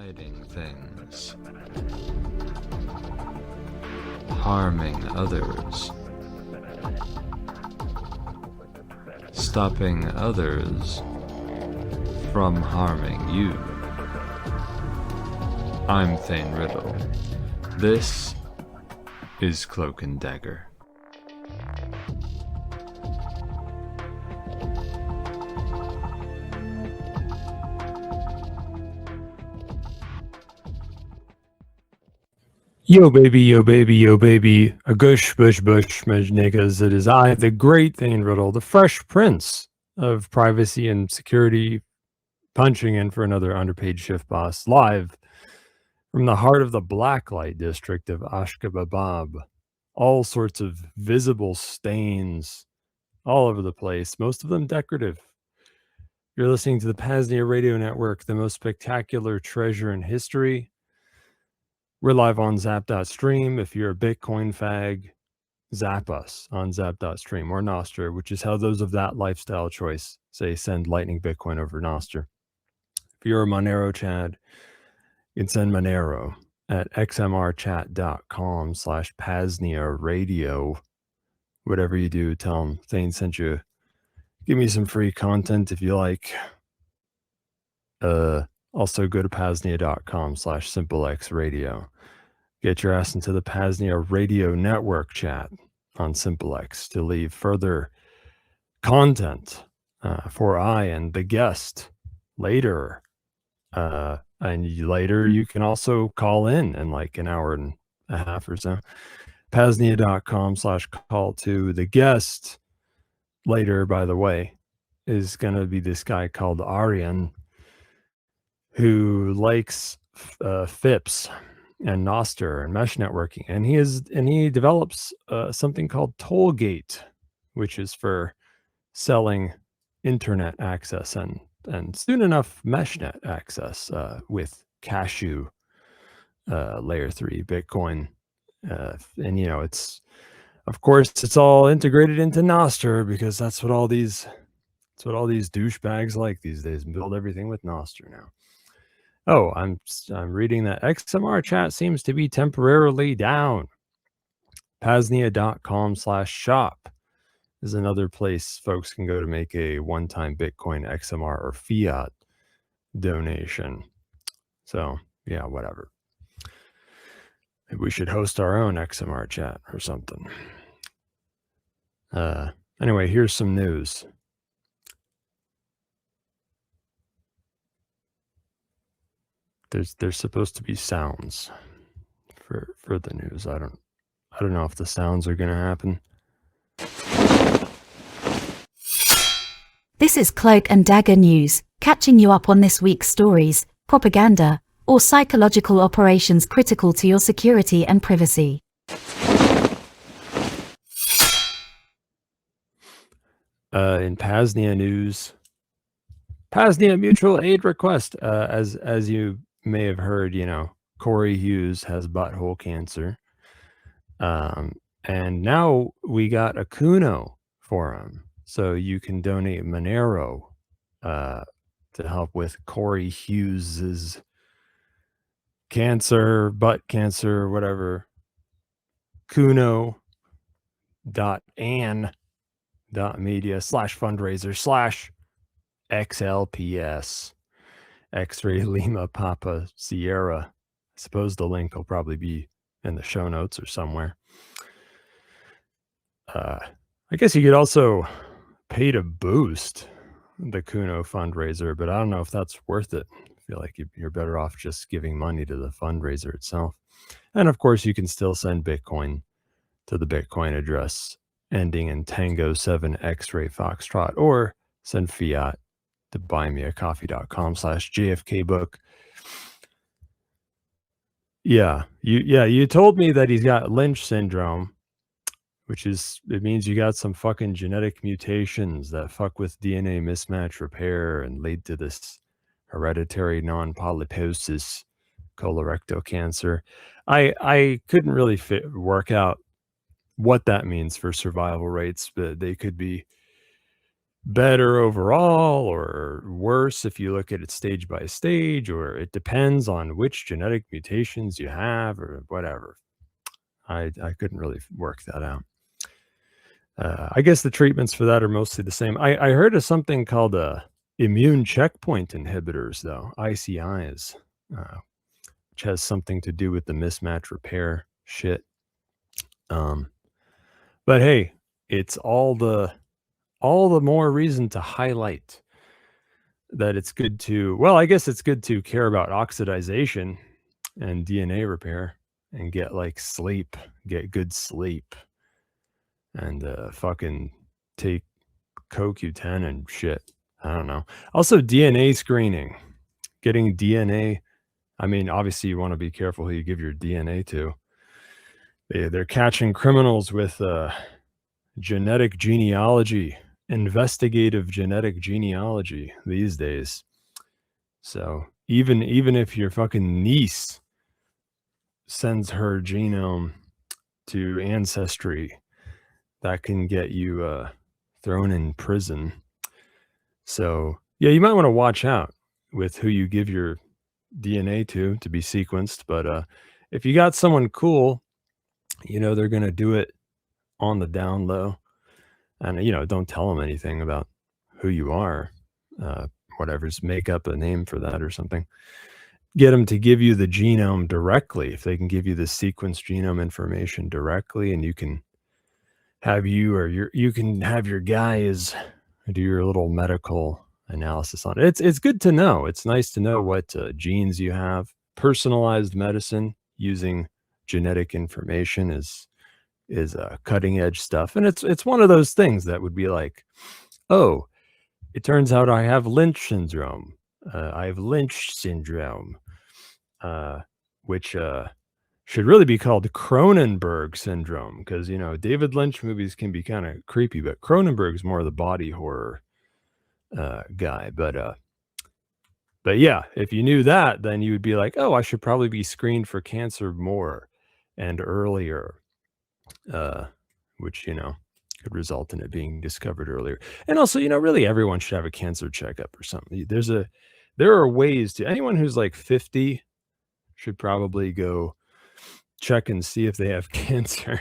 hiding things, harming others, stopping others from harming you. I'm Thane Riddle. This is Cloak Dagger. Yo baby, yo baby, yo baby, a gush, bush, niggas. It is I, the great Thane Riddle, the fresh prince of privacy and security, punching in for another underpaid shift boss, live from the heart of the Blacklight district of Ashkababab. All sorts of visible stains all over the place, most of them decorative. You're listening to the PAZNIA radio network, the most spectacular treasure in history. We're live on zap.stream. If you're a Bitcoin fag, zap us on zap.stream or Nostr, which is how those of that lifestyle choice say send Lightning Bitcoin over Nostr. If you're a Monero Chad, you can send Monero at xmrchat.com/PAZNIA radio. Whatever you do, tell them Thane sent you. Give me some free content if you like. Also go to PAZNIA.com/SimpleXradio. Get your ass into the PAZNIA radio network chat on SimpleX to leave further content for I and the guest later. And later you can also call in like an hour and a half or so. PAZNIA.com/call to the guest later, by the way, is going to be this guy called Arjen, who likes FIPS and Nostr and mesh networking, and he develops something called Tollgate, which is for selling internet access and soon enough meshnet access with Cashew layer 3 Bitcoin, and it's of course it's all integrated into Nostr because that's what all these douchebags like these days, build everything with Nostr now. Oh, I'm reading that XMR chat seems to be temporarily down. PAZNIA.com/shop is another place folks can go to make a one-time Bitcoin, XMR, or fiat donation. So, yeah, whatever. Maybe we should host our own XMR chat or something. Anyway, here's some news. There's supposed to be sounds for the news. I don't know if the sounds are going to happen. This is Cloak and Dagger News, catching you up on this week's stories, propaganda, or psychological operations critical to your security and privacy. In PAZNIA news, PAZNIA mutual aid request. As you may have heard, Corey Hughes has butthole cancer. And now we got a Kuno for him. So you can donate Monero to help with Corey Hughes's cancer, butt cancer, whatever. Kuno.an.media/fundraiser/XLPS X-Ray Lima Papa Sierra. I suppose the link will probably be in the show notes or somewhere. I guess you could also pay to boost the Kuno fundraiser, but I don't know if that's worth it. I feel like you're better off just giving money to the fundraiser itself. And of course, you can still send Bitcoin to the Bitcoin address ending in Tango 7 X-Ray Foxtrot, or send fiat to buymeacoffee.com/JFKbook. Yeah, you told me that he's got Lynch syndrome, which it means you got some fucking genetic mutations that fuck with DNA mismatch repair and lead to this hereditary non-polyposis colorectal cancer. I couldn't really work out what that means for survival rates, but they could be better overall or worse if you look at it stage by stage, or it depends on which genetic mutations you have or whatever. I couldn't really work that out. I guess the treatments for that are mostly the same. I heard of something called immune checkpoint inhibitors, though, ICIs, which has something to do with the mismatch repair shit. But hey, it's all the more reason to highlight that it's good to, well, I guess it's good to care about oxidization and DNA repair and get like sleep, get good sleep, and fucking take CoQ10 and shit. I don't know. Also, DNA screening, getting DNA. I mean, obviously, you want to be careful who you give your DNA to. They're catching criminals with genetic genealogy, investigative genetic genealogy these days. So even if your fucking niece sends her genome to Ancestry, that can get you thrown in prison. So yeah, you might want to watch out with who you give your DNA to be sequenced. But if you got someone cool, you know they're gonna do it on the down low, and you know don't tell them anything about who you are. Whatever's, make up a name for that or something. Get them to give you the genome directly. If they can give you the sequence genome information directly, and you can have you can have your guys do your little medical analysis on it. It's good to know. It's nice to know what genes you have. Personalized medicine using genetic information is cutting edge stuff, and it's one of those things that would be like, oh, it turns out I have Lynch syndrome. I have Lynch syndrome, which should really be called Cronenberg syndrome, because you know David Lynch movies can be kind of creepy, but Cronenberg's more of the body horror guy. But yeah, if you knew that, then you would be like, oh, I should probably be screened for cancer more and earlier, which you know could result in it being discovered earlier. And also, you know, really everyone should have a cancer checkup or something. There are ways to, anyone who's like 50 should probably go check and see if they have cancer.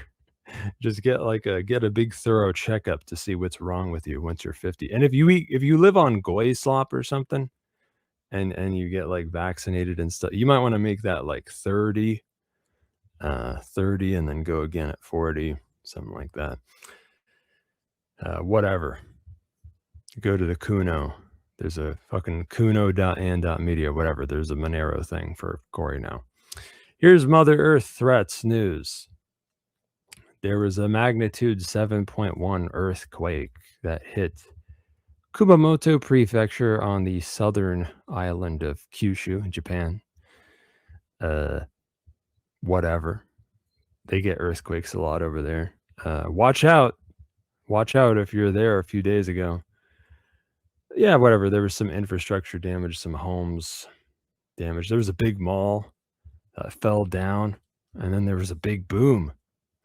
Just get a big thorough checkup to see what's wrong with you once you're 50. And if you live on goy slop or something and you get like vaccinated and stuff, you might want to make that like 30 and then go again at 40, something like that. Whatever. Go to the Kuno. There's a fucking kuno.and.media, whatever. There's a Monero thing for Corey now. Here's Mother Earth threats news. There was a magnitude 7.1 earthquake that hit Kumamoto Prefecture on the southern island of Kyushu in Japan. Whatever. They get earthquakes a lot over there. Watch out. Watch out if you're there a few days ago. Yeah, whatever. There was some infrastructure damage, some homes damage. There was a big mall that fell down, and then there was a big boom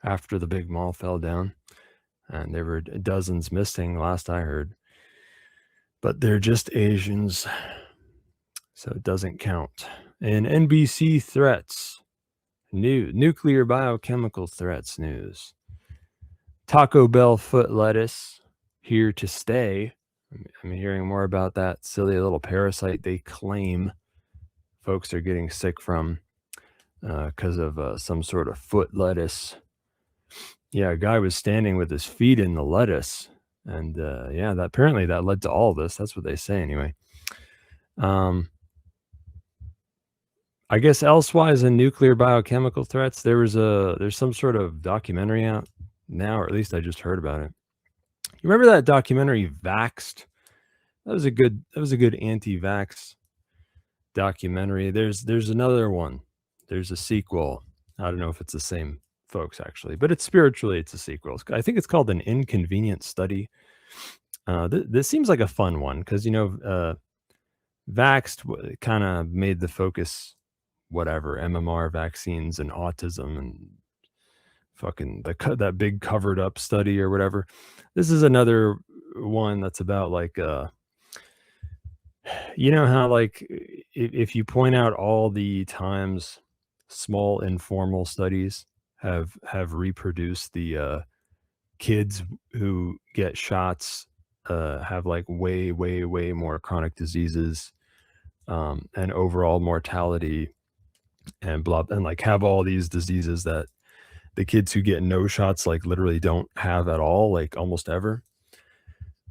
after the big mall fell down, and there were dozens missing last I heard. But they're just Asians, so it doesn't count. And NBC threats, nuclear biochemical threats news. Taco Bell foot lettuce here to stay. I'm hearing more about that silly little parasite they claim folks are getting sick from because of some sort of foot lettuce. Yeah, a guy was standing with his feet in the lettuce, and yeah, apparently that led to all this. That's what they say anyway. I guess elsewise in nuclear biochemical threats, there's some sort of documentary out now, or at least I just heard about it. You remember that documentary Vaxxed? That was a good anti-vax documentary. There's another one. There's a sequel. I don't know if it's the same folks actually, but it's a sequel. I think it's called An Inconvenient Study. This seems like a fun one because, you know, Vaxxed kind of made the focus whatever, MMR vaccines and autism and fucking that big covered up study or whatever. This is another one that's about like you know how like if you point out all the times small informal studies have reproduced the kids who get shots have like way more chronic diseases and overall mortality and blah, and like have all these diseases that the kids who get no shots like literally don't have at all, like almost ever.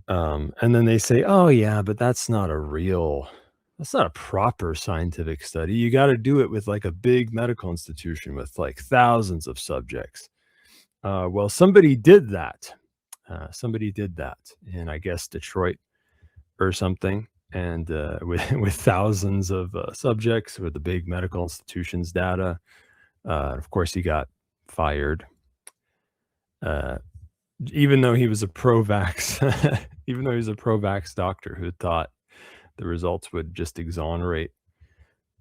And then they say, oh yeah, but that's not a proper scientific study. You got to do it with like a big medical institution with like thousands of subjects. Well, somebody did that. Somebody did that in, I guess, Detroit or something. And with thousands of subjects with the big medical institutions data. Of course, he got fired. Even though he was a pro-vax, even though he was a pro-vax doctor who thought the results would just exonerate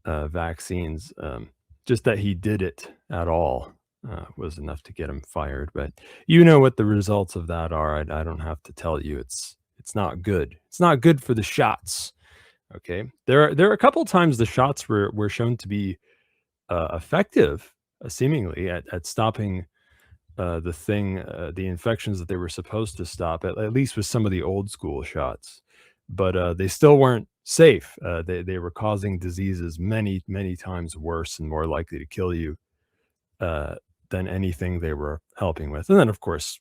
vaccines, just that he did it at all was enough to get him fired. But you know what the results of that are. I don't have to tell you. It's not good. It's not good for the shots. Okay, there are a couple times the shots were shown to be effective, seemingly at stopping the infections that they were supposed to stop, at least with some of the old school shots, but they still weren't safe. They were causing diseases many times worse and more likely to kill you than anything they were helping with. And then, of course,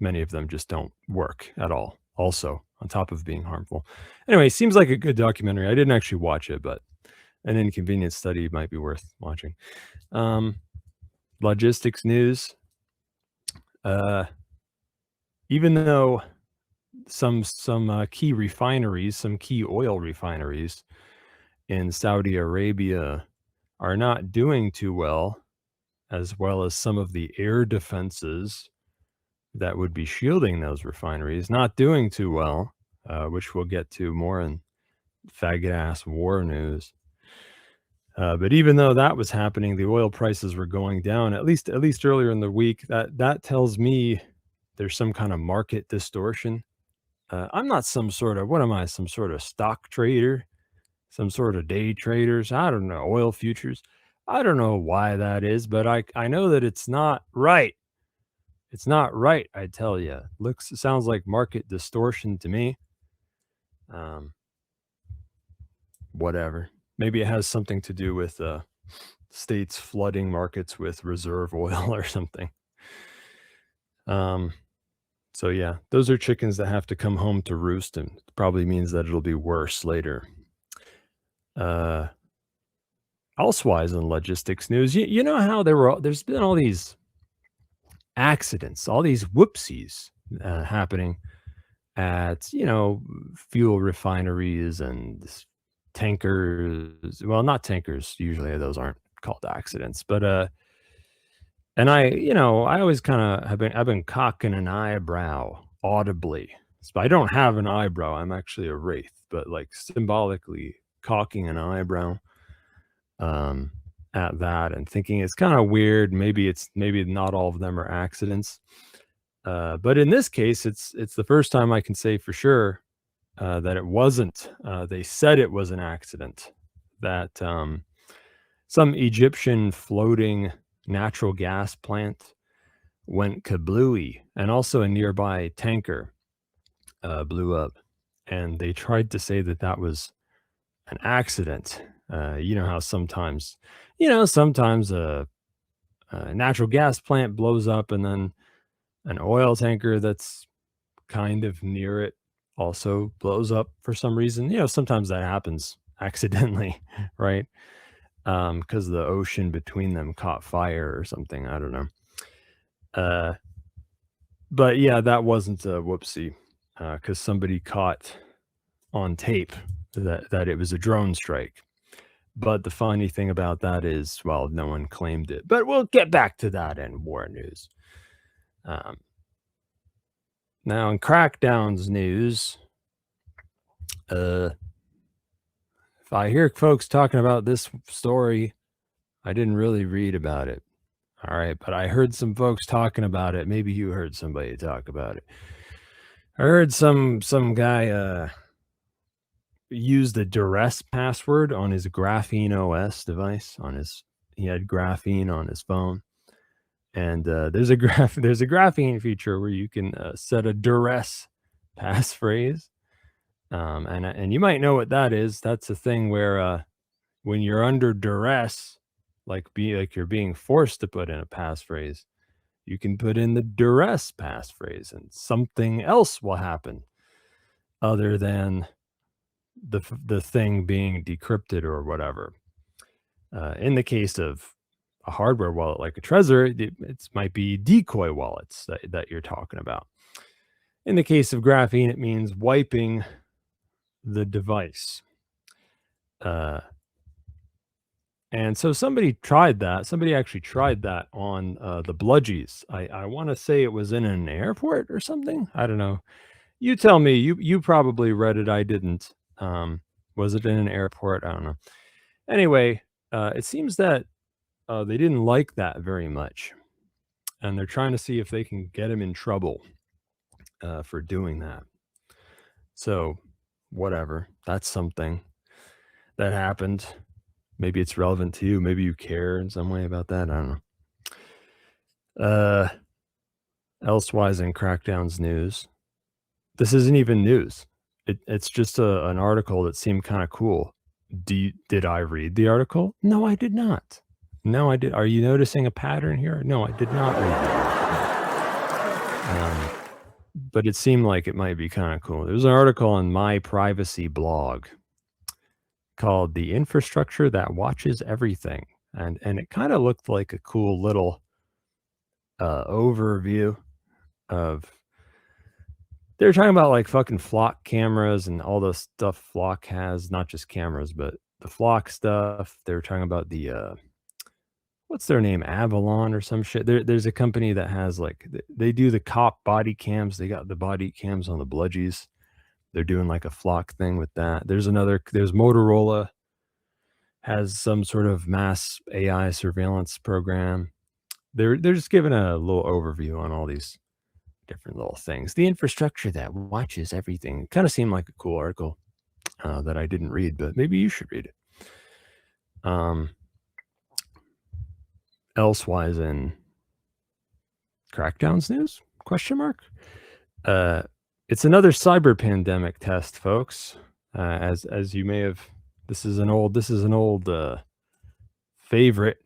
many of them just don't work at all, also, on top of being harmful. Anyway, seems like a good documentary. I didn't actually watch it, but an inconvenient study might be worth watching. Logistics news. Even though some key refineries, some key oil refineries in Saudi Arabia are not doing too well as some of the air defenses that would be shielding those refineries, not doing too well, which we'll get to more in faggot-ass war news. But even though that was happening, the oil prices were going down, at least earlier in the week. That tells me there's some kind of market distortion. I'm not some sort of stock trader, some sort of day traders. I don't know, oil futures. I don't know why that is, but I know that it's not right. It's not right, I tell you. Sounds like market distortion to me. Whatever. Maybe it has something to do with states flooding markets with reserve oil or something. So yeah, those are chickens that have to come home to roost, and probably means that it'll be worse later. Elsewise in logistics news, you know how there's been all these accidents, all these whoopsies happening at fuel refineries and tankers. Well, not tankers. Usually those aren't called accidents, but and I always kind of I've been cocking an eyebrow audibly. So I don't have an eyebrow. I'm actually a wraith, but like symbolically cocking an eyebrow at that and thinking it's kind of weird. Maybe not all of them are accidents. But in this case, it's the first time I can say for sure that it wasn't. They said it was an accident, that some Egyptian floating natural gas plant went kablooey, and also a nearby tanker blew up. And they tried to say that was an accident. You know how sometimes a natural gas plant blows up and then an oil tanker that's kind of near it also blows up for some reason. Sometimes that happens accidentally, right? Because the ocean between them caught fire or something. I don't know. But yeah, that wasn't a whoopsie, because somebody caught on tape that it was a drone strike. But the funny thing about that is, well, no one claimed it. But we'll get back to that in war news. Now, in Crackdown's news, if I hear folks talking about this story, I didn't really read about it. All right, but I heard some folks talking about it. Maybe you heard somebody talk about it. I heard some guy used a duress password on his Graphene OS device. He had Graphene on his phone, and there's a Graphene feature where you can set a duress passphrase, and you might know what that is. That's a thing where when you're under duress, like you're being forced to put in a passphrase, you can put in the duress passphrase, and something else will happen other than the thing being decrypted or whatever. In the case of a hardware wallet like a Trezor, it might be decoy wallets that you're talking about. In the case of Graphene, it means wiping the device. And so somebody tried that. Somebody actually tried that on the Bludgies. I want to say it was in an airport or something. I don't know. You tell me. You probably read it. I didn't. Was it in an airport? I don't know. Anyway, it seems that they didn't like that very much, and they're trying to see if they can get him in trouble for doing that. So, whatever. That's something that happened. Maybe it's relevant to you. Maybe you care in some way about that. I don't know. Elsewise in Crackdown's news, this isn't even news. It's just an article that seemed kind of cool. Did I read the article? No, I did not. No, I did. Are you noticing a pattern here? No, I did not read that. But it seemed like it might be kind of cool. There's an article on my privacy blog called "The Infrastructure That Watches Everything," and it kind of looked like a cool little overview of. They're talking about like fucking Flock cameras and all the stuff Flock has, not just cameras, but the Flock stuff. They were talking about the what's their name, Avalon or some shit. There's a company that has like they do the cop body cams. They got the body cams on the Bludgies. They're doing like a Flock thing with that. There's Motorola has some sort of mass AI surveillance program. They're just giving a little overview on all these different little things. The infrastructure that watches everything kind of seemed like a cool article that I didn't read, but maybe you should read it. Elsewise in Crackdown's news? Question mark. It's another cyber pandemic test, folks. As you may have, this is an old favorite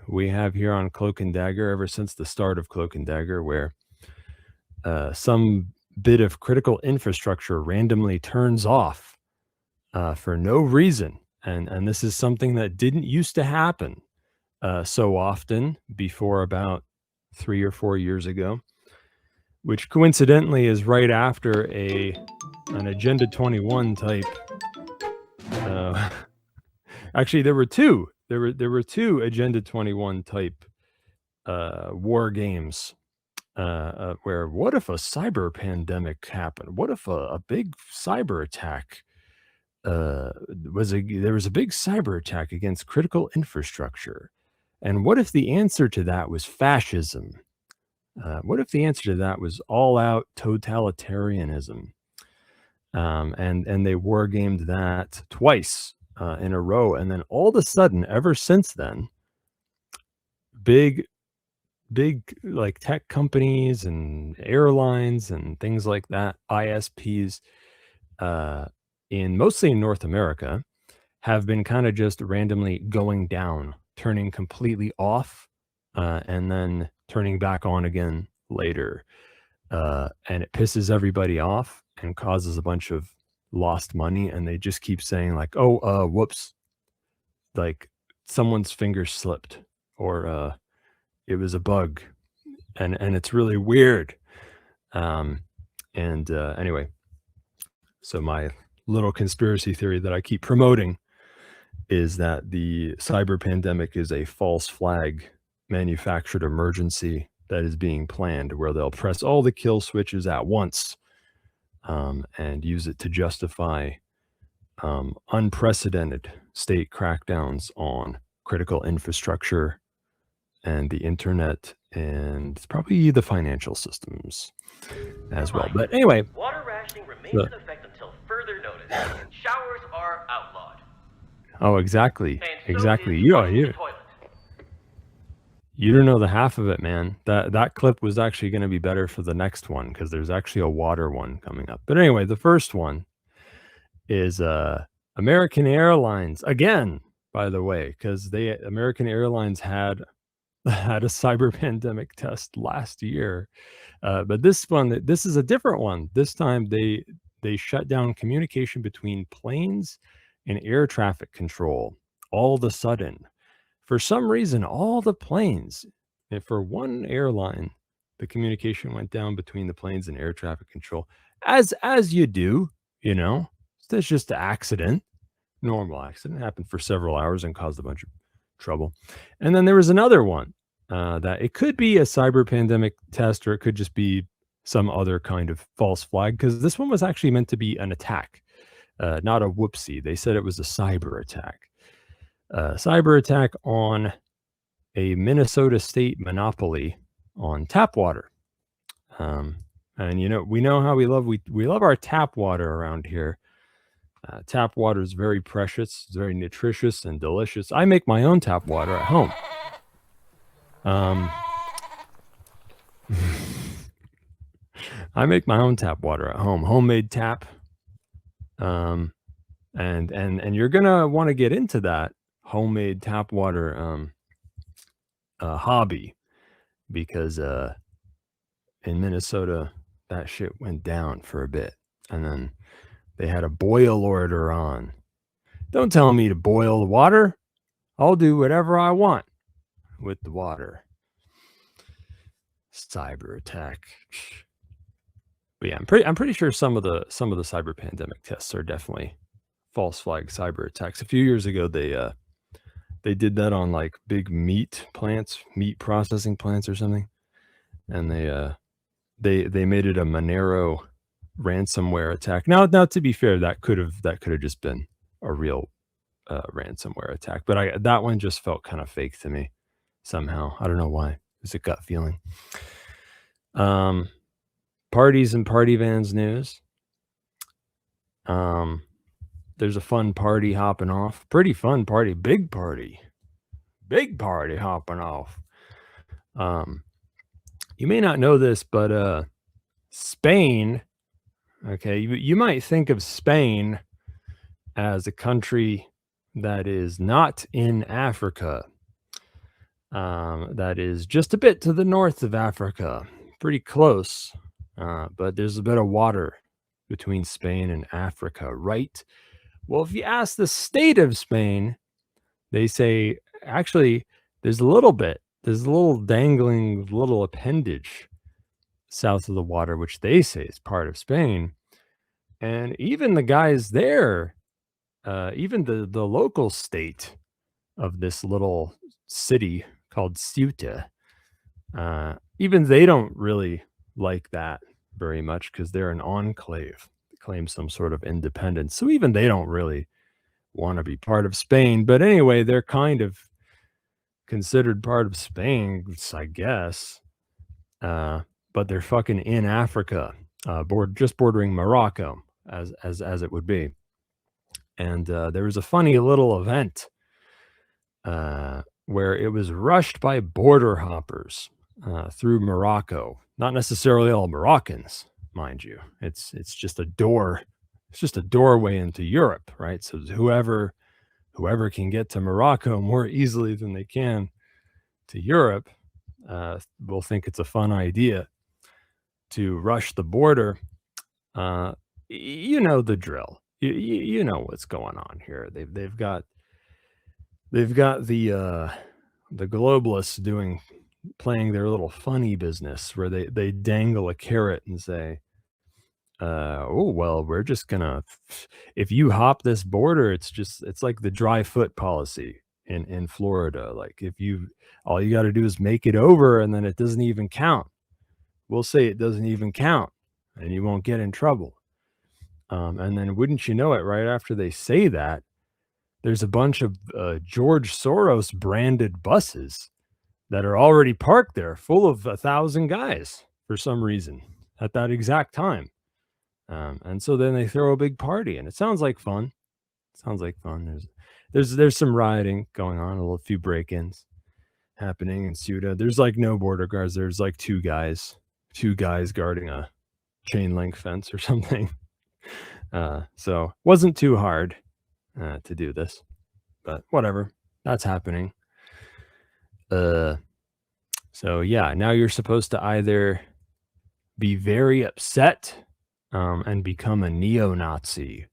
we have here on Cloak and Dagger ever since the start of Cloak and Dagger, where some bit of critical infrastructure randomly turns off for no reason, and this is something that didn't used to happen so often before about 3 or 4 years ago, which coincidentally is right after an Agenda 21 type. Actually, there were two. There were two Agenda 21 type war games. Where what if a cyber pandemic happened? What if a big cyber attack there was a big cyber attack against critical infrastructure, and what if the answer to that was fascism? What if the answer to that was all-out totalitarianism? And they war gamed that twice in a row, and then all of a sudden, ever since then, big like tech companies and airlines and things like that, ISPs, mostly in North America, have been kind of just randomly going down, turning completely off, and then turning back on again later. And it pisses everybody off and causes a bunch of lost money. And they just keep saying like, oh, whoops, like someone's finger slipped, or it was a bug, and it's really weird. Anyway, so my little conspiracy theory that I keep promoting is that the cyber pandemic is a false flag manufactured emergency that is being planned, where they'll press all the kill switches at once and use it to justify unprecedented state crackdowns on critical infrastructure and the internet, and probably the financial systems as well. But anyway, remains in effect until further notice. Showers are outlawed. Oh, exactly. And so Exactly. is You flushing you the toilet. you don't know the half of it, man. That clip was actually going to be better for the next one because there's actually a water one coming up. But anyway, the first one is American Airlines again, by the way, because American Airlines had a cyber pandemic test last year. But this is a different one. This time they shut down communication between planes and air traffic control all of a sudden. For some reason, all the planes, and for one airline, the communication went down between the planes and air traffic control, as you do, you know. That's just an accident, normal accident, happened for several hours and caused a bunch of trouble. And then there was another one that it could be a cyber pandemic test, or it could just be some other kind of false flag, because this one was actually meant to be an attack, not a whoopsie. They said it was a cyber attack. Cyber attack on a Minnesota state monopoly on tap water. And you know, we know how we love our tap water around here. Tap water is very precious, it's very nutritious and delicious. I make my own tap water at home. I make my own tap water at home, homemade tap. And you're gonna want to get into that homemade tap water hobby, because in Minnesota that shit went down for a bit, and then they had a boil order on. Don't tell me to boil the water. I'll do whatever I want with the water. Cyber attack. But yeah, I'm pretty sure some of the cyber pandemic tests are definitely false flag cyber attacks. A few years ago, they did that on like big meat processing plants or something, and they made it a Monero ransomware attack. Now to be fair, that could have just been a real ransomware attack, but that one just felt kind of fake to me somehow. I don't know why. It was a gut feeling. Parties and party vans news. There's a fun party hopping off. Pretty fun party. Big party hopping off. You may not know this, but Spain, okay, you might think of Spain as a country that is not in Africa. That is just a bit to the north of Africa, pretty close, but there's a bit of water between Spain and Africa, right? Well, if you ask the state of Spain, they say, actually, there's a little dangling little appendage south of the water, which they say is part of Spain. And even the guys there, even the local state of this little city called Ceuta, even they don't really like that very much, because they're an enclave that claims some sort of independence. So even they don't really want to be part of Spain. But anyway, they're kind of considered part of Spain, I guess. But they're fucking in Africa, just bordering Morocco, as it would be. And there was a funny little event where it was rushed by border hoppers through Morocco. Not necessarily all Moroccans, mind you. It's just a door. It's just a doorway into Europe, right? So whoever can get to Morocco more easily than they can to Europe will think it's a fun idea to rush the border. You know the drill. You know what's going on here. They've got the globalists playing their little funny business, where they dangle a carrot and say, oh, well, we're just gonna, if you hop this border, it's like the dry foot policy in Florida. Like, all you got to do is make it over, and then it doesn't even count. We'll say it doesn't even count, and you won't get in trouble. And then, wouldn't you know it, right after they say that, there's a bunch of George Soros branded buses that are already parked there, full of 1,000 guys for some reason at that exact time. And so then they throw a big party, and it sounds like fun. Sounds like fun. There's some rioting going on, a few break-ins happening in Ceuta. There's like no border guards. There's like two guys guarding a chain link fence or something. So wasn't too hard to do this, but whatever. That's happening. So yeah, now you're supposed to either be very upset and become a neo-Nazi,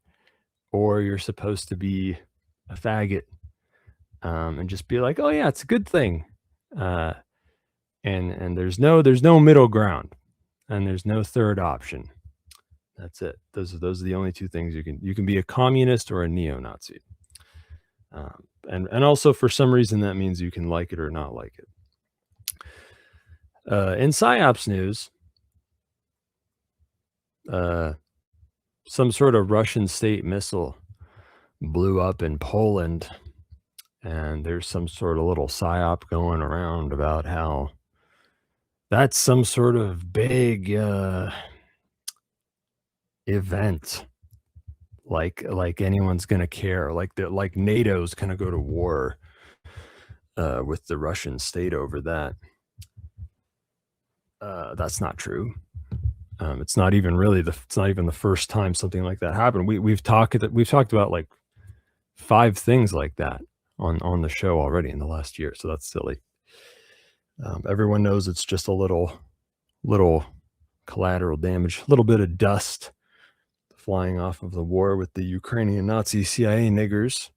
or you're supposed to be a faggot and just be like, oh yeah, it's a good thing. And there's no middle ground, and there's no third option. That's it. Those are the only two things you can be a communist or a neo-Nazi. And also for some reason that means you can like it or not like it. In PSYOPs news, some sort of Russian state missile blew up in Poland, and there's some sort of little PSYOP going around about how that's some sort of big event, like anyone's gonna care, like NATO's gonna go to war with the Russian state over that. That's not true. It's not even the first time something like that happened. We've talked about like 5 things like that on the show already in the last year, so that's silly. Everyone knows it's just a little collateral damage, a little bit of dust flying off of the war with the Ukrainian Nazi CIA niggers.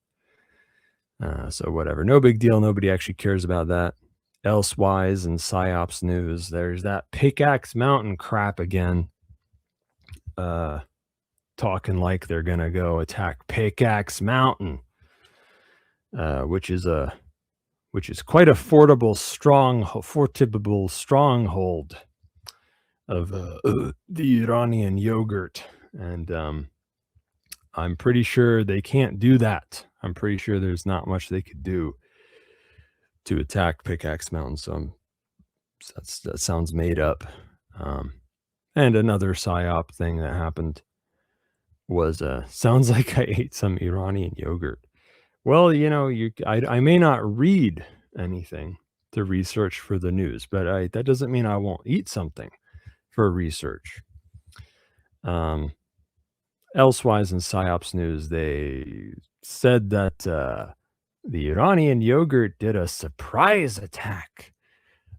So whatever, no big deal. Nobody actually cares about that. Elsewise in PSYOPs news, there's that Pickaxe Mountain crap again. Talking like they're gonna go attack Pickaxe Mountain, which is quite a fortible stronghold of the Iranian yogurt, and I'm pretty sure they can't do that. I'm pretty sure there's not much they could do to attack Pickaxe Mountain. So that sounds made up. And another PSYOP thing that happened was sounds like I ate some Iranian yogurt. Well, I may not read anything to research for the news, but that doesn't mean I won't eat something for research. Elsewise in PSYOPs news, they said that the Iranian yogurt did a surprise attack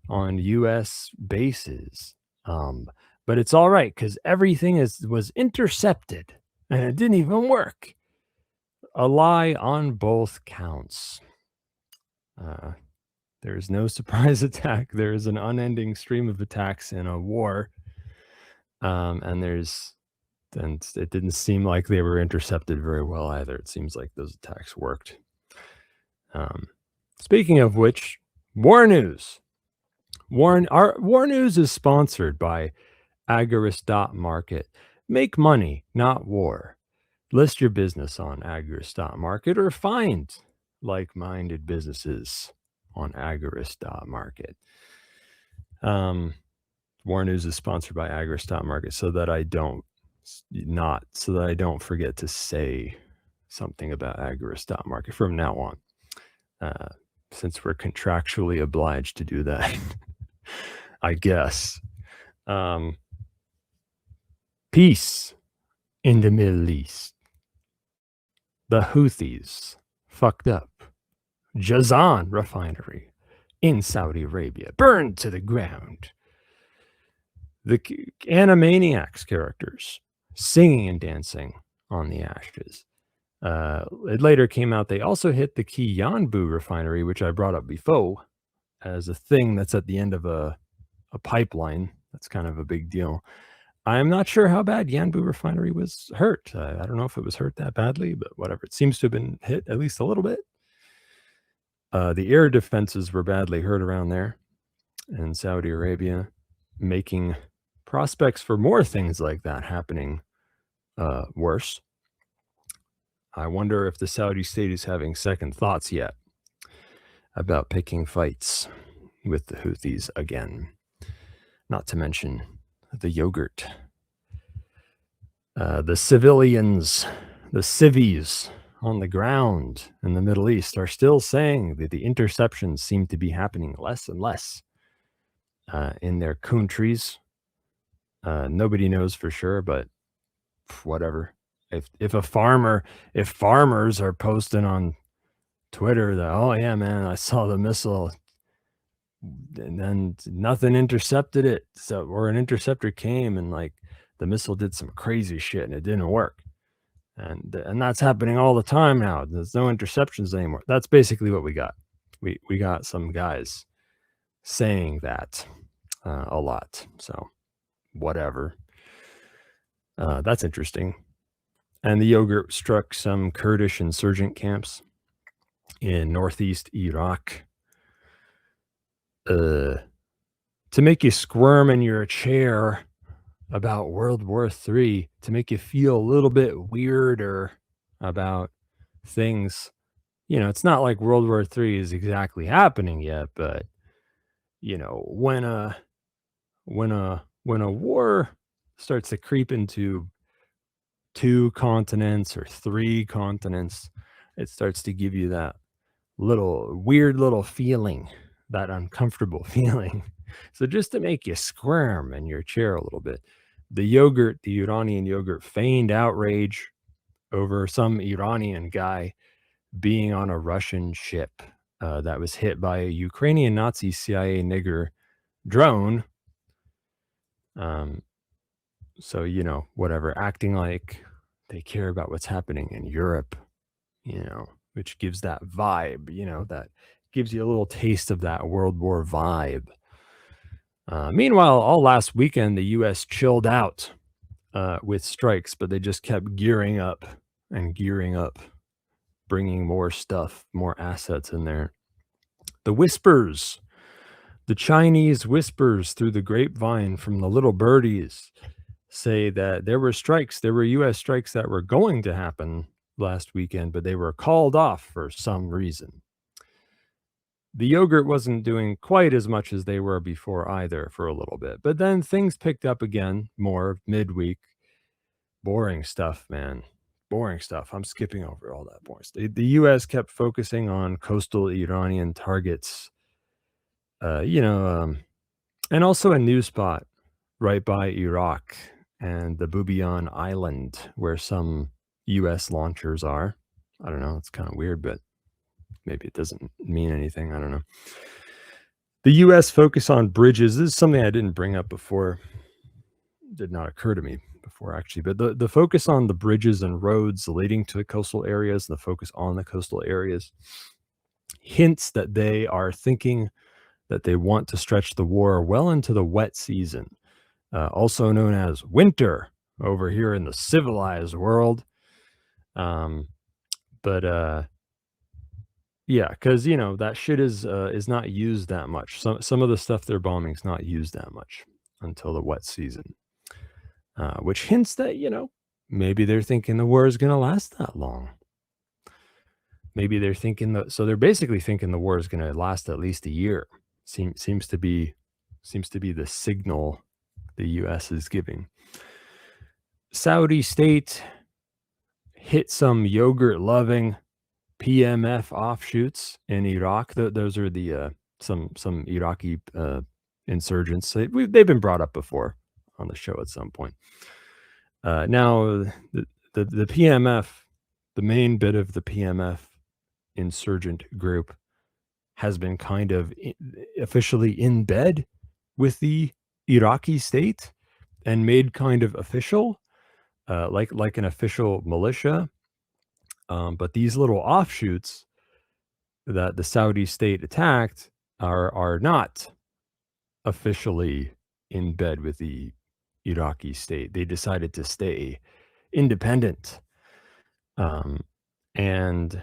on U.S. bases. But it's all right because everything was intercepted and it didn't even work. A lie on both counts. There's no surprise attack. There is an unending stream of attacks in a war. And it didn't seem like they were intercepted very well either. It seems like those attacks worked. Speaking of which, war news. War news is sponsored by Agorist.market. Make money, not war. List your business on Agorist.market or find like-minded businesses on Agorist.market. War news is sponsored by Agorist.market so that I don't forget to say something about Agorist.market from now on. Since we're contractually obliged to do that, I guess. Peace in the Middle East. The Houthis fucked up Jazan refinery in Saudi Arabia, burned to the ground. The Animaniacs characters singing and dancing on the ashes. It later came out they also hit the Kiyanbu refinery, which I brought up before, as a thing that's at the end of a pipeline. That's kind of a big deal. I'm not sure how bad Yanbu refinery was hurt. I don't know if it was hurt that badly, but whatever. It seems to have been hit at least a little bit. The air defenses were badly hurt around there in Saudi Arabia, making prospects for more things like that happening worse. I wonder if the Saudi state is having second thoughts yet about picking fights with the Houthis again. Not to mention the yogurt. The civilians, the civies on the ground in the Middle East are still saying that the interceptions seem to be happening less and less in their countries. Nobody knows for sure, but whatever. If farmers are posting on Twitter that, oh yeah, man, I saw the missile and then nothing intercepted it. So, or an interceptor came and like the missile did some crazy shit and it didn't work. And that's happening all the time now. There's no interceptions anymore. That's basically what we got. We got some guys saying that a lot. So whatever. That's interesting. And the yogurt struck some Kurdish insurgent camps in northeast Iraq. To make you squirm in your chair about World War III, to make you feel a little bit weirder about things. You know, it's not like World War III is exactly happening yet, but you know, when a war starts to creep into 2 continents or 3 continents, it starts to give you that weird little feeling, that uncomfortable feeling. So just to make you squirm in your chair a little bit, the Iranian yogurt feigned outrage over some Iranian guy being on a Russian ship that was hit by a Ukrainian Nazi CIA nigger drone. So, you know, whatever, acting like they care about what's happening in Europe, you know, which gives that vibe, you know, that gives you a little taste of that World War vibe. Meanwhile, all last weekend, the U.S. chilled out with strikes, but they just kept gearing up, bringing more stuff, more assets in there. The whispers, the Chinese whispers through the grapevine from the little birdies say that there were U.S. strikes that were going to happen last weekend, but they were called off for some reason. The yogurt wasn't doing quite as much as they were before either for a little bit, but then things picked up again more midweek. Boring stuff, man. Boring stuff. I'm skipping over all that boring stuff. The U.S. kept focusing on coastal Iranian targets, and also a new spot right by Iraq and the Bubiyan Island where some U.S. launchers are. I don't know. It's kind of weird, but maybe it doesn't mean anything. I don't know. The U.S. focus on bridges. This is something I didn't bring up before. Did not occur to me before, actually. But the focus on the bridges and roads leading to the coastal areas, the focus on the coastal areas, hints that they are thinking that they want to stretch the war well into the wet season, also known as winter over here in the civilized world. Yeah, because you know that shit is not used that much. Some of the stuff they're bombing is not used that much until the wet season, which hints that, you know, maybe they're thinking the war is going to last that long. Maybe they're thinking so they're basically thinking the war is going to last at least a year. Seems to be the signal the U.S. is giving. Saudi state hit some yogurt-loving PMF offshoots in Iraq. Those are the some Iraqi insurgents. They've been brought up before on the show at some point. Now the PMF, the main bit of the PMF insurgent group, has been kind of officially in bed with the Iraqi state and made kind of official, like an official militia. But these little offshoots that the Saudi state attacked are not officially in bed with the Iraqi state. They decided to stay independent. And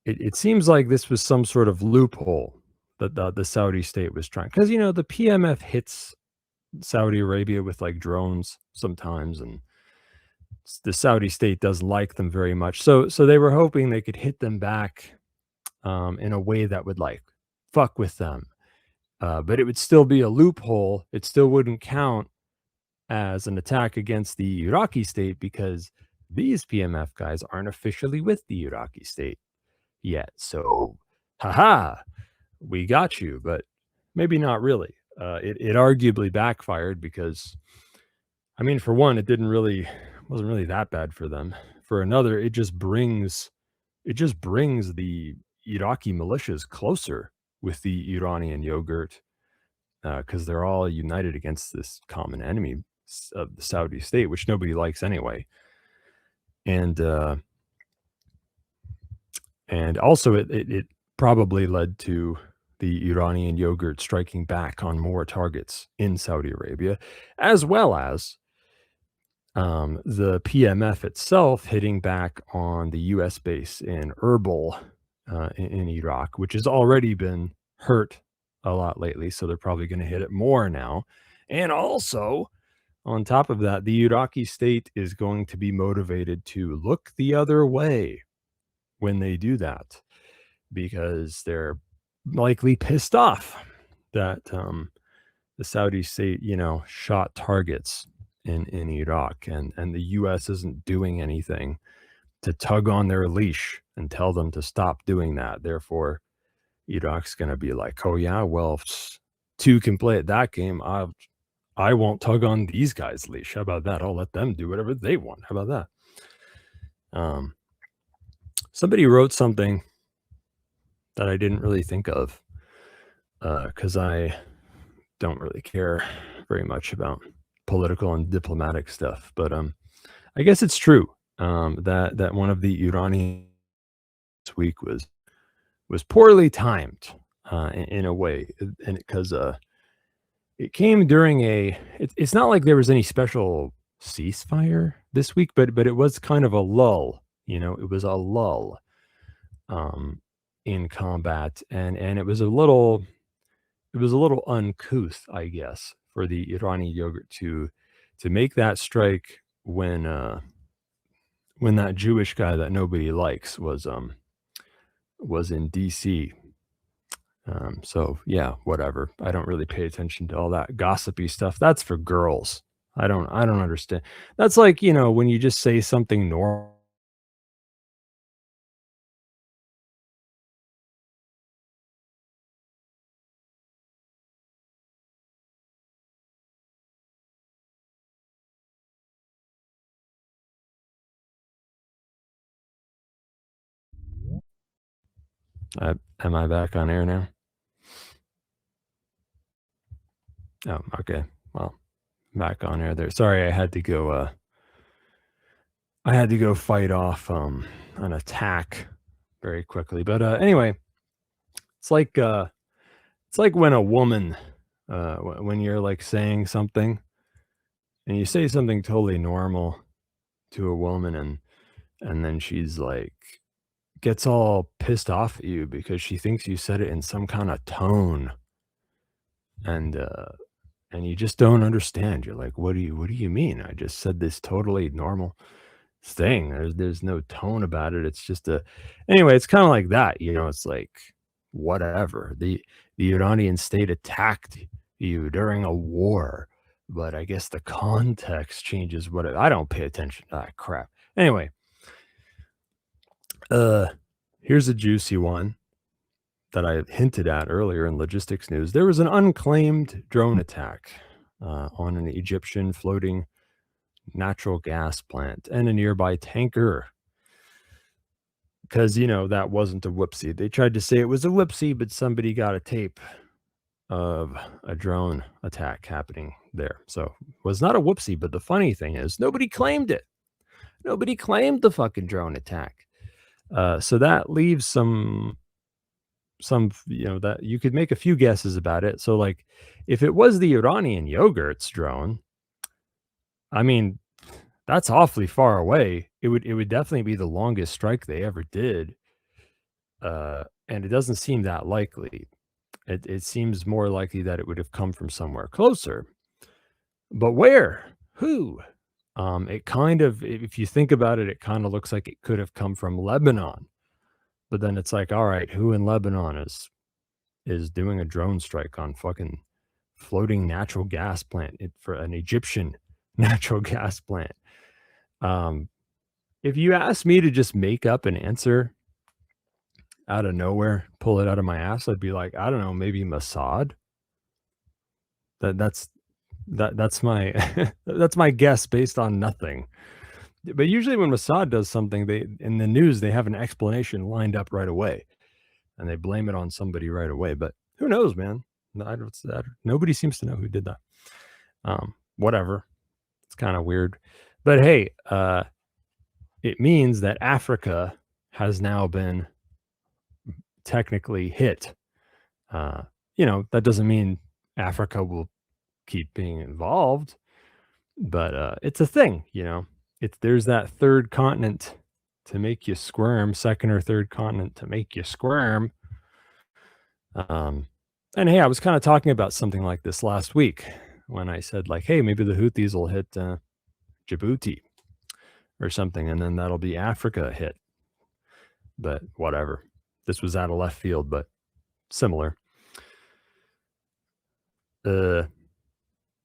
it seems like this was some sort of loophole that the Saudi state was trying. Because, you know, the PMF hits Saudi Arabia with like drones sometimes, and the Saudi state doesn't like them very much. So they were hoping they could hit them back in a way that would like fuck with them. But it would still be a loophole. It still wouldn't count as an attack against the Iraqi state because these PMF guys aren't officially with the Iraqi state yet. So, haha, we got you, but maybe not really. It arguably backfired because, I mean, for one, wasn't really that bad for them. For another, it just brings the Iraqi militias closer with the Iranian yogurt because they're all united against this common enemy of the Saudi state, which nobody likes anyway. And also it probably led to the Iranian yogurt striking back on more targets in Saudi Arabia, as well as the PMF itself hitting back on the U.S. base in Erbil in Iraq, which has already been hurt a lot lately. So they're probably going to hit it more now. And also, on top of that, the Iraqi state is going to be motivated to look the other way when they do that, because they're likely pissed off that the Saudi state, shot targets in Iraq, and the U.S. isn't doing anything to tug on their leash and tell them to stop doing that. Therefore, Iraq's going to be like, oh yeah, well, if two can play at that game, I won't tug on these guys' leash. How about that? I'll let them do whatever they want. How about that? Somebody wrote something that I didn't really think of because I don't really care very much about political and diplomatic stuff. But I guess it's true that one of the Iranian this week was poorly timed in a way, and because it came during it's not like there was any special ceasefire this week, but it was kind of a lull. It was a lull in combat, and it was a little uncouth, I guess, for the Iranian yogurt to make that strike when that Jewish guy that nobody likes was in DC. So yeah, whatever. I don't really pay attention to all that gossipy stuff. That's for girls. I don't understand. That's like, when you just say something normal. Am I back on air now? Oh, okay. Well, back on air there. Sorry, I had to go fight off an attack very quickly. But anyway, it's like when a woman when you're like saying something and you say something totally normal to a woman, and then she's like gets all pissed off at you because she thinks you said it in some kind of tone, and you just don't understand. You're like, what do you mean? I just said this totally normal thing. There's no tone about it. It's just anyway, it's kind of like that, it's like, whatever. The Iranian state attacked you during a war, but I guess the context changes I don't pay attention to that crap. Anyway, here's a juicy one that I hinted at earlier in logistics news. There was an unclaimed drone attack on an Egyptian floating natural gas plant and a nearby tanker. Because, that wasn't a whoopsie. They tried to say it was a whoopsie, but somebody got a tape of a drone attack happening there. So it was not a whoopsie, but the funny thing is nobody claimed it. Nobody claimed the fucking drone attack. So that leaves some, that you could make a few guesses about it. So like, if it was the Iranian yogurt's drone, I mean, that's awfully far away. It would definitely be the longest strike they ever did. And it doesn't seem that likely. It seems more likely that it would have come from somewhere closer. But where? Who? It kind of, if you think about it, it kind of looks like it could have come from Lebanon. But then it's like, all right, who in Lebanon is doing a drone strike on fucking floating natural gas plant for an Egyptian natural gas plant. If you asked me to just make up an answer out of nowhere, pull it out of my ass, I'd be like, I don't know, maybe Mossad. That's my that's my guess based on nothing. But usually when Mossad does something, they in the news they have an explanation lined up right away, and they blame it on somebody right away. But who knows, man? Nobody seems to know who did that. Whatever. It's kind of weird. But hey, it means that Africa has now been technically hit. That doesn't mean Africa will keep being involved, but it's a thing, there's that third continent to make you squirm, second or third continent to make you squirm. And hey, I was kind of talking about something like this last week when I said, like, hey, maybe the Houthis will hit Djibouti or something, and then that'll be Africa hit. But whatever. This was out of left field, but similar. Here,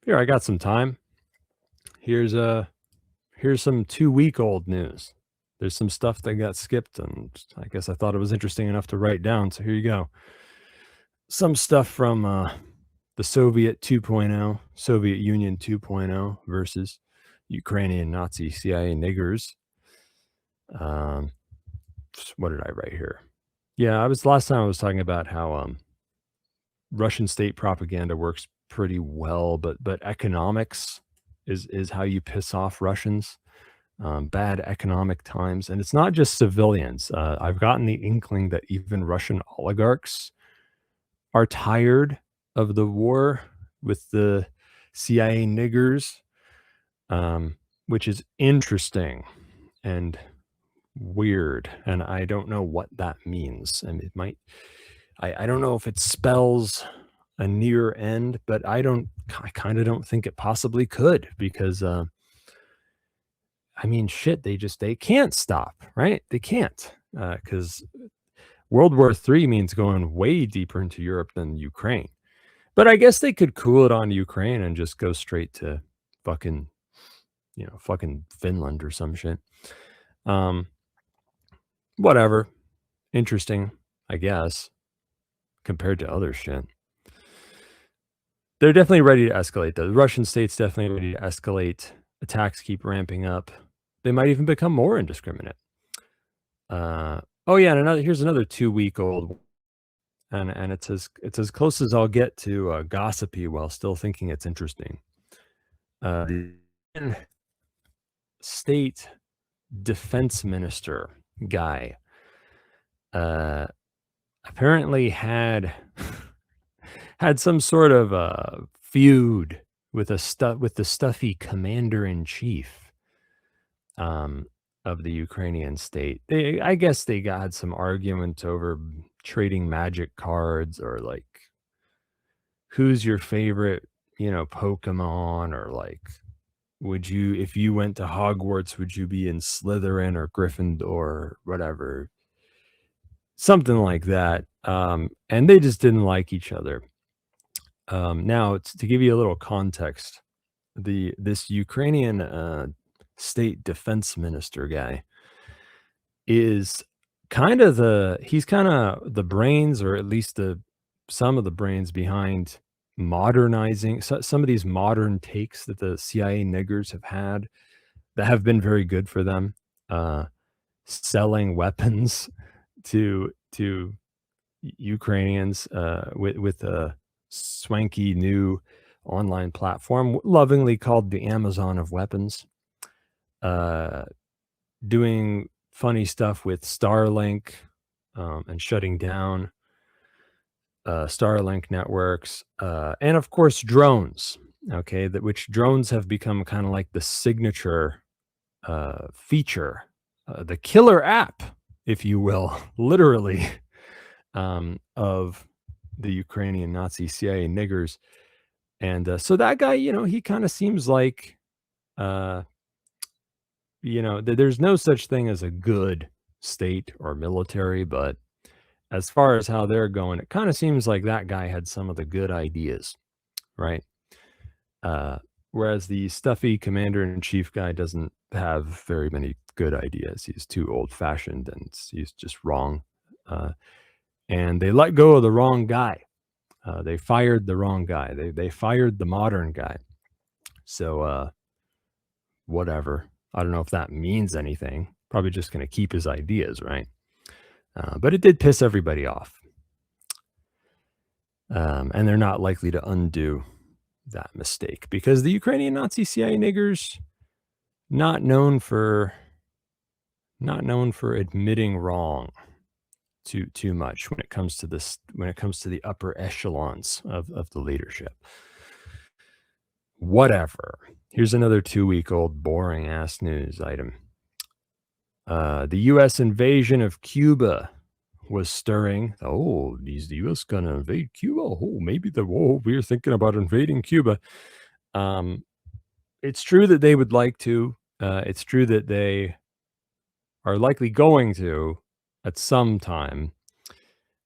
I got some time. Here's some 2-week-old news. There's some stuff that got skipped, and I guess I thought it was interesting enough to write down. So here you go. Some stuff from the Soviet 2.0, Soviet Union 2.0 versus Ukrainian Nazi CIA niggers. What did I write here? Yeah, last time I was talking about how Russian state propaganda works pretty well, but economics is how you piss off Russians. Bad economic times, and it's not just civilians. I've gotten the inkling that even Russian oligarchs are tired of the war with the CIA niggers, which is interesting and weird, and I don't know what that means. And it might, I don't know if it spells a near end, but I kind of don't think it possibly could, because I mean, shit, they can't stop, right? They can't, because World War III means going way deeper into Europe than Ukraine. But I guess they could cool it on Ukraine and just go straight to fucking Finland or some shit. Whatever. Interesting, I guess, compared to other shit. They're definitely ready to escalate, though. The Russian state's definitely ready to escalate. Attacks keep ramping up. They might even become more indiscriminate. Oh yeah, and here's another 2-week-old, and it's as close as I'll get to gossipy while still thinking it's interesting. The state defense minister guy apparently had some sort of feud with the stuffy commander-in-chief of the Ukrainian state. I guess they got some argument over trading magic cards, or like, who's your favorite, Pokemon, or like, if you went to Hogwarts, would you be in Slytherin or Gryffindor or whatever? Something like that. And they just didn't like each other. Now, to give you a little context, this Ukrainian state defense minister guy is kind of the brains, or at least some of the brains behind modernizing some of these modern takes that the CIA niggers have had that have been very good for them, selling weapons to Ukrainians with a swanky new online platform lovingly called the Amazon of weapons, doing funny stuff with Starlink, and shutting down Starlink networks, and of course drones. Okay, which drones have become kind of like the signature feature, the killer app, if you will, literally, of the Ukrainian Nazi CIA niggers. And so that guy, he kind of seems like, there's no such thing as a good state or military, but as far as how they're going, it kind of seems like that guy had some of the good ideas, right? whereas the stuffy commander-in-chief guy doesn't have very many good ideas. He's too old-fashioned and he's just wrong. And they let go of the wrong guy. They fired the wrong guy. They fired the modern guy. So whatever. I don't know if that means anything. Probably just going to keep his ideas, right? But it did piss everybody off. And they're not likely to undo that mistake because the Ukrainian Nazi CIA niggers not known for admitting wrong too much when it comes to the upper echelons of the leadership. Whatever. Here's another 2-week-old boring ass news item. The U.S. invasion of Cuba was stirring. Oh, is the U.S. gonna invade Cuba? Oh, maybe we're thinking about invading Cuba. It's true that they would like to. It's true that they are likely going to at some time.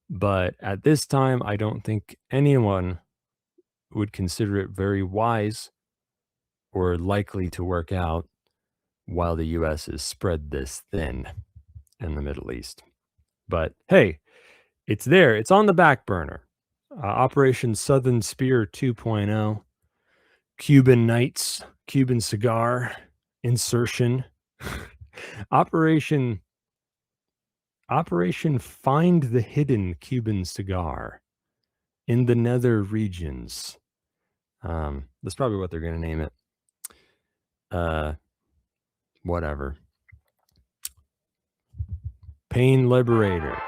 But at this time, I don't think anyone would consider it very wise or likely to work out while the U.S. is spread this thin in the Middle East. But hey, it's there. It's on the back burner. Operation Southern Spear 2.0, Cuban Nights, Cuban Cigar, Insertion, Operation Find the Hidden Cuban Cigar in the Nether Regions. That's probably what they're going to name it. Whatever. Pain Liberator.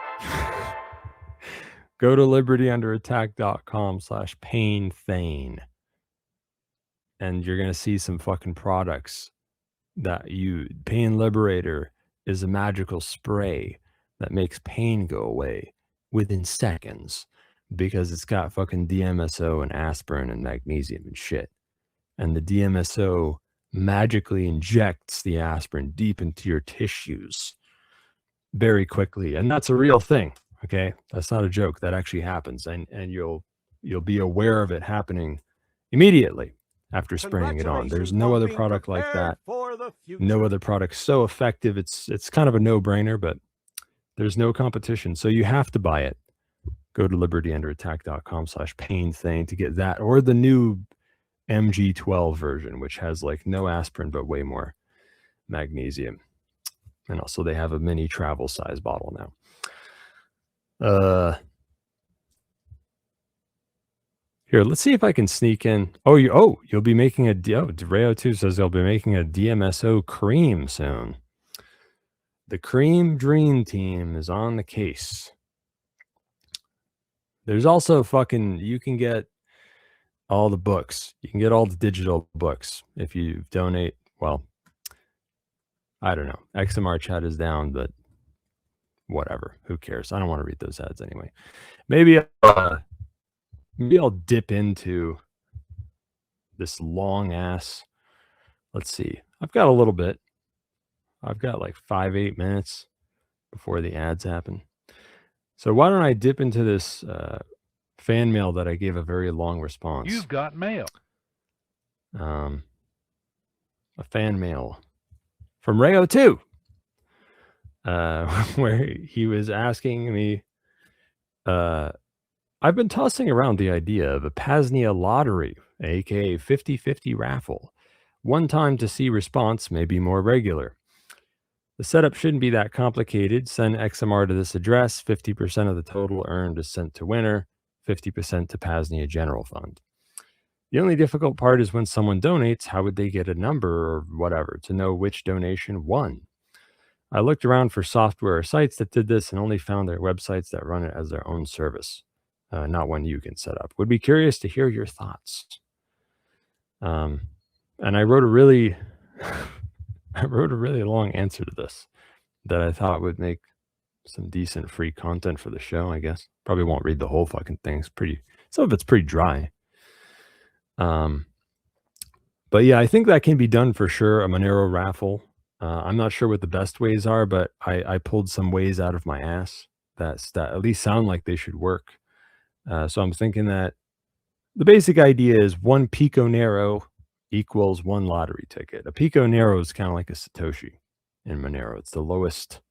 Go to libertyunderattack.com/pain Thane. And you're going to see some fucking products Pain Liberator is a magical spray that makes pain go away within seconds because it's got fucking DMSO and aspirin and magnesium and shit. And the DMSO magically injects the aspirin deep into your tissues very quickly. And that's a real thing. Okay. That's not a joke. That actually happens. And you'll be aware of it happening immediately after spraying it on. There's no other product like that. No other product so effective. It's kind of a no-brainer, but there's no competition. So you have to buy it. Go to libertyunderattack.com/pain Thane to get that, or the new MG12 version, which has like no aspirin but way more magnesium. And also they have a mini travel size bottle now. Here, let's see if I can sneak in. You'll be making Rayo2 says they'll be making a DMSO cream soon. The Cream Dream Team is on the case. There's also you can get all the books. You can get all the digital books if you donate. Well, I don't know. XMR chat is down, but whatever. Who cares? I don't want to read those ads anyway. Maybe I'll dip into this long ass. Let's see. I've got a little bit. I've got like 5-8 minutes before the ads happen. So why don't I dip into this fan mail that I gave a very long response. You've got mail. A fan mail from Rayo2, where he was asking me, I've been tossing around the idea of a PAZNIA lottery, aka 50-50 raffle. One time to see response may be more regular. The setup shouldn't be that complicated. Send XMR to this address. 50% of the total earned is sent to winner. 50% to PAZNIA General Fund. The only difficult part is when someone donates, how would they get a number or whatever to know which donation won? I looked around for software or sites that did this and only found their websites that run it as their own service, not one you can set up. Would be curious to hear your thoughts. And I wrote a really long answer to this that I thought would make some decent free content for the show, I guess. Probably won't read the whole fucking thing. Some of it's pretty dry. But yeah, I think that can be done for sure. A Monero raffle. I'm not sure what the best ways are, but I pulled some ways out of my ass that at least sound like they should work. So I'm thinking that the basic idea is 1 Pico Nero equals 1 lottery ticket. A Pico Nero is kind of like a Satoshi in Monero. It's the lowest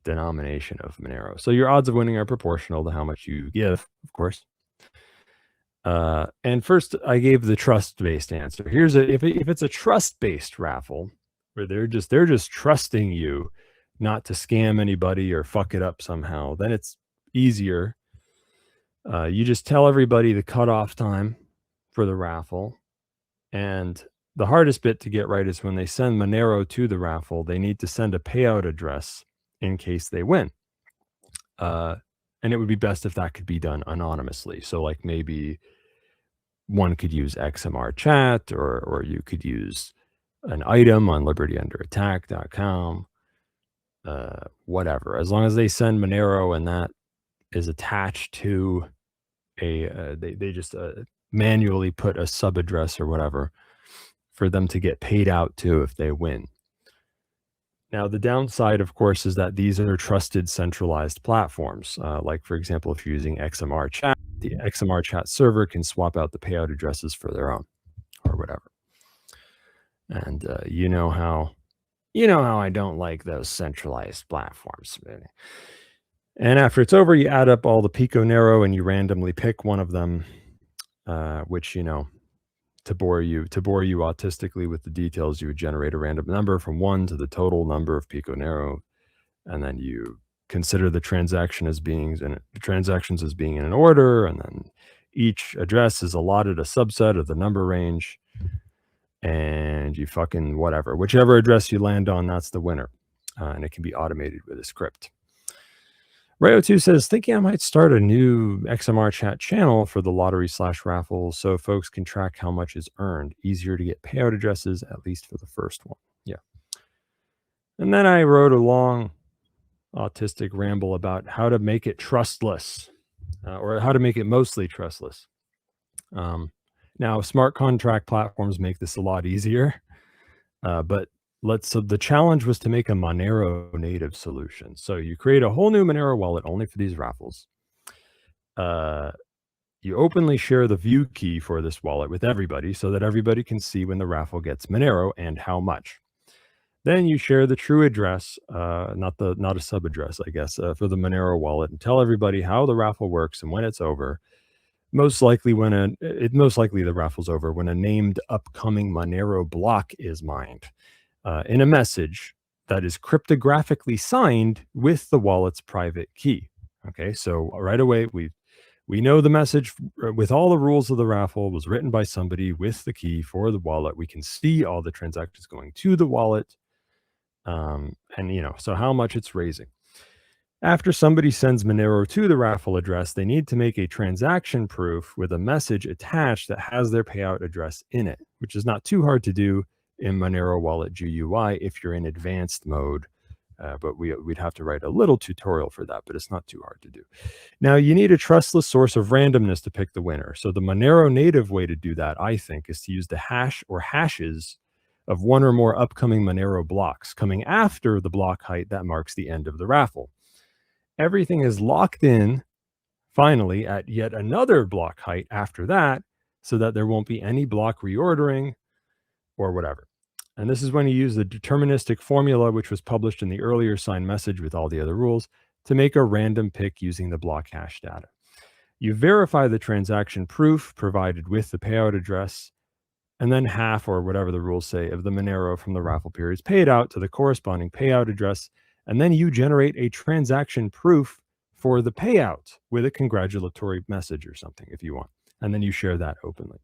denomination of Monero. So your odds of winning are proportional to how much you give, of course. And first, I gave the trust-based answer. Here's if it's a trust-based raffle, where they're just trusting you not to scam anybody or fuck it up somehow, then it's easier. You just tell everybody the cutoff time for the raffle, and the hardest bit to get right is when they send Monero to the raffle, they need to send a payout address in case they win. And it would be best if that could be done anonymously. So like maybe one could use XMR chat, or you could use an item on libertyunderattack.com, whatever. As long as they send Monero and that is attached to they just manually put a sub address or whatever for them to get paid out to if they win. Now, the downside, of course, is that these are trusted centralized platforms. Like, for example, if you're using XMR chat, the XMR chat server can swap out the payout addresses for their own or whatever. And you know how I don't like those centralized platforms. And after it's over, you add up all the Pico Nero and you randomly pick one of them, which, to bore you autistically with the details, you would generate a random number from 1 to the total number of Pico Nero, and then you consider the transactions as being in an order, and then each address is allotted a subset of the number range, and you fucking whatever. Whichever address you land on, that's the winner, and it can be automated with a script. Rayo2 says, thinking I might start a new XMR chat channel for the lottery/raffle so folks can track how much is earned. Easier to get payout addresses, at least for the first one. Yeah. And then I wrote a long autistic ramble about how to make it trustless, or how to make it mostly trustless. Now, smart contract platforms make this a lot easier, but so the challenge was to make a Monero native solution. So you create a whole new Monero wallet only for these raffles. You openly share the view key for this wallet with everybody so that everybody can see when the raffle gets Monero and how much. Then you share the true address, not a sub address, I guess, for the Monero wallet, and tell everybody how the raffle works and when it's over. Most likely the raffle's over when a named upcoming Monero block is mined. In a message that is cryptographically signed with the wallet's private key. Okay, so right away we know the message with all the rules of the raffle was written by somebody with the key for the wallet. We can see all the transactions going to the wallet, and so how much it's raising. After somebody sends Monero to the raffle address, they need to make a transaction proof with a message attached that has their payout address in it, which is not too hard to do in Monero Wallet GUI if you're in advanced mode, but we'd have to write a little tutorial for that, but it's not too hard to do. Now, you need a trustless source of randomness to pick the winner. So the Monero native way to do that, I think, is to use the hash or hashes of one or more upcoming Monero blocks coming after the block height that marks the end of the raffle. Everything is locked in, finally, at yet another block height after that, so that there won't be any block reordering or whatever. And this is when you use the deterministic formula, which was published in the earlier signed message with all the other rules, to make a random pick using the block hash data. You verify the transaction proof provided with the payout address, and then half, or whatever the rules say, of the Monero from the raffle period is paid out to the corresponding payout address, and then you generate a transaction proof for the payout with a congratulatory message or something if you want, and then you share that openly.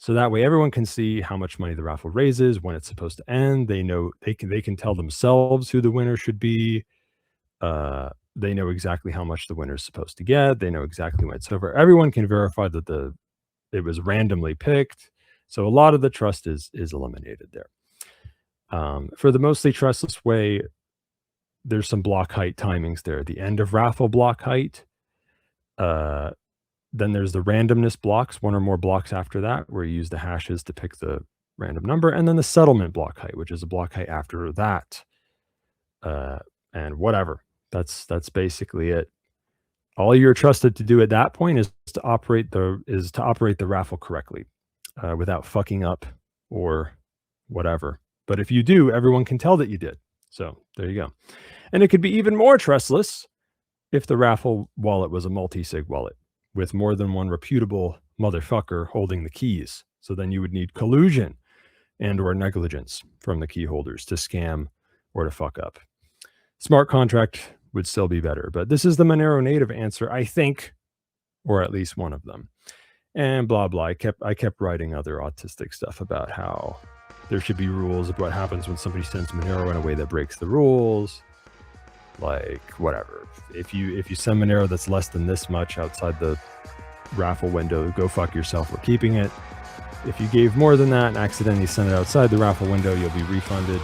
So that way everyone can see how much money the raffle raises, when it's supposed to end. They know they can tell themselves who the winner should be. They know exactly how much the winner is supposed to get. They know exactly when it's over. Everyone can verify that it was randomly picked. So a lot of the trust is eliminated there. For the mostly trustless way, there's some block height timings there. The end of raffle block height. Then there's the randomness blocks, one or more blocks after that, where you use the hashes to pick the random number. And then the settlement block height, which is a block height after that. And whatever. That's basically it. All you're trusted to do at that point is to operate the raffle correctly, without fucking up or whatever. But if you do, everyone can tell that you did. So there you go. And it could be even more trustless if the raffle wallet was a multi-sig wallet with more than one reputable motherfucker holding the keys. So then you would need collusion and or negligence from the key holders to scam or to fuck up. Smart contract would still be better, but this is the Monero native answer, I think, or at least one of them. And blah, blah. I kept writing other autistic stuff about how there should be rules of what happens when somebody sends Monero in a way that breaks the rules. Like, whatever. If you send Monero that's less than this much outside the raffle window, go fuck yourself. We're keeping it. If you gave more than that and accidentally sent it outside the raffle window, you'll be refunded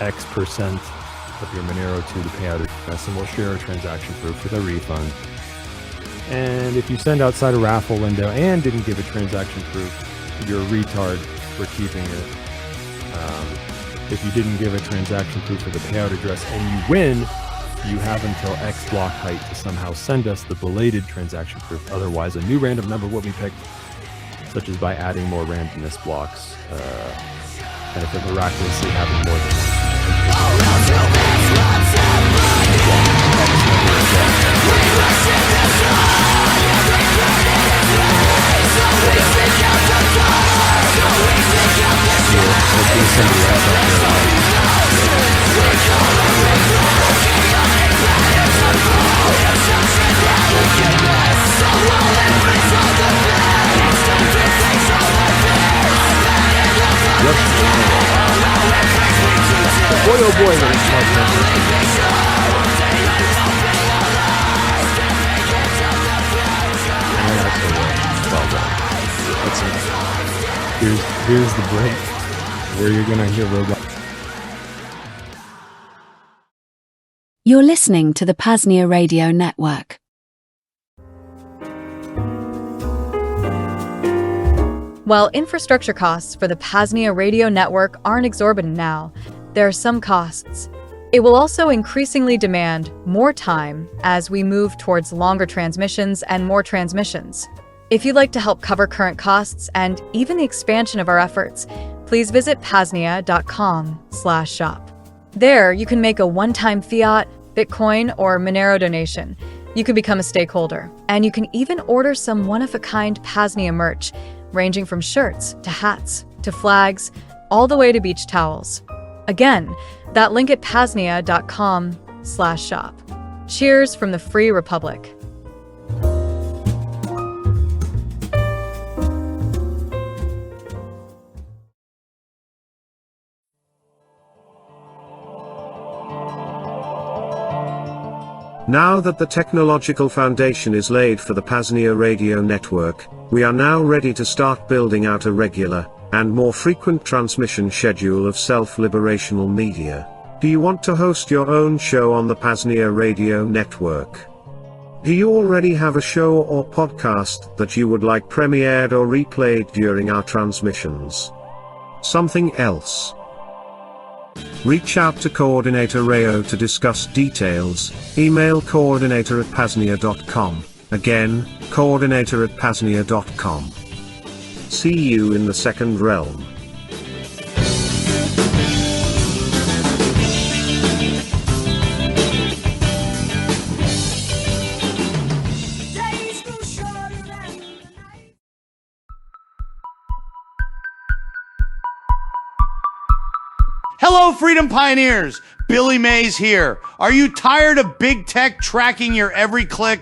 X% of your Monero to the payout address, and we'll share a transaction proof for the refund. And if you send outside a raffle window and didn't give a transaction proof, you're a retard for keeping it. If you didn't give a transaction proof for the payout address and you win, you have until X block height to somehow send us the belated transaction proof. Otherwise, a new random number will be picked, such as by adding more randomness blocks. And if it miraculously happened more than once. Boy, oh boy, what a smart Here's the break where you're gonna hear robot. You're listening to the PAZNIA Radio Network. While infrastructure costs for the PAZNIA radio network aren't exorbitant now, there are some costs. It will also increasingly demand more time as we move towards longer transmissions and more transmissions. If you'd like to help cover current costs and even the expansion of our efforts, please visit PAZNIA.com/shop. There, you can make a one-time fiat, Bitcoin, or Monero donation. You can become a stakeholder, and you can even order some one-of-a-kind PAZNIA merch, ranging from shirts to hats to flags, all the way to beach towels. Again, that link at PAZNIA.com/shop. Cheers from the Free Republic. Now that the technological foundation is laid for the PAZNIA radio network, we are now ready to start building out a regular, and more frequent transmission schedule of self-liberational media. Do you want to host your own show on the PAZNIA radio network? Do you already have a show or podcast that you would like premiered or replayed during our transmissions? Something else? Reach out to Coordinator Rayo to discuss details. Email coordinator@paznia.com. Again, coordinator@paznia.com. See you in the second realm. Hello, Freedom Pioneers! Billy Mays here. Are you tired of big tech tracking your every click?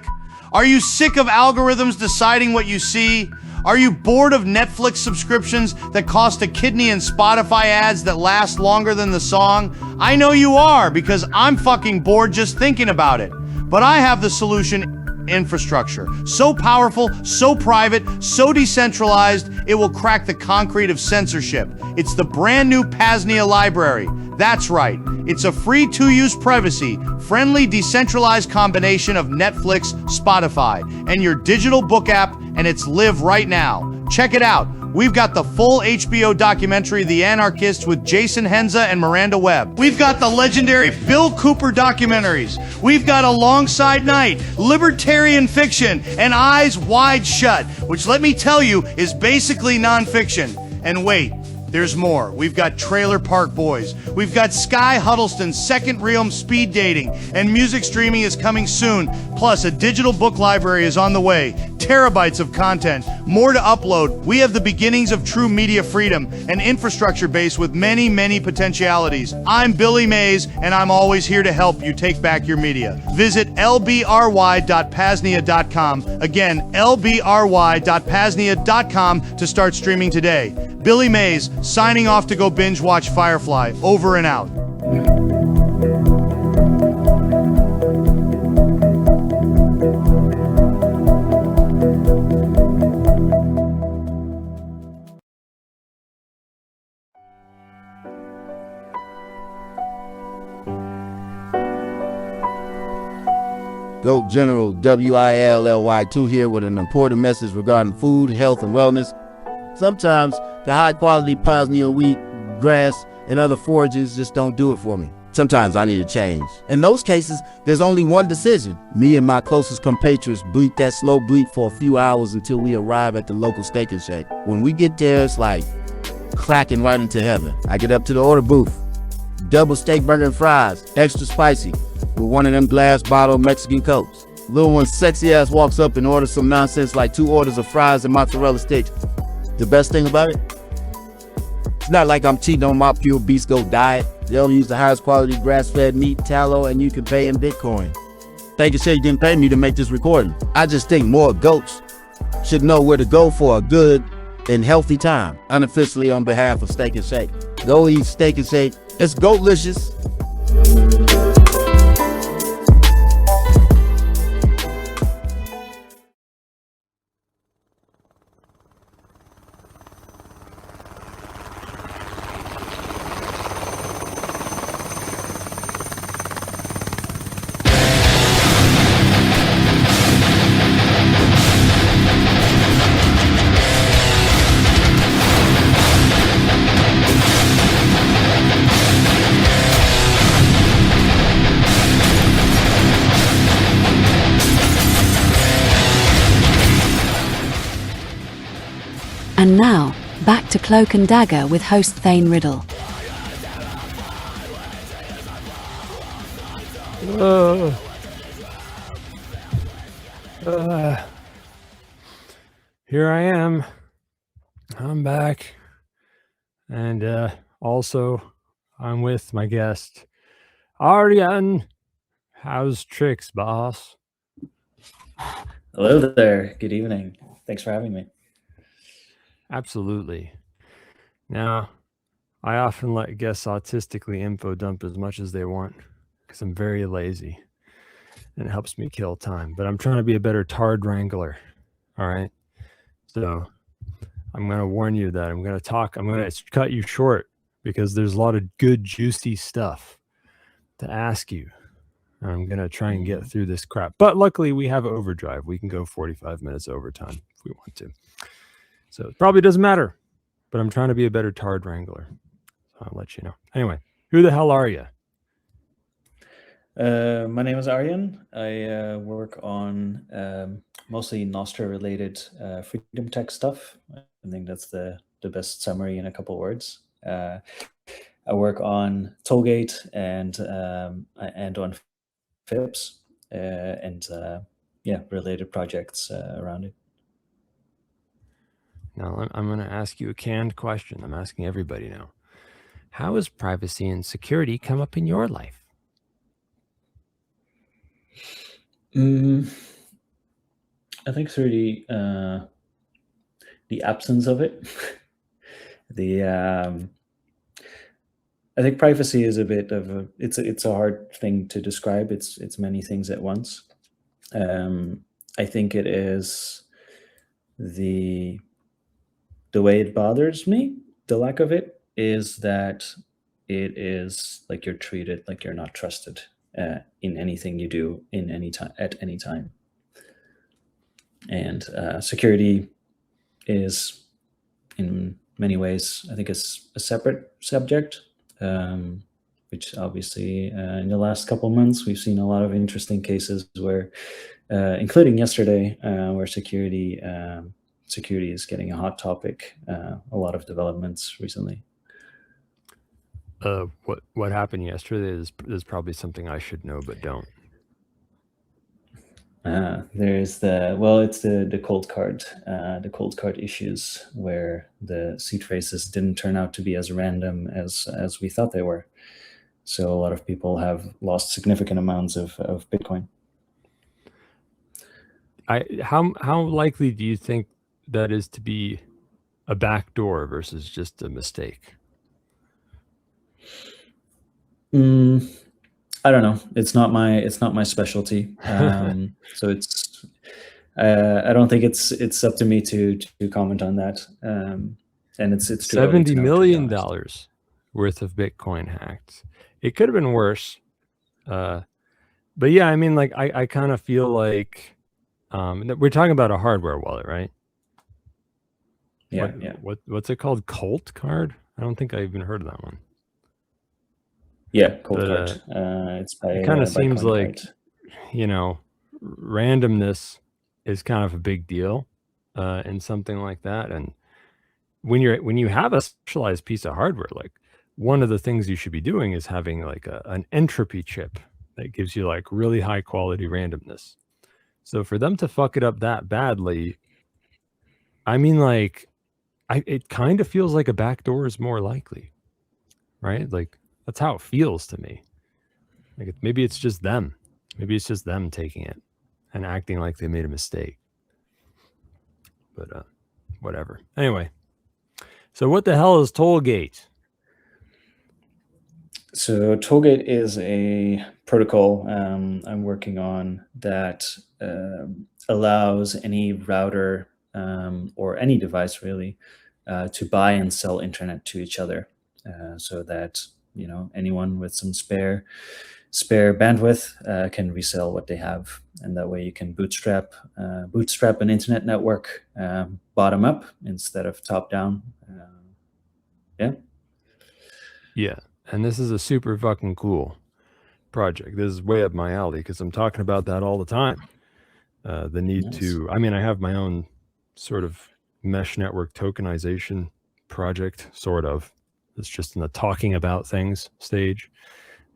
Are you sick of algorithms deciding what you see? Are you bored of Netflix subscriptions that cost a kidney and Spotify ads that last longer than the song? I know you are, because I'm fucking bored just thinking about it. But I have the solution: infrastructure. So powerful, so private, so decentralized, it will crack the concrete of censorship. It's the brand new PAZNIA library. That's right. It's a free to-use privacy, friendly decentralized combination of Netflix, Spotify, and your digital book app, and it's live right now. Check it out. We've got the full HBO documentary, The Anarchist, with Jason Henza and Miranda Webb. We've got the legendary Bill Cooper documentaries. We've got Alongside Night, libertarian fiction, and Eyes Wide Shut, which, let me tell you, is basically nonfiction. And wait, there's more. We've got Trailer Park Boys. We've got Sky Huddleston's Second Realm Speed Dating, and music streaming is coming soon. Plus, a digital book library is on the way. Terabytes of content, more to upload. We have the beginnings of true media freedom, an infrastructure base with many, many potentialities. I'm Billy Mays, and I'm always here to help you take back your media. Visit lbry.PAZNIA.com. Again, lbry.PAZNIA.com to start streaming today. Billy Mays, signing off to go binge watch Firefly. Over and out. GOAT General WILLY2 here with an important message regarding food, health, and wellness. Sometimes the high-quality PAZNIA wheat, grass, and other forages just don't do it for me. Sometimes I need a change. In those cases, there's only one decision. Me and my closest compatriots bleat that slow bleat for a few hours until we arrive at the local steak and shake. When we get there, it's like clacking right into heaven. I get up to the order booth. Double steak burger and fries, extra spicy, with one of them glass bottle Mexican Cokes. Little one sexy ass walks up and orders some nonsense like 2 orders of fries and mozzarella sticks. The best thing about it? It's not like I'm cheating on my pure beast goat diet. They only use the highest quality grass-fed meat, tallow, and you can pay in Bitcoin. Thank you, you didn't pay me to make this recording. I just think more goats should know where to go for a good and healthy time. Unofficially on behalf of Steak and Shake. Go eat Steak and Shake. It's goatlicious. And now, back to Cloak and Dagger with host Thane Riddle. Here I am. I'm back. And also, I'm with my guest, Arjen. How's tricks, boss? Hello there. Good evening. Thanks for having me. Absolutely. Now, I often let guests autistically info dump as much as they want because I'm very lazy and it helps me kill time. But I'm trying to be a better tard wrangler. All right. So I'm going to warn you that I'm going to cut you short because there's a lot of good, juicy stuff to ask you. I'm going to try and get through this crap. But luckily, we have overdrive. We can go 45 minutes overtime if we want to. So it probably doesn't matter, but I'm trying to be a better tard wrangler. So I'll let you know. Anyway, who the hell are you? My name is Arjen. I work on mostly Nostr related freedom tech stuff. I think that's the best summary in a couple words. I work on Tollgate and on FIPS and related projects around it. Now, I'm going to ask you a canned question. I'm asking everybody now. How has privacy and security come up in your life? I think through the absence of it. I think privacy is a bit of it's a hard thing to describe. It's many things at once. I think it is the way it bothers me, the lack of it, is that it is like you're treated like you're not trusted in anything you do in any time at any time. And security is in many ways, I think it's a separate subject, which obviously in the last couple of months, we've seen a lot of interesting cases where, including yesterday, where security is getting a hot topic, a lot of developments recently. What happened yesterday is probably something I should know, but don't. There's it's the cold card issues where the seed phrases didn't turn out to be as random as we thought they were. So a lot of people have lost significant amounts of Bitcoin. How likely do you think that is to be a backdoor versus just a mistake? I don't know. It's not my specialty. So it's I don't think it's up to me to comment on that. And it's too early to $70 know, million worth of Bitcoin hacked. It could have been worse. But yeah, I mean, like I kind of feel like we're talking about a hardware wallet, right? Yeah. What's it called? Colt card? I don't think I even heard of that one. Yeah, cold card. It's by it kind of seems like CoinKite. Randomness is kind of a big deal in something like that. And when you have a specialized piece of hardware, like one of the things you should be doing is having like an entropy chip that gives you like really high quality randomness. So for them to fuck it up that badly, I mean, like it kind of feels like a backdoor is more likely, right? Like that's how it feels to me. Like maybe it's just them. Maybe it's just them taking it and acting like they made a mistake. But whatever. Anyway, so what the hell is Tollgate? So Tollgate is a protocol I'm working on that allows any router or any device really to buy and sell internet to each other, so that anyone with some spare bandwidth can resell what they have, and that way you can bootstrap an internet network bottom up instead of top down. Yeah, and this is a super fucking cool project. This is way up my alley because I'm talking about that all the time. The need to, I mean, I have my own sort of mesh network tokenization project, sort of. It's just in the talking about things stage,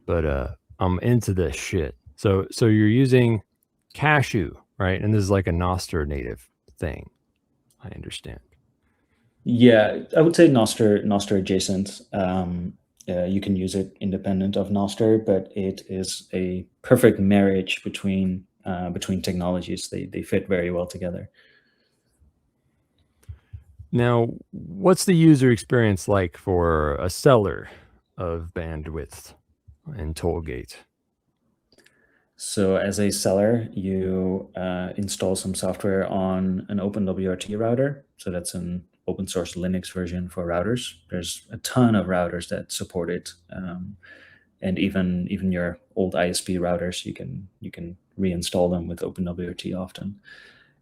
but I'm into this shit. So you're using Cashew, right? And this is like a Nostr native thing, I understand. Yeah, I would say Nostr adjacent. You can use it independent of Nostr, but it is a perfect marriage between technologies. They fit very well together. Now, what's the user experience like for a seller of bandwidth in Tollgate? So as a seller, you install some software on an OpenWRT router. So that's an open source Linux version for routers. There's a ton of routers that support it, and even your old ISP routers, you can reinstall them with OpenWRT often.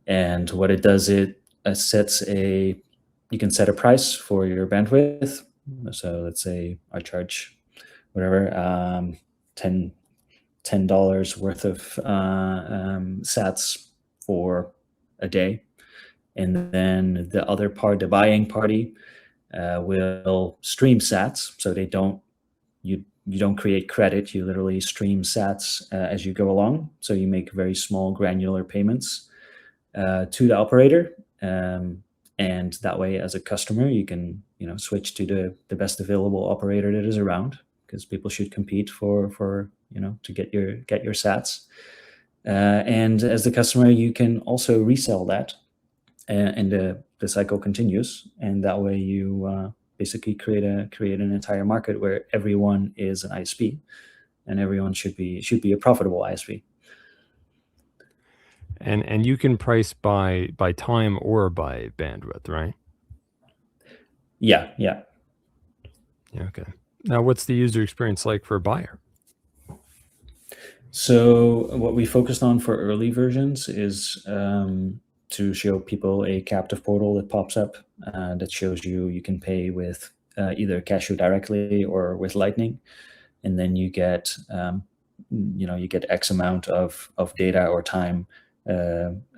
And what it does, it you can set a price for your bandwidth. So let's say I charge whatever $10 worth of sats for a day, and then the other part, the buying party, will stream sats. So you don't create credit, you literally stream sats as you go along. So you make very small granular payments to the operator, and that way as a customer you can switch to the best available operator that is around, because people should compete for to get your sats, and as the customer you can also resell that, and the cycle continues, and that way you basically create an entire market where everyone is an ISP, and everyone should be a profitable ISP. And you can price by time or by bandwidth, right? Yeah. Okay. Now, what's the user experience like for a buyer? So what we focused on for early versions is to show people a captive portal that pops up that shows you can pay with either Cashew directly or with Lightning, and then you get you get X amount of data or time,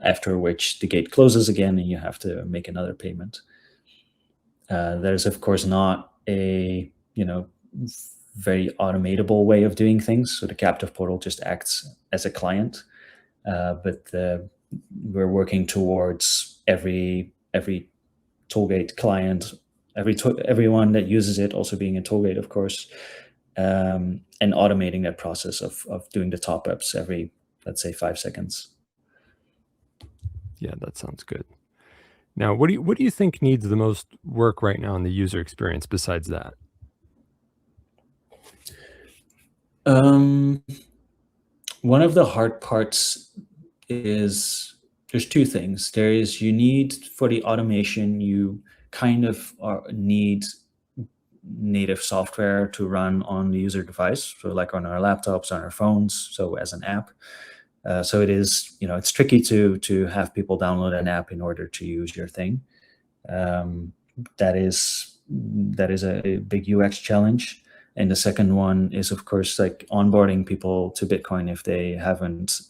after which the gate closes again and you have to make another payment. There's of course not a very automatable way of doing things, so the captive portal just acts as a client, but we're working towards every Tollgate client, everyone that uses it also being a Tollgate, of course, and automating that process of doing the top ups every, let's say, 5 seconds. Yeah, that sounds good. Now, what do you think needs the most work right now in the user experience besides that? One of the hard parts is there's two things. There is, you need, for the automation, you kind of need native software to run on the user device, so like on our laptops, on our phones, so as an app. So it is, it's tricky to have people download an app in order to use your thing. That is a big UX challenge. And the second one is, of course, like onboarding people to Bitcoin if they haven't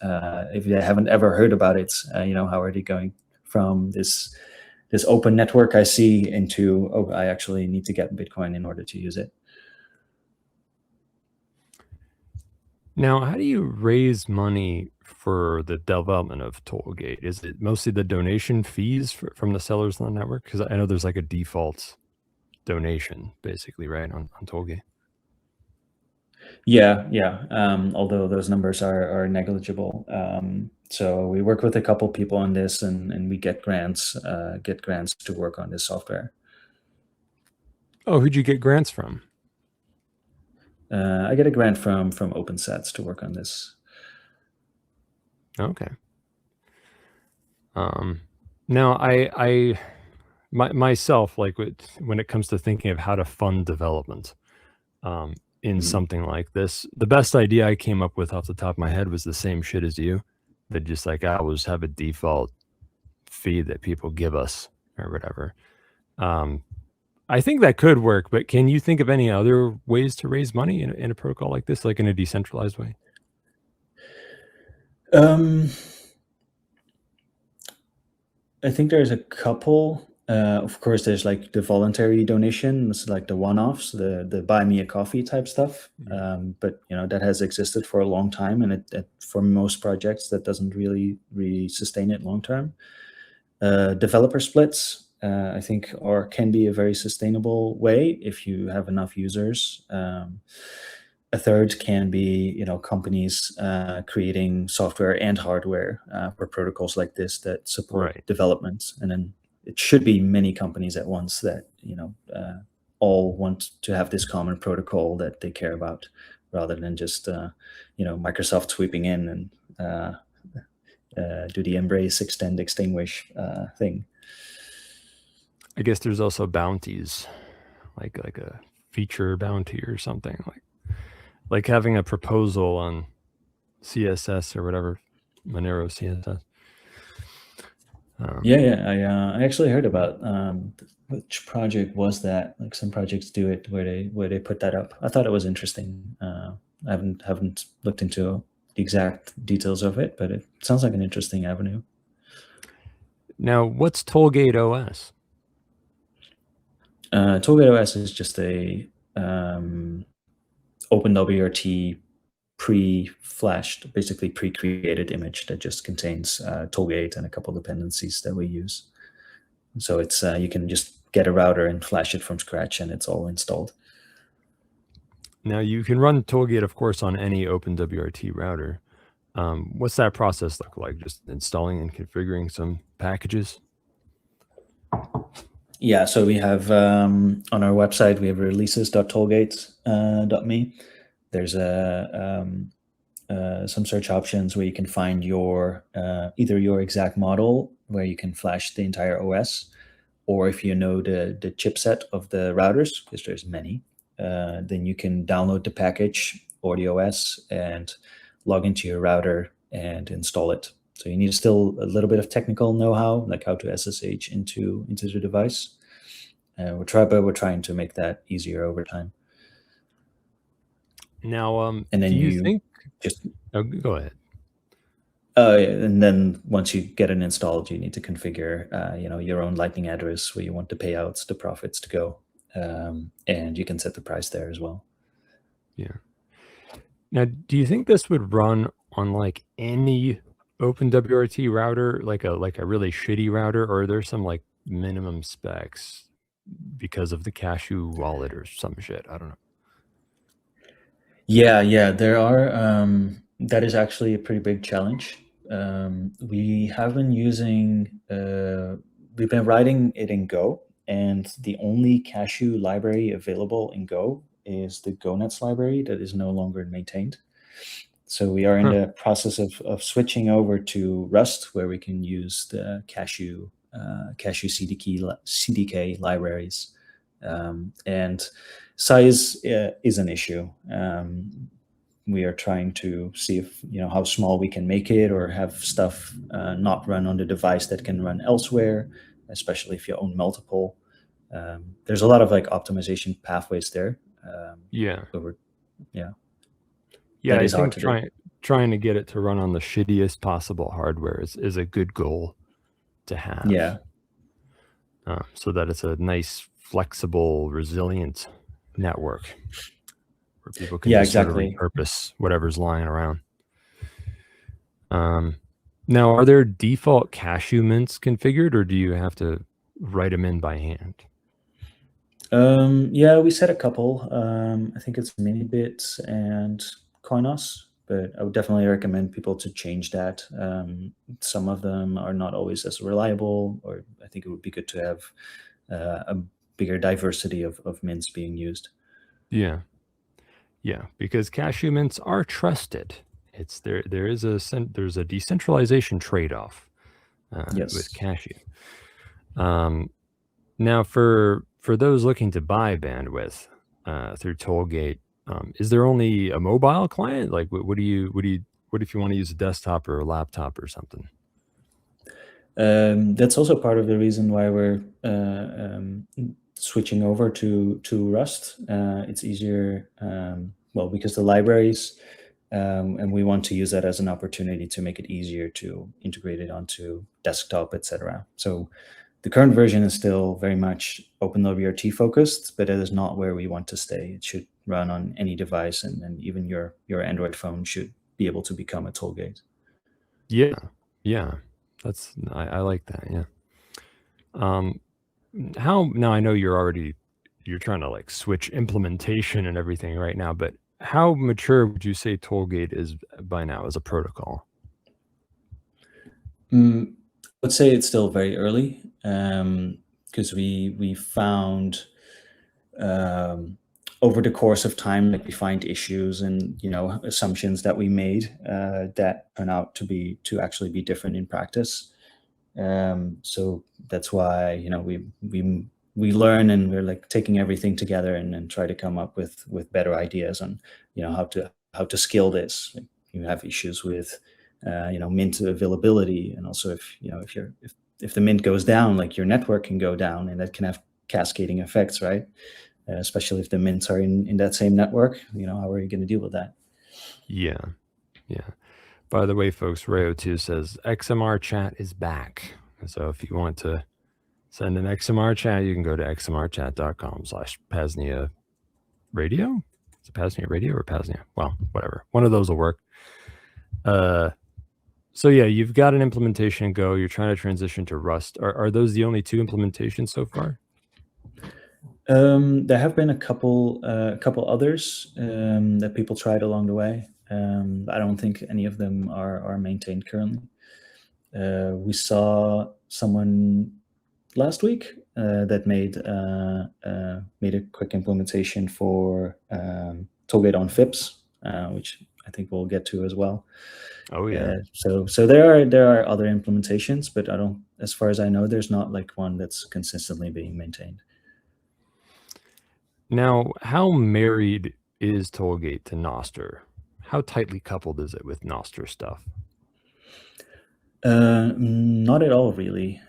ever heard about it. How are they going from this open network I see into, oh, I actually need to get Bitcoin in order to use it. Now, how do you raise money for the development of Tollgate? Is it mostly the donation fees from the sellers on the network? Because I know there's like a default donation, basically, right, on Tollgate. Yeah. Although those numbers are negligible. So we work with a couple people on this, and we get grants to work on this software. Oh, who'd you get grants from? I get a grant from OpenSats to work on this. Okay. Now I myself, like when it comes to thinking of how to fund development in something like this, the best idea I came up with off the top of my head was the same shit as you, that just like I always have a default fee that people give us or whatever. I think that could work, but can you think of any other ways to raise money in a protocol like this, like in a decentralized way? I think there's a couple. Of course, there's like the voluntary donations, like the one-offs, the buy me a coffee type stuff. But that has existed for a long time, and it for most projects that doesn't really sustain it long term. Developer splits, I think, can be a very sustainable way if you have enough users. A third can be, companies creating software and hardware for protocols like this that support development, and then it should be many companies at once that all want to have this common protocol that they care about, rather than just Microsoft sweeping in and do the embrace, extend, extinguish thing. I guess there's also bounties, like a feature bounty or something, like having a proposal on CSS or whatever, Monero CSS. I actually heard about which project was that. Like some projects do it where they put that up. I thought it was interesting. I haven't looked into the exact details of it, but it sounds like an interesting avenue. Now, what's Tollgate OS? Tollgate OS is just a OpenWRT pre-flashed, basically pre-created image that just contains Tollgate and a couple dependencies that we use. So it's you can just get a router and flash it from scratch, and it's all installed. Now you can run Tollgate, of course, on any OpenWRT router. What's that process look like? Just installing and configuring some packages? Yeah, so we have on our website, we have releases.tollgate.me. There's some search options where you can find your either your exact model where you can flash the entire OS, or if you know the chipset of the routers, because there's many, then you can download the package or the OS and log into your router and install it. So you need still a little bit of technical know-how, like how to SSH into the device. We're trying to make that easier over time. Now, And then do you think? just Oh, go ahead. and then once you get it installed, you need to configure, your own Lightning address where you want the payouts, the profits to go, and you can set the price there as well. Yeah. Now, do you think this would run on like any OpenWRT router, like a really shitty router, or are there some like minimum specs because of the Cashew wallet or some shit? I don't know. Yeah, there are. That is actually a pretty big challenge. We have been we've been writing it in Go, and the only Cashew library available in Go is the GoNets library that is no longer maintained. So we are in the process of switching over to Rust, where we can use the Cashew CDK libraries, and size is an issue. We are trying to see if how small we can make it, or have stuff not run on the device that can run elsewhere, especially if you own multiple. There's a lot of like optimization pathways there. Yeah. But yeah, that I is hard think to do. trying to get it to run on the shittiest possible hardware is a good goal to have. Yeah. So that it's a nice, flexible, resilient network where people can just sort of repurpose whatever's lying around. Now, are there default Cashew mints configured, or do you have to write them in by hand? Yeah, we set a couple. I think it's Minibit and Coinos, but I would definitely recommend people to change that. Some of them are not always as reliable, or I think it would be good to have a bigger diversity of mints being used. Yeah, because Cashew mints are trusted. It's there's a decentralization trade-off with Cashew. Now, for those looking to buy bandwidth through Tollgate, is there only a mobile client? Like, what if you want to use a desktop or a laptop or something? That's also part of the reason why we're switching over to Rust. It's easier, because the libraries, and we want to use that as an opportunity to make it easier to integrate it onto desktop, etc. So the current version is still very much OpenWRT focused, but it is not where we want to stay. It should run on any device, and even your Android phone should be able to become a Tollgate. Yeah. That's I like that. Yeah. Now I know you're trying to like switch implementation and everything right now, but how mature would you say Tollgate is by now as a protocol? Let's say it's still very early, because we found over the course of time, like we find issues and assumptions that we made that turn out to actually be different in practice. So that's why we learn, and we're like taking everything together and try to come up with better ideas on how to scale this. Like, you have issues with mint availability, and also if the mint goes down, like your network can go down, and that can have cascading effects, right? Especially if the mints are in that same network. How are you going to deal with that? Yeah. By the way, folks, Rayo2 says XMR chat is back. So if you want to send an XMR chat, you can go to xmrchat.com/PAZNIA radio. Is it PAZNIA radio or PAZNIA? Well, whatever. One of those will work. So yeah, you've got an implementation Go. You're trying to transition to Rust. Are those the only two implementations so far? There have been a couple others that people tried along the way. I don't think any of them are maintained currently. We saw someone last week that made a quick implementation for Tollgate on FIPS, which I think we'll get to as well. Oh yeah. So there are other implementations, but as far as I know, there's not like one that's consistently being maintained. Now, how married is Tollgate to Nostr? How tightly coupled is it with Nostr stuff? Not at all, really.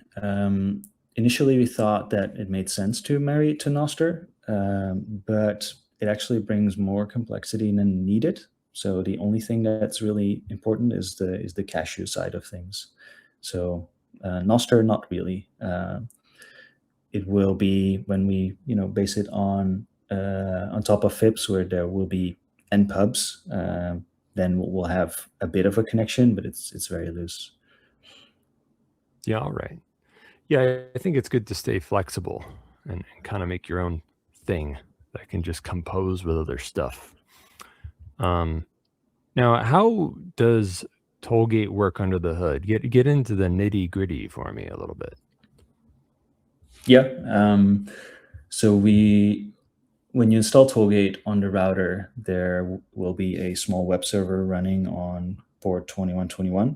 Initially, we thought that it made sense to marry it to Nostr, but it actually brings more complexity than needed. So the only thing that's really important is the cashew side of things. So Nostr, not really. It will be when we base it on top of FIPS, where there will be npubs. Then we'll have a bit of a connection, but it's very loose. Yeah, all right. Yeah, I think it's good to stay flexible and kind of make your own thing that can just compose with other stuff. Now, how does Tollgate work under the hood? Get into the nitty gritty for me a little bit. Yeah. So when you install Tollgate on the router, there will be a small web server running on port 2121,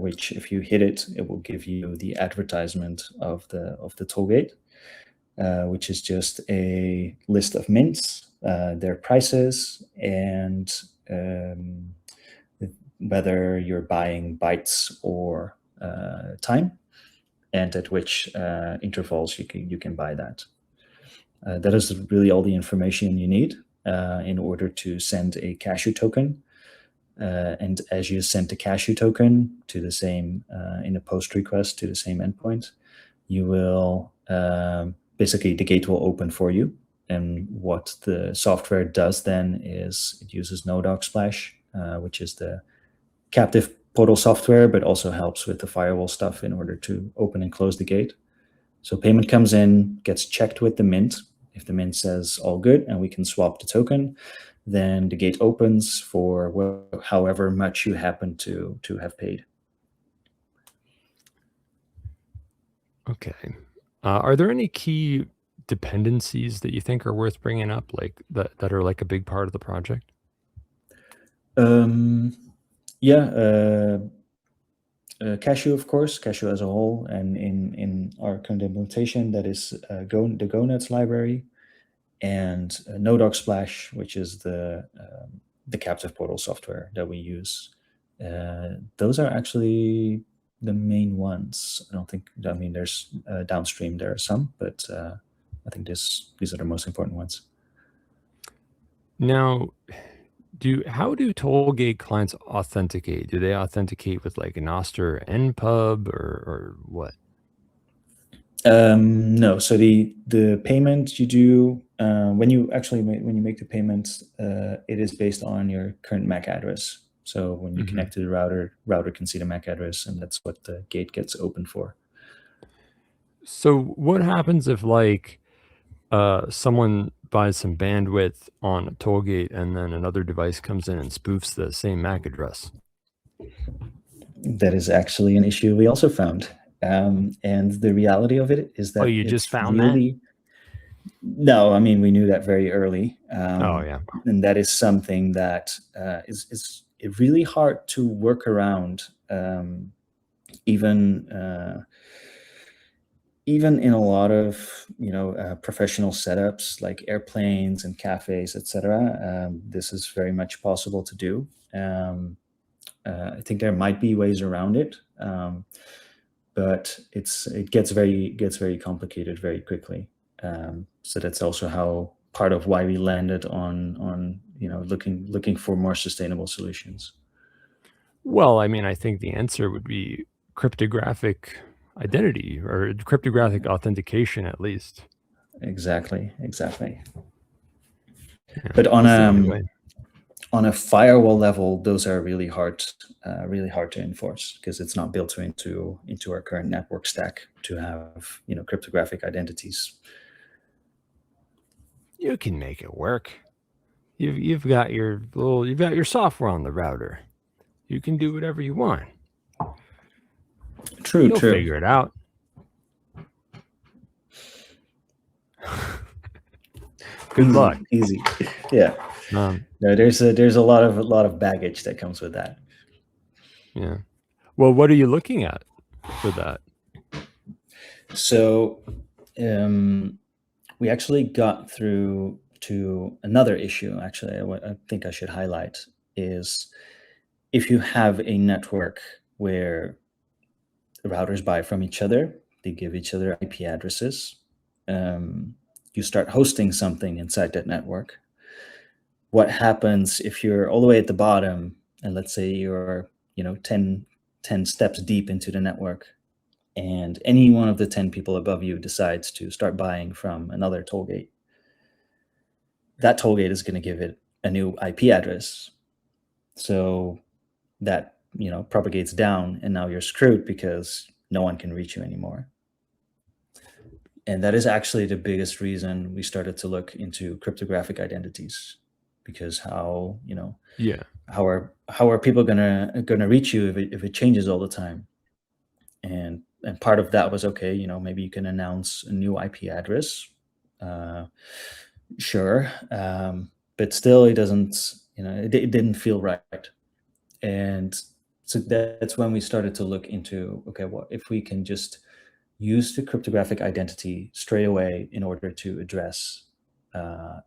which if you hit it, it will give you the advertisement of the Tollgate, which is just a list of mints, their prices, and whether you're buying bytes or time, and at which intervals you can buy that. That is really all the information you need in order to send a cashew token. And as you send the cashew token to the same, in a post request to the same endpoint, you will, basically the gate will open for you. And what the software does then is it uses NoDoc/Splash, which is the captive portal software, but also helps with the firewall stuff in order to open and close the gate. So payment comes in, gets checked with the mint. If the mint says all good and we can swap the token, then the gate opens for however much you happen to have paid. Okay. Are there any key dependencies that you think are worth bringing up, like that are like a big part of the project? Yeah. Cashew, of course, Cashew as a whole, and in our current implementation, that is the GoNets library, and NoDoc/Splash, which is the captive portal software that we use. Those are actually the main ones. I mean, there's downstream, there are some, but I think these are the most important ones. Now, how do Tollgate clients authenticate? Do they authenticate with like a Nostr npub or what? No. So the payment you do when you make the payment, it is based on your current MAC address. So when you connect to the router can see the MAC address, and that's what the gate gets open for. So what happens if like someone buys some bandwidth on a Tollgate and then another device comes in and spoofs the same MAC address? That is actually an issue we also found. And the reality of it is that you just found that? No, I mean, we knew that very early. Oh yeah. And that is something that is really hard to work around, even in a lot of professional setups like airplanes and cafes, etc. This is very much possible to do. I think there might be ways around it, but it gets very complicated very quickly. So that's also part of why we landed on looking for more sustainable solutions. Well, I mean, I think the answer would be cryptographic identity or cryptographic authentication, at least. Exactly. Yeah, But on a firewall level, those are really hard to enforce because it's not built into our current network stack to have cryptographic identities. You can make it work. You've got your software on the router. You can do whatever you want. True. You'll figure it out. Good luck. Easy. Yeah. No, there's a lot of baggage that comes with that. Yeah. Well, what are you looking at for that? So, we actually got through to another issue. Actually, what I think I should highlight is if you have a network where routers buy from each other. They give each other IP addresses. You start hosting something inside that network. What happens if you're all the way at the bottom, and let's say you're 10 steps deep into the network, and any one of the 10 people above you decides to start buying from another Tollgate? That Tollgate is going to give it a new IP address. So that propagates down, and now you're screwed because no one can reach you anymore. And that is actually the biggest reason we started to look into cryptographic identities, because how are people gonna reach you if it changes all the time? And part of that was, okay, maybe you can announce a new IP address, sure, but still it doesn't, it didn't feel right. And so that's when we started to look into, okay, what if we can just use the cryptographic identity straight away in order to address a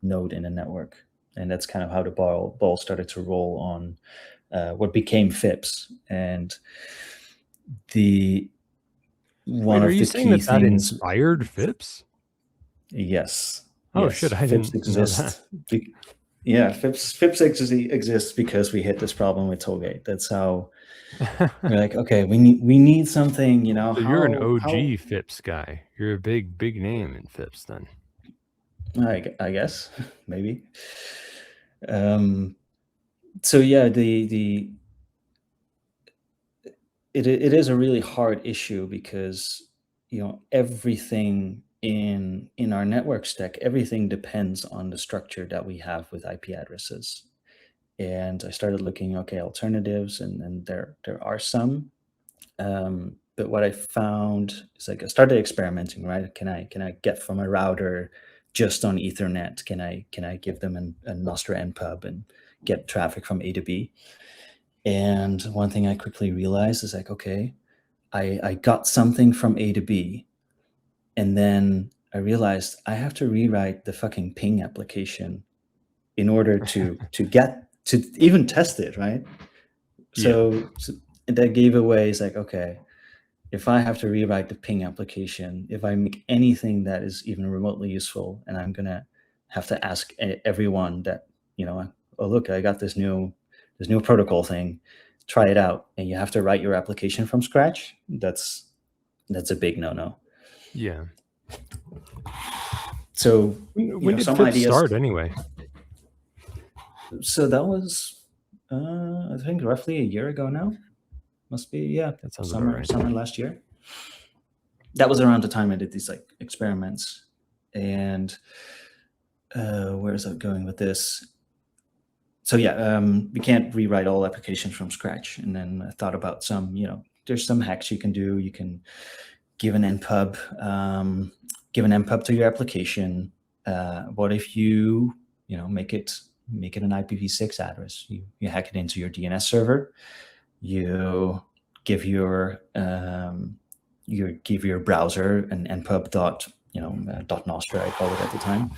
node in a network? And that's kind of how the ball started to roll on what became FIPS. And are you saying that inspired FIPS? Yes. Oh, yes. shit, I FIPS didn't know that. Yeah, FIPS exists because we hit this problem with Tollgate. That's how we're like, okay, we need something, So you're an OG FIPS guy. You're a big name in FIPS then. I guess, maybe. So yeah, it is a really hard issue because everything in our network stack, everything depends on the structure that we have with IP addresses. And I started looking, okay, alternatives, and there are some. But what I found is, like, I started experimenting, right? Can I get from a router just on Ethernet? Can I give them a Nostr npub and get traffic from A to B? And one thing I quickly realized is, like, okay, I got something from A to B, and then I realized I have to rewrite the fucking ping application in order to get to even test it, right? So that gave away, it's like, okay, if I have to rewrite the ping application, if I make anything that is even remotely useful, and I'm gonna have to ask everyone that, oh look, I got this new protocol thing, try it out, and you have to write your application from scratch, that's a big no-no. Yeah. So when did some FIPS ideas start anyway? So that was I think roughly a year ago now. Must be, yeah. That sounds summer right. Summer last year. That was around the time I did these like experiments. And where is that going with this? So yeah, we can't rewrite all applications from scratch. And then I thought about some, there's some hacks you can do. You can give an npub to your application. What if you make it an IPv6 address? You hack it into your DNS server. You give your browser an npub.nostr, I called it at the time.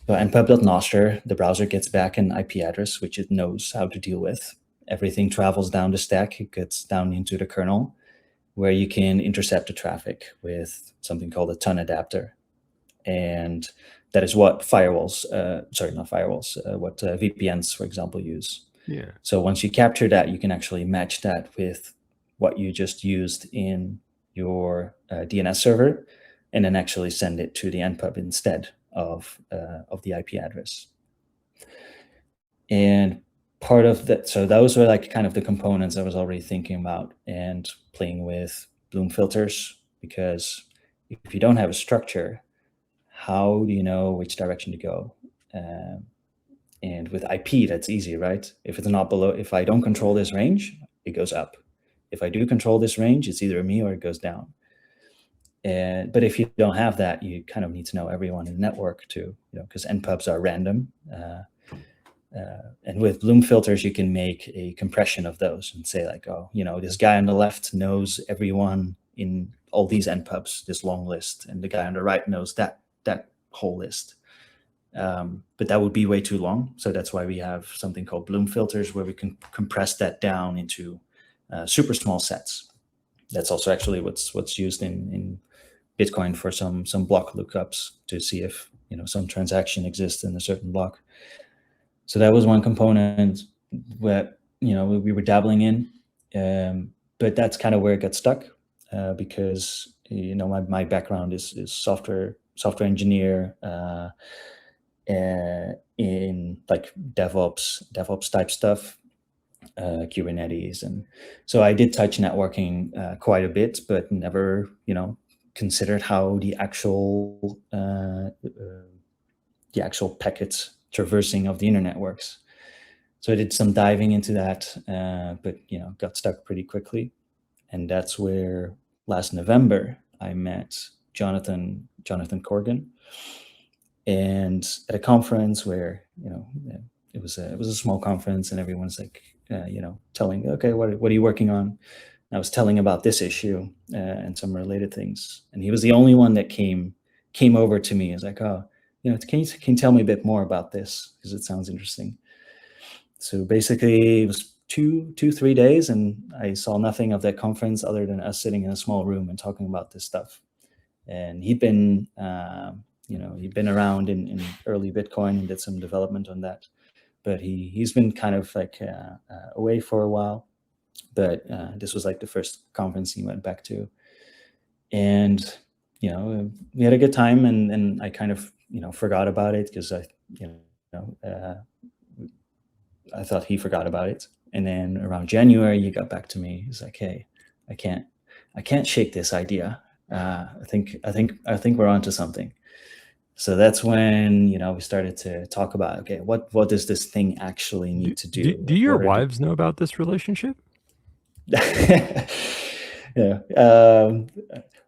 So npub.nostr, the browser gets back an IP address, which it knows how to deal with. Everything travels down the stack. It gets down into the kernel, where you can intercept the traffic with something called a ton adapter. And that is what firewalls, what VPNs, for example, use. Yeah. So once you capture that, you can actually match that with what you just used in your DNS server, and then actually send it to the npub instead of the IP address. And part of that, so those were like kind of the components I was already thinking about and playing with Bloom filters, because if you don't have a structure, how do you know which direction to go? And with IP, that's easy, right? If it's not below, if I don't control this range, it goes up. If I do control this range, it's either me or it goes down. But if you don't have that, you kind of need to know everyone in the network too, because npubs are random. And with Bloom filters, you can make a compression of those and say like, oh, this guy on the left knows everyone in all these npubs, this long list, and the guy on the right knows that whole list. But that would be way too long. So that's why we have something called Bloom filters, where we can compress that down into super small sets. That's also actually what's used in Bitcoin for some block lookups to see if some transaction exists in a certain block. So that was one component where we were dabbling in, but that's kind of where it got stuck because my background is software engineer in like DevOps type stuff, Kubernetes, and so I did touch networking quite a bit, but never considered how the actual packets traversing of the internet works. So I did some diving into that, but got stuck pretty quickly. And that's where last November I met Jonathan Corgan, and at a conference where it was a small conference, and everyone's like telling, okay, what are you working on? And I was telling about this issue and some related things, and he was the only one that came over to me. He's like, oh, can you tell me a bit more about this, because it sounds interesting. So basically, it was 3 days, and I saw nothing of that conference other than us sitting in a small room and talking about this stuff. And he'd been, he'd been around in early Bitcoin and did some development on that, but he's been kind of like away for a while. But this was like the first conference he went back to, and we had a good time, and I kind of forgot about it because I thought he forgot about it. And then around January, he got back to me. He's like, hey, I can't shake this idea. I think we're onto something. So that's when we started to talk about, okay, what does this thing actually need to do? Do your wives know about this relationship? Yeah.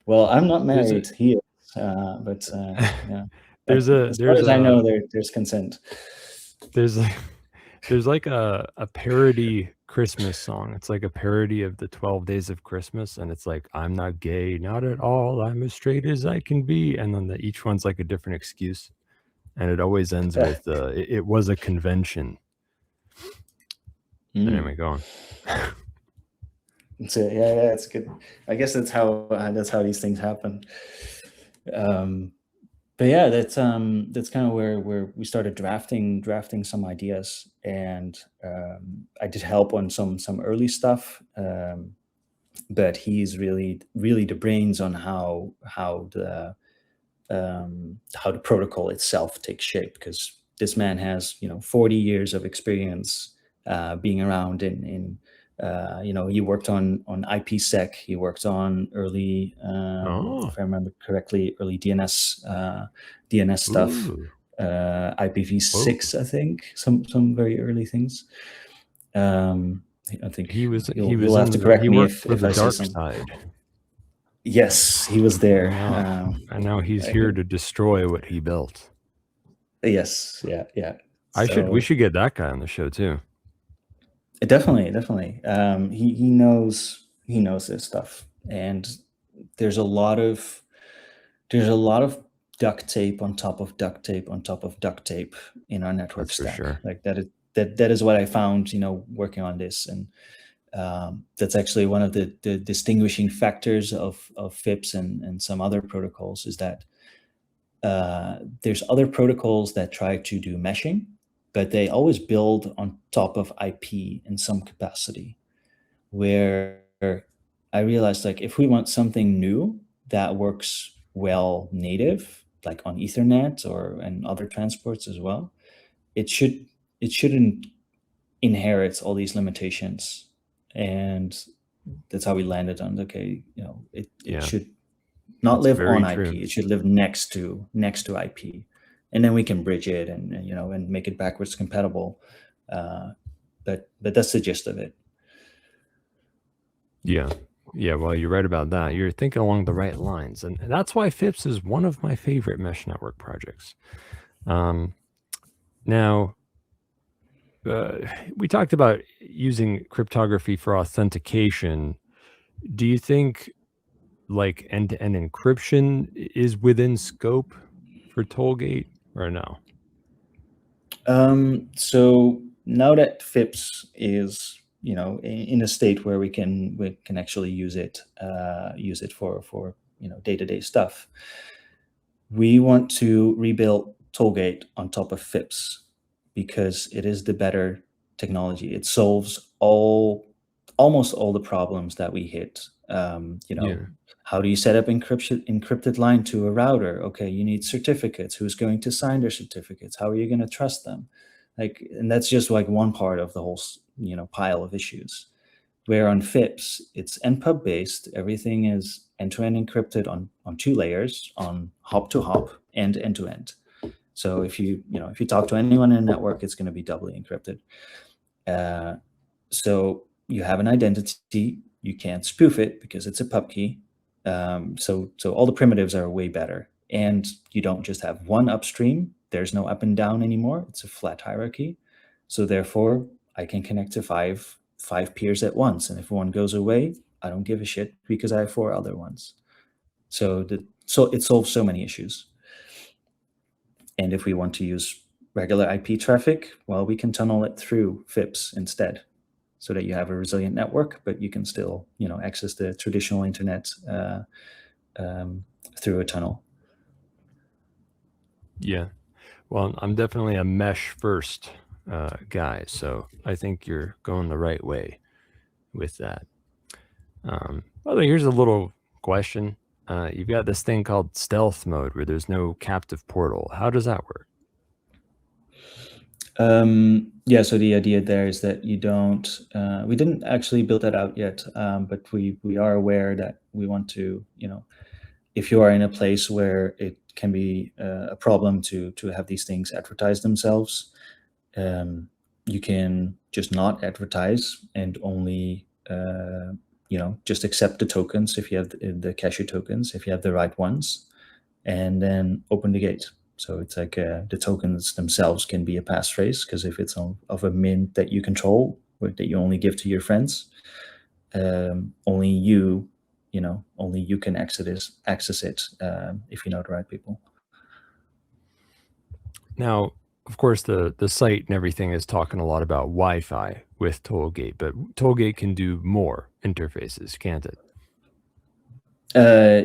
Well, I'm not married. He is, but yeah. As far as I know, there's consent. There's like a parody Christmas song. It's like a parody of the 12 Days of Christmas, and it's like, I'm not gay, not at all, I'm as straight as I can be, and then each one's like a different excuse, and it always ends with it was a convention. Anyway, go on. So yeah, it's good. I guess that's how these things happen. But yeah, that's kind of where we started drafting some ideas, and I did help on some early stuff, but he's really the brains on how the protocol itself takes shape, because this man has 40 years of experience being around in he worked on IPsec. He worked on early, if I remember correctly, early DNS stuff, IPv6, I think, some very early things. I think you'll have to correct me if I say something. Yes, he was there. And now he's here to destroy what he built. Yes, yeah. We should get that guy on the show too. Definitely. He knows this stuff, and there's a lot of duct tape on top of duct tape on top of duct tape in our network stack. For sure. Like that is what I found, working on this, and that's actually one of the distinguishing factors of FIPS and some other protocols, is that there's other protocols that try to do meshing, but they always build on top of IP in some capacity, where I realized, like, if we want something new that works well native, like on Ethernet and other transports as well, it shouldn't inherit all these limitations. And that's how we landed on, okay, it should not live on IP. It should live next to IP. And then we can bridge it and make it backwards compatible. But that's the gist of it. Yeah. Well, you're right about that. You're thinking along the right lines, and that's why FIPS is one of my favorite mesh network projects. Now, we talked about using cryptography for authentication. Do you think like end-to-end encryption is within scope for Tollgate, or no? So now that FIPS is in a state where we can actually use it for day-to-day stuff. We want to rebuild Tollgate on top of FIPS because it is the better technology. It solves almost all the problems that we hit. How do you set up encrypted line to a router? Okay, you need certificates. Who's going to sign their certificates? How are you going to trust them? And that's just like one part of the whole pile of issues. Where on FIPS, it's NPub based. Everything is end-to-end encrypted on 2 layers, on hop to hop and end to end. So if you talk to anyone in a network, it's going to be doubly encrypted. So you have an identity. You can't spoof it because it's a pub key. So all the primitives are way better. And you don't just have one upstream. There's no up and down anymore. It's a flat hierarchy. So therefore, I can connect to five peers at once. And if one goes away, I don't give a shit because I have 4 other ones. So it solves so many issues. And if we want to use regular IP traffic, well, we can tunnel it through FIPS instead, so that you have a resilient network, but you can still, access the traditional internet through a tunnel. Yeah. Well, I'm definitely a mesh first guy, so I think you're going the right way with that. Here's a little question. You've got this thing called stealth mode where there's no captive portal. How does that work? So the idea there is that you don't, we didn't actually build that out yet, but we are aware that we want to, if you are in a place where it can be a problem to have these things advertise themselves, you can just not advertise and only, just accept the tokens if you have the cashew tokens, if you have the right ones, and then open the gate. So it's like the tokens themselves can be a passphrase, because if it's of a mint that you control, or that you only give to your friends, only you can access it if you know the right people. Now, of course, the site and everything is talking a lot about Wi-Fi with Tollgate, but Tollgate can do more interfaces, can't it?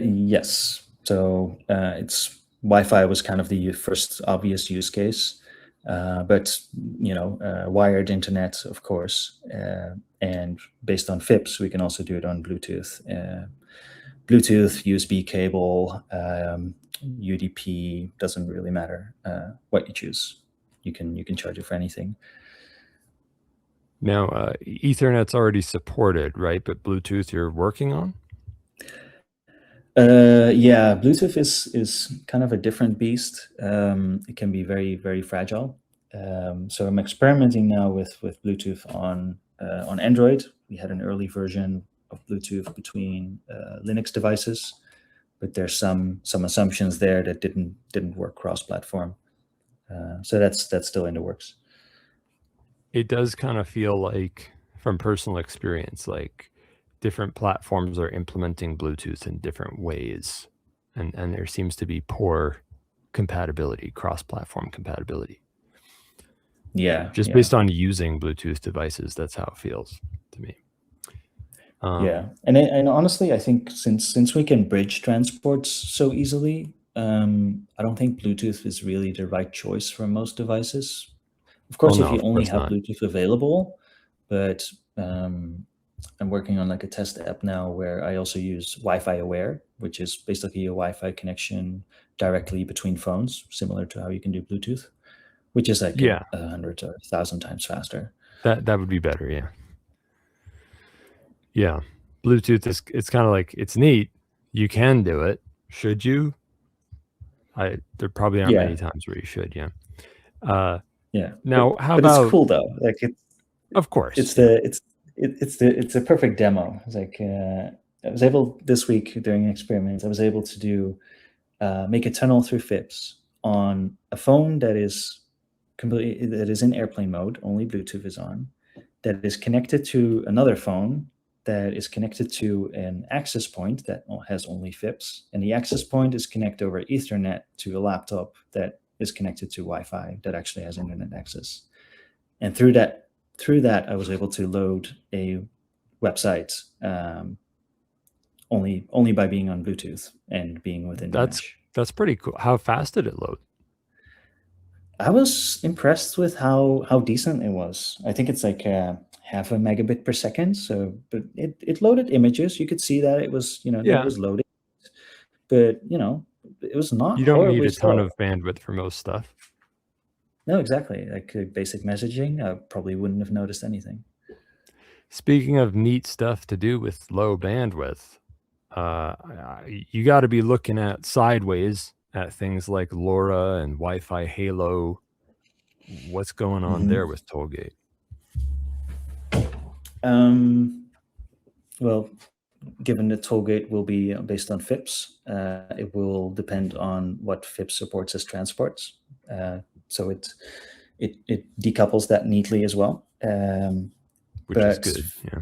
Yes. So it's Wi-Fi was kind of the first obvious use case, but wired internet, of course, and based on FIPS, we can also do it on Bluetooth, USB cable, UDP. Doesn't really matter what you choose. You can charge it for anything. Now, Ethernet's already supported, right? But Bluetooth you're working on? Yeah, Bluetooth is kind of a different beast. It can be very, very fragile. So I'm experimenting now with Bluetooth on Android. We had an early version of Bluetooth between Linux devices, but there's some assumptions there that didn't work cross-platform. So that's still in the works. It does kind of feel like, from personal experience, like different platforms are implementing Bluetooth in different ways, and there seems to be poor compatibility, cross-platform compatibility. Yeah, just based on using Bluetooth devices, that's how it feels to me. Yeah, and honestly, I think since we can bridge transports so easily, I don't think Bluetooth is really the right choice for most devices. Of course, if you only have Bluetooth available, but I'm working on like a test app now where I also use Wi-Fi aware, which is basically a Wi-Fi connection directly between phones, similar to how you can do Bluetooth, which is like 100 or 1,000 times faster. That would be better, yeah. Yeah, Bluetooth it's kind of like, it's neat. You can do it. Should you? There probably aren't many times where you should. Yeah. Now, how about? It's cool though. Like of course, it's a perfect demo. It's like I was able this week during experiments. I was able to do make a tunnel through FIPS on a phone that is in airplane mode. Only Bluetooth is on. That is connected to another phone that is connected to an access point that has only FIPS, and the access point is connected over Ethernet to a laptop that is connected to Wi-Fi that actually has internet access. And through that through that, I was able to load a website only by being on Bluetooth and being within the mesh. That's pretty cool. How fast did it load? I was impressed with how decent it was. I think it's like half a megabit per second. So, but it loaded images. You could see that it was, that it was loading. But it was not. You don't need horribly a ton slow. of bandwidth for most stuff. No, exactly. Like basic messaging, I probably wouldn't have noticed anything. Speaking of neat stuff to do with low bandwidth, you got to be looking at sideways at things like LoRa and Wi-Fi Halo. What's going on there with Tollgate? Well, given that Tollgate will be based on FIPS, it will depend on what FIPS supports as transports. So it decouples that neatly as well. Which is good, yeah.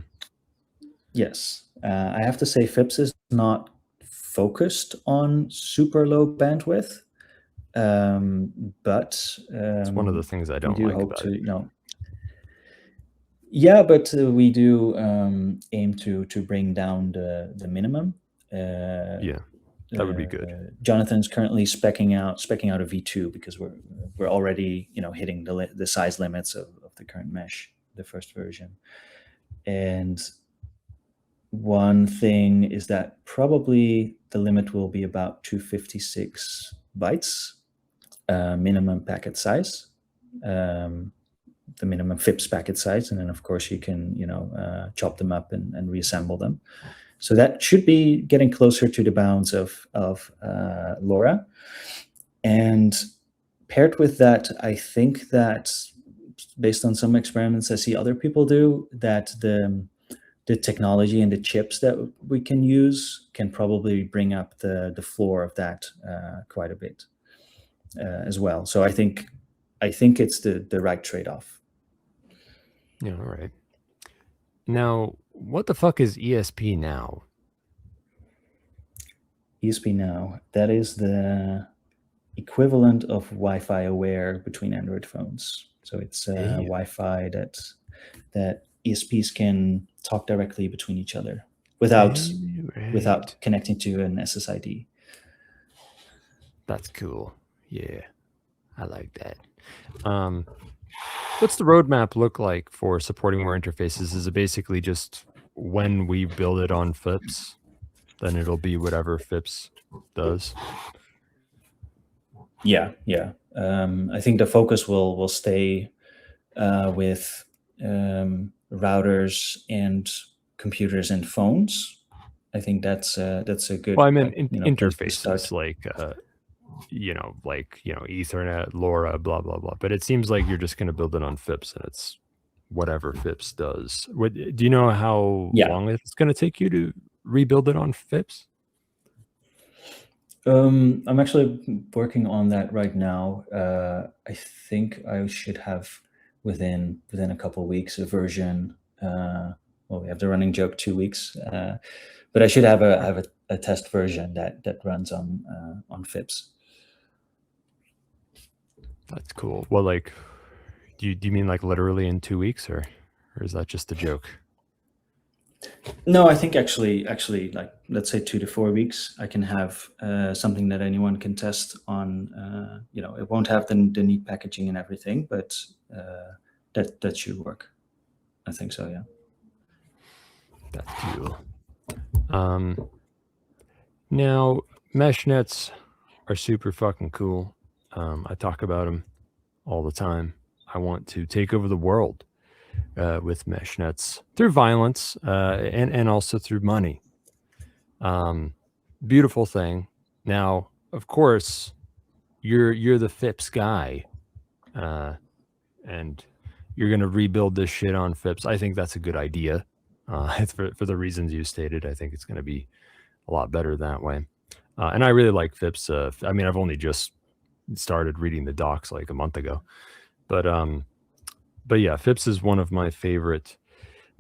Yes. I have to say FIPS is not focused on super low bandwidth, but it's one of the things I don't like about it. Yeah, but we do aim to bring down the minimum. Yeah, that would be good. Jonathan's currently specking out a V2 because we're already hitting the size limits of the current mesh, the first version. And one thing is that probably the limit will be about 256 bytes minimum packet size. The minimum FIPS packet size, and then of course you can chop them up and reassemble them. So that should be getting closer to the bounds of LoRa. And paired with that, I think that based on some experiments I see other people do, that the technology and the chips that we can use can probably bring up the floor of that quite a bit as well. So I think it's the right trade-off. Yeah, all right. Now, what the fuck is ESP Now? ESP Now, that is the equivalent of Wi-Fi Aware between Android phones. So it's Wi-Fi that ESPs can talk directly between each other without connecting to an SSID. That's cool. Yeah, I like that. What's the roadmap look like for supporting more interfaces? Is it basically just when we build it on FIPS, then it'll be whatever FIPS does? Yeah. I think the focus will stay with routers and computers and phones. I think that's a good. Well, I mean interfaces like Ethernet, LoRa, blah blah blah. But it seems like you're just going to build it on FIPS, and it's whatever FIPS does. Do you know how long it's going to take you to rebuild it on FIPS? I'm actually working on that right now. I think I should have within a couple of weeks a version. Well, we have the running joke 2 weeks, but I should have a test version that runs on FIPS. That's cool. Well, like, do you mean like literally in 2 weeks, or is that just a joke? No, I think actually, like let's say 2 to 4 weeks, I can have something that anyone can test on. It won't have the neat packaging and everything, but that should work. I think so. Yeah. That's cool. Now mesh nets are super fucking cool. I talk about them all the time. I want to take over the world with mesh nets through violence and also through money. Beautiful thing. Now, of course, you're the FIPS guy, and you're going to rebuild this shit on FIPS. I think that's a good idea. For the reasons you stated, I think it's going to be a lot better that way. And I really like FIPS. I mean, I've only just started reading the docs like a month ago, but yeah, FIPS is one of my favorite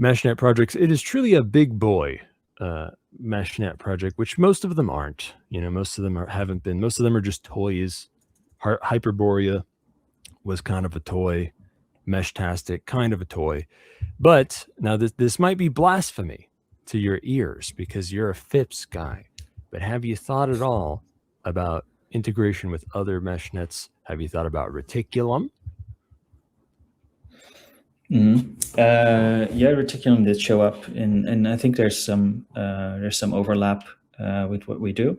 meshnet projects. It is truly a big boy meshnet project, which most of them aren't. Most of them haven't been. Most of them are just toys. Hyperborea was kind of a toy. mesh-tastic kind of a toy. But now this might be blasphemy to your ears because you're a FIPS guy. But have you thought at all about integration with other mesh nets? Have you thought about Reticulum? Yeah, Reticulum did show up, and I think there's some overlap with what we do.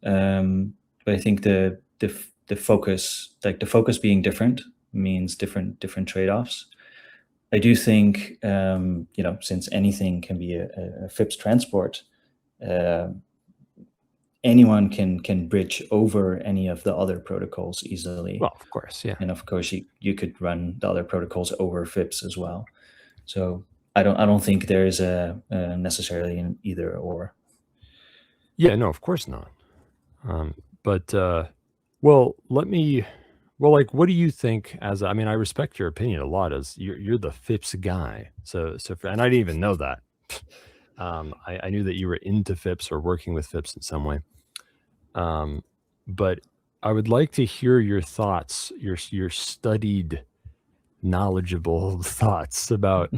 But I think the focus, like the focus being different, means different trade-offs. I do think, since anything can be a FIPS transport, anyone can bridge over any of the other protocols easily. Well, of course, yeah. And of course, you could run the other protocols over FIPS as well. So I don't think there is a necessarily an either or. Yeah, no, of course not. What do you think? I mean, I respect your opinion a lot. As you're the FIPS guy, and I didn't even know that. I knew that you were into FIPS or working with FIPS in some way. But I would like to hear your thoughts, your studied, knowledgeable thoughts about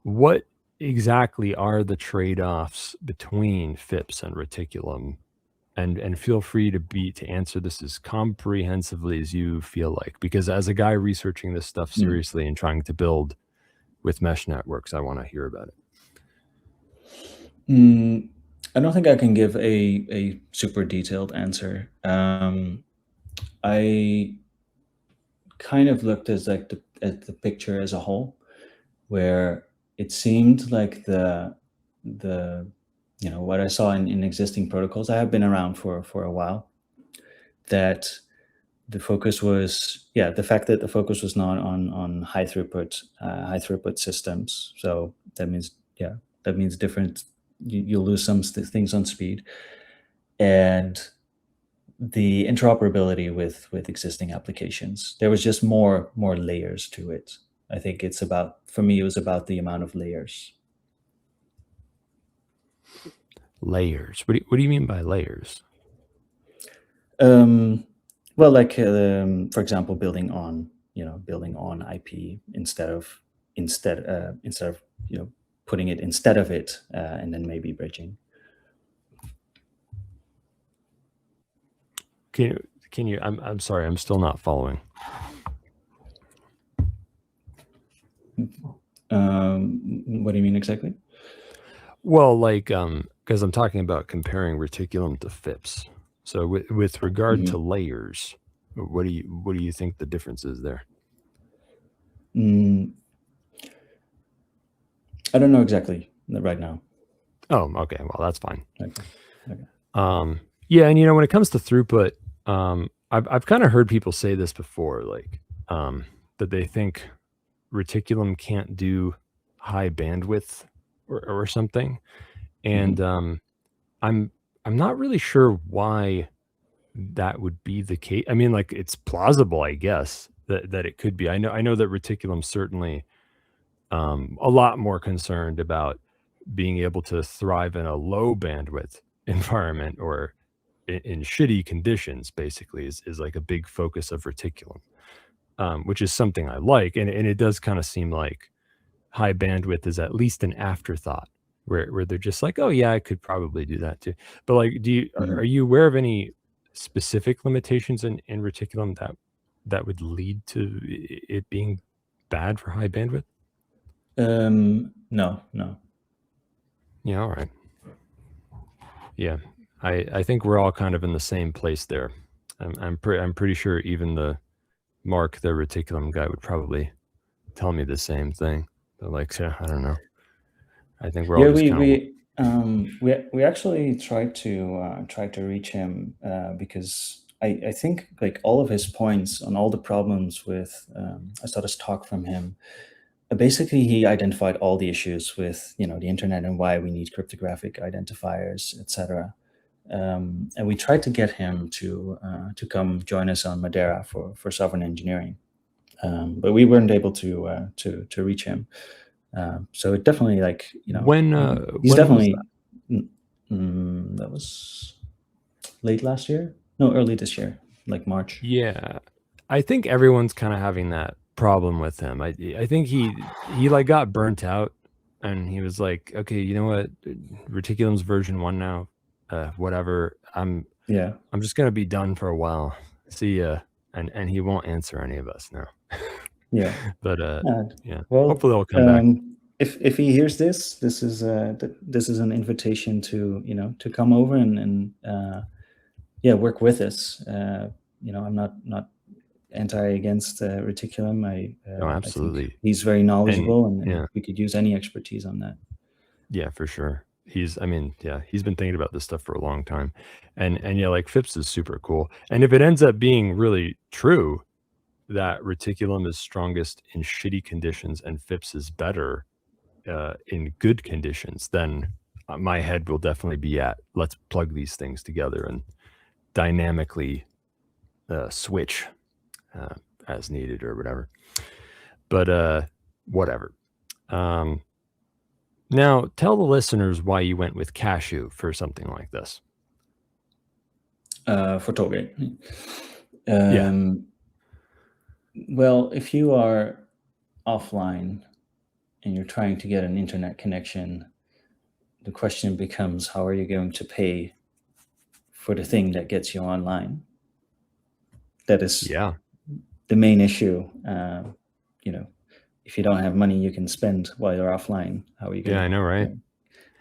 what exactly are the trade-offs between FIPS and Reticulum, and feel free to answer this as comprehensively as you feel like, because as a guy researching this stuff seriously and trying to build with mesh networks, I want to hear about it. I don't think I can give a super detailed answer. I kind of looked at the picture as a whole, where it seemed like the what I saw in existing protocols. I have been around for a while. That the focus was the fact that the focus was not on high throughput systems. So that means different. You'll lose some things on speed, and the interoperability with existing applications. There was just more layers to it. I think it was about the amount of layers. Layers. What do you mean by layers? Well, like for example, building on IP instead of putting it instead of it, and then maybe bridging. Can you? I'm sorry, I'm still not following. What do you mean exactly? Well, because I'm talking about comparing Reticulum to FIPS. So with regard to layers, what do you think the difference is there? I don't know exactly right now. Oh, okay. Well, that's fine. Okay. Yeah, and when it comes to throughput, I've kind of heard people say this before, that they think Reticulum can't do high bandwidth or something, and I'm not really sure why that would be the case. I mean, it's plausible, I guess, that it could be. I know that Reticulum certainly a lot more concerned about being able to thrive in a low bandwidth environment or in shitty conditions, basically, is like a big focus of Reticulum, which is something I like. And it does kind of seem like high bandwidth is at least an afterthought where they're just like, oh yeah, I could probably do that too. But are you aware of any specific limitations in Reticulum that would lead to it being bad for high bandwidth? No. Yeah, all right. Yeah, I think we're all kind of in the same place there. I'm pretty sure even the Mark, the Reticulum guy, would probably tell me the same thing. But I don't know. I think we're all just we actually tried to reach him because I think all of his points on all the problems with I saw this talk from him. Basically, he identified all the issues with the internet and why we need cryptographic identifiers, etc. And we tried to get him to come join us on Madeira for sovereign engineering, but we weren't able to reach him. So it definitely he's definitely that was late last year, no, early this year, like March. Yeah, I think everyone's kind of having that problem with him. I think he like got burnt out, and he was like, okay, you know what, Reticulum's version 1 now, whatever. I'm just gonna be done for a while. See ya. And he won't answer any of us now. Yeah. But yeah. Well, hopefully they'll come back. If he hears this, this is an invitation to to come over and work with us. I'm not against Reticulum. No, absolutely. I think he's very knowledgeable, and yeah, we could use any expertise on that. Yeah, for sure. He's been thinking about this stuff for a long time, and yeah, like FIPS is super cool. And if it ends up being really true that Reticulum is strongest in shitty conditions and FIPS is better in good conditions, then my head will definitely be at, let's plug these things together and dynamically switch as needed or whatever. But whatever. Now, tell the listeners why you went with Cashew for something like this. For Tollgate. Yeah. Well, if you are offline and you're trying to get an internet connection, the question becomes, how are you going to pay for the thing that gets you online? That is the main issue. If you don't have money you can spend while you're offline, how are you going? Yeah, I know, right?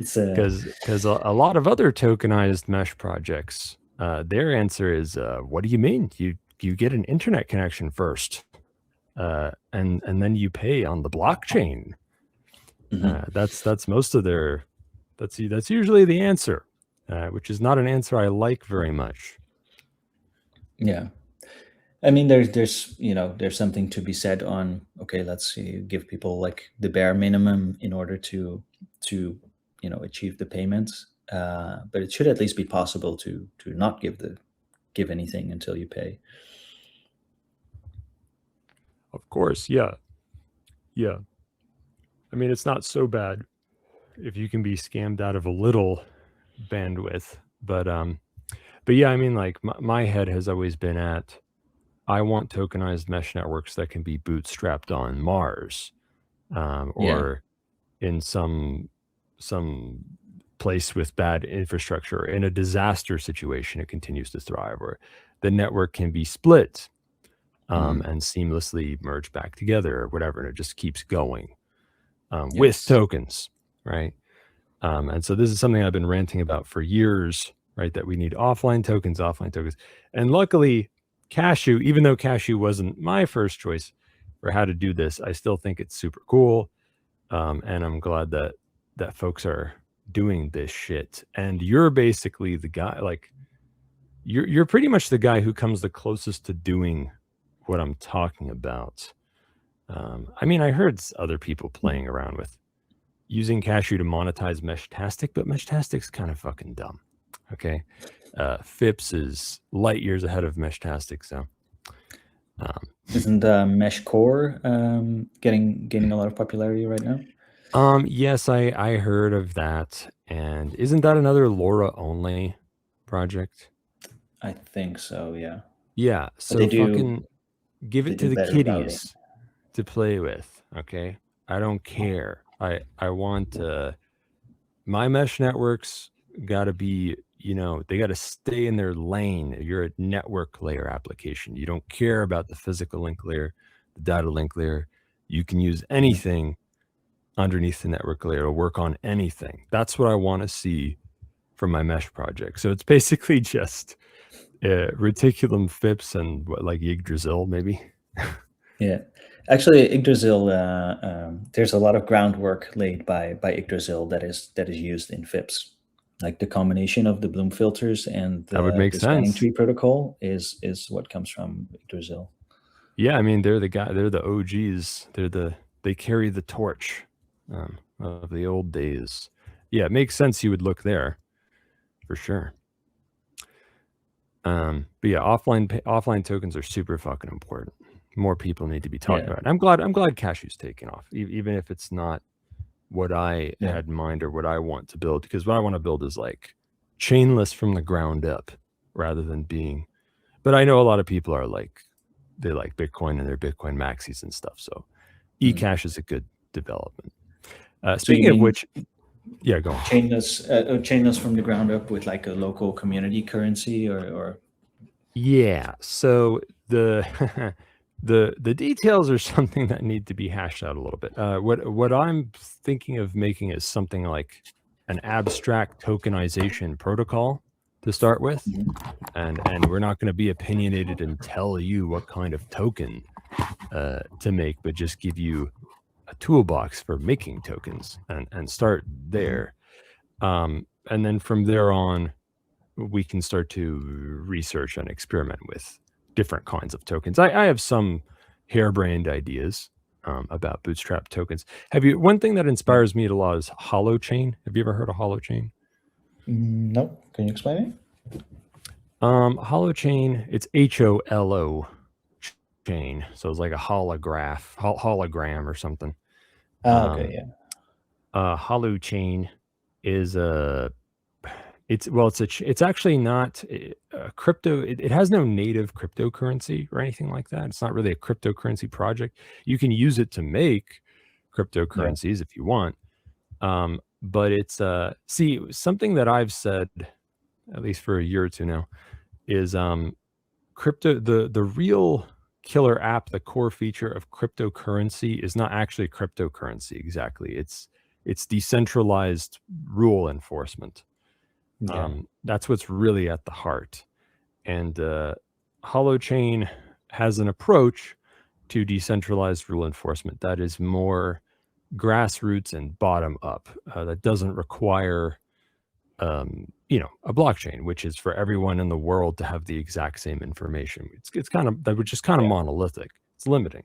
It's because a lot of other tokenized mesh projects, their answer is, what do you mean? You get an internet connection first, and then you pay on the blockchain. That's most of their. That's usually the answer, which is not an answer I like very much. Yeah. I mean, there's something to be said on, okay, let's see, give people like the bare minimum in order to achieve the payments. But it should at least be possible to not give anything until you pay. Of course, yeah. I mean, it's not so bad if you can be scammed out of a little bandwidth, but yeah, I mean, like my head has always been at, I want tokenized mesh networks that can be bootstrapped on Mars, or in some place with bad infrastructure. In a disaster situation, it continues to thrive, or the network can be split and seamlessly merge back together, or whatever, and it just keeps going with tokens, right? And so this is something I've been ranting about for years, right? That we need offline tokens. And luckily, Cashew, even though Cashew wasn't my first choice for how to do this, I still think it's super cool. And I'm glad that folks are doing this shit. And you're basically the guy, like you're pretty much the guy who comes the closest to doing what I'm talking about. I mean, I heard other people playing around with using Cashew to monetize Meshtastic, but Meshtastic's kind of fucking dumb. Okay. FIPS is light years ahead of Meshtastic, so isn't Mesh Core gaining a lot of popularity right now? Yes, I heard of that. And isn't that another LoRa only project? I think so, yeah. Yeah, so fucking give it to the kiddies to play with, okay? I don't care. I want my mesh networks gotta be, they gotta stay in their lane. You're a network layer application. You don't care about the physical link layer, the data link layer. You can use anything underneath the network layer to work on anything. That's what I want to see from my mesh project. So it's basically just Reticulum, FIPS, and like Yggdrasil, maybe. Yeah, actually, Yggdrasil. There's a lot of groundwork laid by Yggdrasil that is used in FIPS. Like the combination of the Bloom filters and the spanning tree protocol is what comes from Yggdrasil. Yeah, I mean they're the OGs. They carry the torch of the old days. Yeah, it makes sense you would look there for sure. But yeah, offline tokens are super fucking important. More people need to be talking about it. I'm glad Cashew's taking off, even if it's not what I had in mind or what I want to build, because what I want to build is like chainless from the ground up rather than being, but I know a lot of people are like they like Bitcoin and their Bitcoin maxis and stuff. So eCash is a good development. Speaking of which, yeah, go on. Chainless from the ground up with like a local community currency or Yeah. So the the details are something that need to be hashed out a little bit. What I'm thinking of making is something like an abstract tokenization protocol to start with, and we're not going to be opinionated and tell you what kind of token to make, but just give you a toolbox for making tokens and start there. And then from there on, we can start to research and experiment with different kinds of tokens. I have some harebrained ideas about bootstrap tokens. One thing that inspires me a lot is Holochain. Have you ever heard of Holochain? Nope. Can you explain it? Holochain, it's HOLO chain. So it's like a hologram or something. Okay, yeah. Holochain is it's actually not a crypto. It has no native cryptocurrency or anything like that. It's not really a cryptocurrency project. You can use it to make cryptocurrencies if you want. But it's something that I've said at least for a year or two now is crypto. The real killer app, the core feature of cryptocurrency is not actually cryptocurrency exactly. It's decentralized rule enforcement. That's what's really at the heart. And Holochain has an approach to decentralized rule enforcement that is more grassroots and bottom up. That doesn't require a blockchain, which is for everyone in the world to have the exact same information. It's kind of monolithic. It's limiting.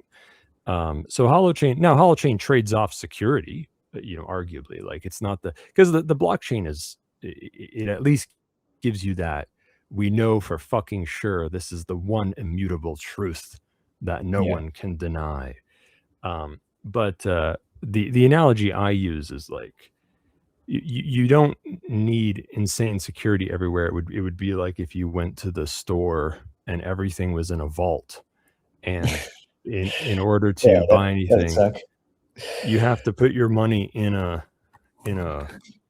So Holochain trades off security, arguably. Like it's not because the blockchain is, it at least gives you that we know for fucking sure this is the one immutable truth that no one can deny. But the analogy I use is like you don't need insane security everywhere. It would be like if you went to the store and everything was in a vault, and in order to buy anything, you have to put your money in a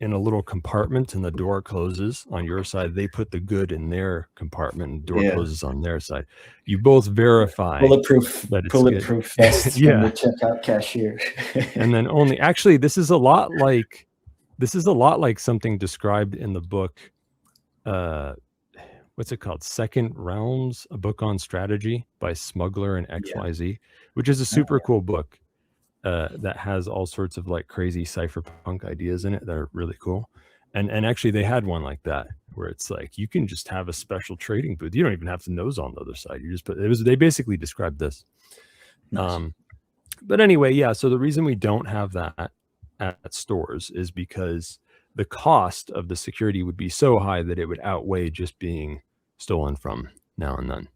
little compartment and the door closes on your side. They put the good in their compartment and the door closes on their side. You both verify bulletproof that it's bulletproof vest from the checkout cashier. And then actually this is a lot like something described in the book, what's it called? Second Realms, a book on strategy by Smuggler and XYZ, which is a super cool book. That has all sorts of like crazy cypherpunk ideas in it that are really cool. And actually they had one like that where it's like you can just have a special trading booth. You don't even have to nose on the other side. You just they basically described this. Nice. But anyway, so the reason we don't have that at stores is because the cost of the security would be so high that it would outweigh just being stolen from now and then.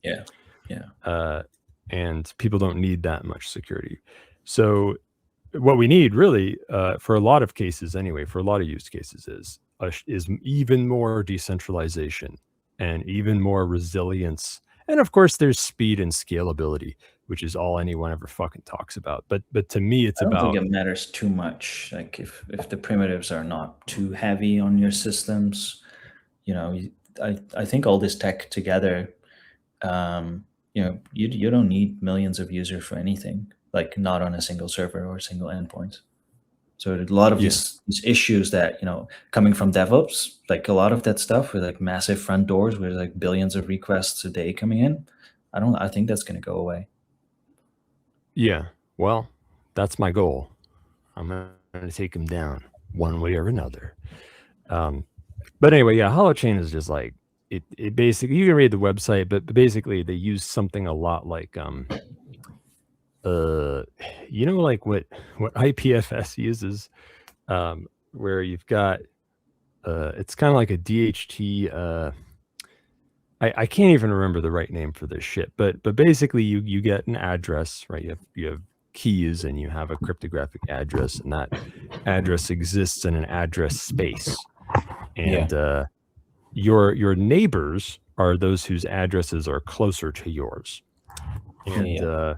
And people don't need that much security. So what we need really, for a lot of cases anyway, for a lot of use cases is even more decentralization and even more resilience. And of course there's speed and scalability, which is all anyone ever fucking talks about. But to me, I don't think it matters too much. Like if the primitives are not too heavy on your systems, I think all this tech together, you don't need millions of users for anything. Like not on a single server or a single endpoint. So a lot of these issues that, coming from DevOps, like a lot of that stuff with like massive front doors with like billions of requests a day coming in, I think that's going to go away. Yeah. Well, that's my goal. I'm going to take them down one way or another. But anyway, Holochain is just like, it basically, you can read the website, but basically they use something a lot like, like what IPFS uses, where you've got it's kind of like a DHT. I can't even remember the right name for this shit, but basically you get an address, right? You have keys and you have a cryptographic address, and that address exists in an address space, and your neighbors are those whose addresses are closer to yours. and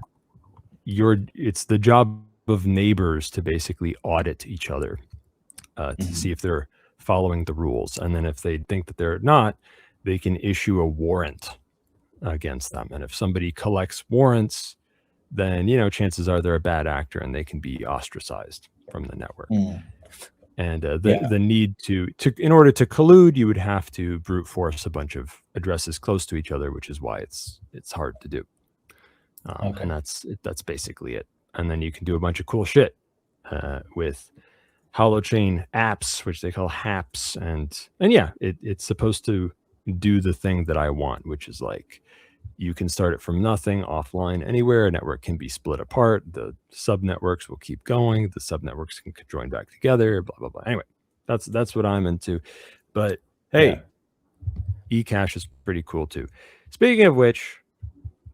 it's the job of neighbors to basically audit each other to see if they're following the rules, and then if they think that they're not, they can issue a warrant against them. And if somebody collects warrants, then chances are they're a bad actor and they can be ostracized from the network. And the need to in order to collude, you would have to brute force a bunch of addresses close to each other, which is why it's hard to do. And that's basically it. And then you can do a bunch of cool shit with holochain apps, which they call HAPs, and yeah, it's supposed to do the thing that I want, which is like you can start it from nothing offline anywhere. A network can be split apart. The sub networks will keep going. The sub networks can join back together. Blah blah blah. Anyway, that's what I'm into. But hey, eCash is pretty cool too. Speaking of which,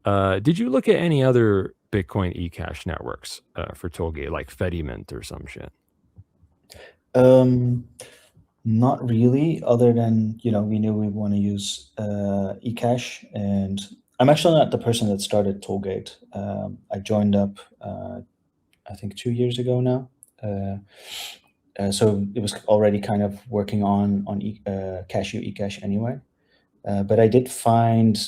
did you look at any other Bitcoin eCash networks for Tollgate, like Fedimint or some shit? Not really, other than, we knew we want to use eCash, and I'm actually not the person that started Tollgate. I joined up, I think 2 years ago now. So it was already kind of working on Cashew eCash anyway. But I did find,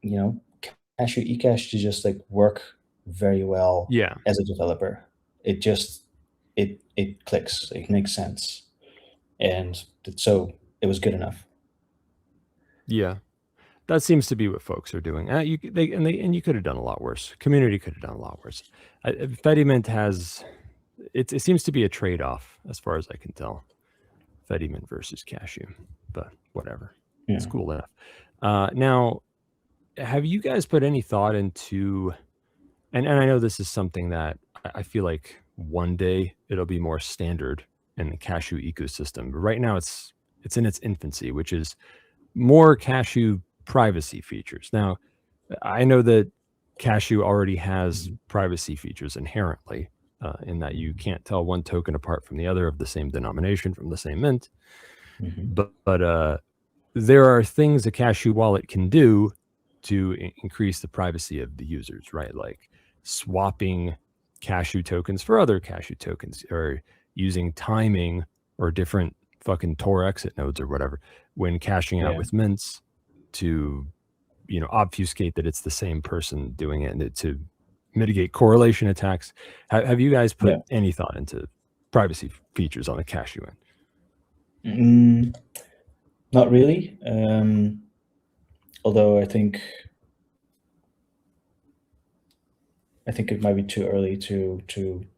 Cashew eCash to just like work very well as a developer. It just, it clicks, it makes sense. And so it was good enough. Yeah, that seems to be what folks are doing. You could have done a lot worse. Community could have done a lot worse. Fedimint has it seems to be a trade-off as far as I can tell. Fedimint versus Cashew, but whatever. Yeah. It's cool enough. Now, have you guys put any thought into? And I know this is something that I feel like one day it'll be more standard in the Cashew ecosystem. But right now it's in its infancy, which is more Cashew privacy features. Now, I know that Cashew already has privacy features inherently in that you can't tell one token apart from the other of the same denomination from the same mint. But there are things a Cashew wallet can do to increase the privacy of the users, right? Like swapping Cashew tokens for other Cashew tokens, or using timing or different fucking Tor exit nodes or whatever when cashing out with mints to, obfuscate that it's the same person doing it, and to mitigate correlation attacks. Have you guys put any thought into privacy features on the Cashew end? Not really. Although I think it might be too early to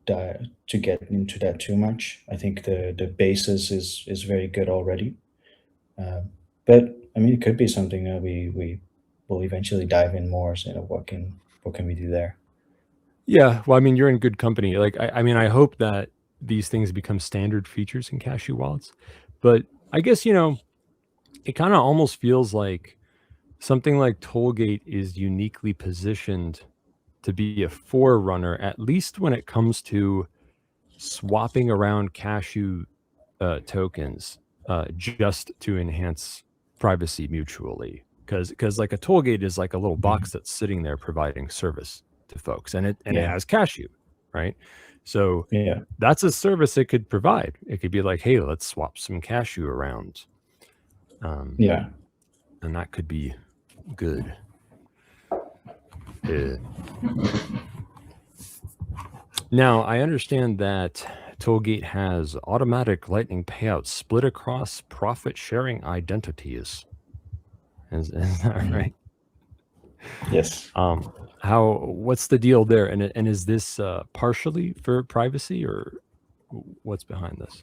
get into that too much. I think the basis is very good already. But I mean, it could be something that we will eventually dive in more. So, what can we do there? Yeah, well, I mean, you're in good company. Like, I mean, I hope that these things become standard features in Cashew wallets. But I guess, it kind of almost feels like something like Tollgate is uniquely positioned to be a forerunner, at least when it comes to swapping around Cashew tokens just to enhance privacy mutually. Because like a Tollgate is like a little box that's sitting there providing service to folks, and it has Cashew, right? So that's a service it could provide. It could be like, hey, let's swap some Cashew around. And that could be good. Now, I understand that Tollgate has automatic Lightning payouts split across profit-sharing identities. Is that right? Yes. What's the deal there? And is this partially for privacy, or what's behind this?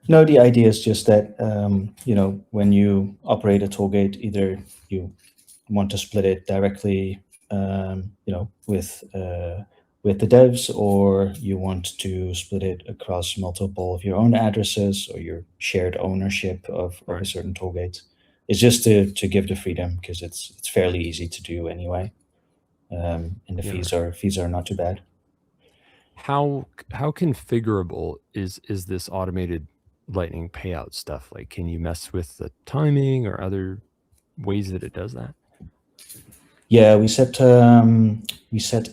No, the idea is just that, when you operate a Tollgate, either you want to split it directly, with the devs, or you want to split it across multiple of your own addresses or your shared ownership of a certain Tollgate. It's just to give the freedom, because it's fairly easy to do anyway, and the fees are not too bad. How configurable is this automated Lightning payout stuff? Like, can you mess with the timing or other ways that it does that? Yeah, we set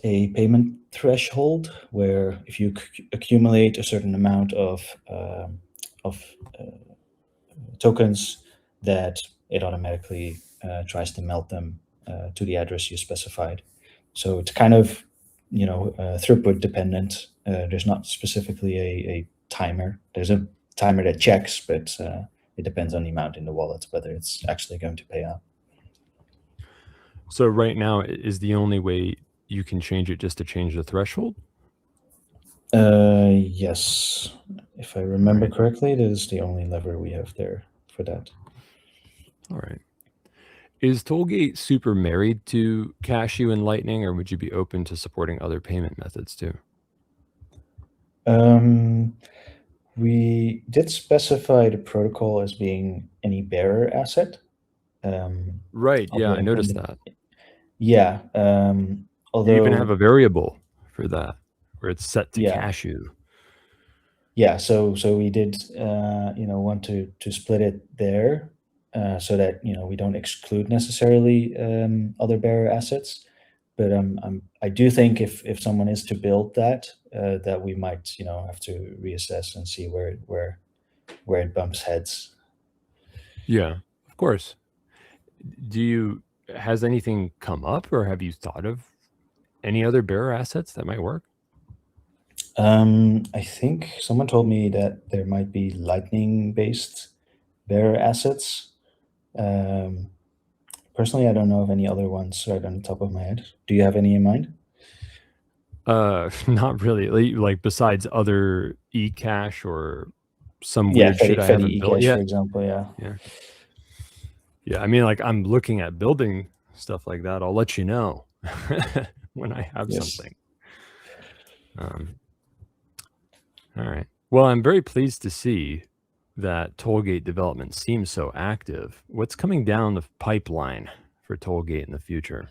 a payment threshold where if you accumulate a certain amount of tokens, that it automatically tries to melt them to the address you specified. So it's kind of throughput dependent. There's not specifically a timer. There's a timer that checks, but it depends on the amount in the wallet whether it's actually going to pay out. So right now, is the only way you can change it just to change the threshold? Yes, if I remember Right. correctly, that is the only lever we have there for that. All right. Is Tollgate super married to Cashew and Lightning, or would you be open to supporting other payment methods too? We did specify the protocol as being any bearer asset. Right. Yeah, I although noticed that. Yeah. You even have Although, a variable for that where it's set to yeah, Cashew. yeah. So we did, want to split it there, so that we don't exclude necessarily other bearer assets. But I do think if someone is to build that, that we might have to reassess and see where it bumps heads. Yeah, of course. Has anything come up, or have you thought of any other bearer assets that might work? I think someone told me that there might be lightning-based bearer assets. Personally, I don't know of any other ones right on the top of my head. Do you have any in mind? Not really. Like besides other eCash or some Yeah, weird shit I haven't Fetty built eCash, for yet. example. Yeah. Yeah. Yeah, I mean, like I'm looking at building stuff like that. I'll let you know when I have Yes. something. All right. Well, I'm very pleased to see that Tollgate development seems so active. What's coming down the pipeline for Tollgate in the future?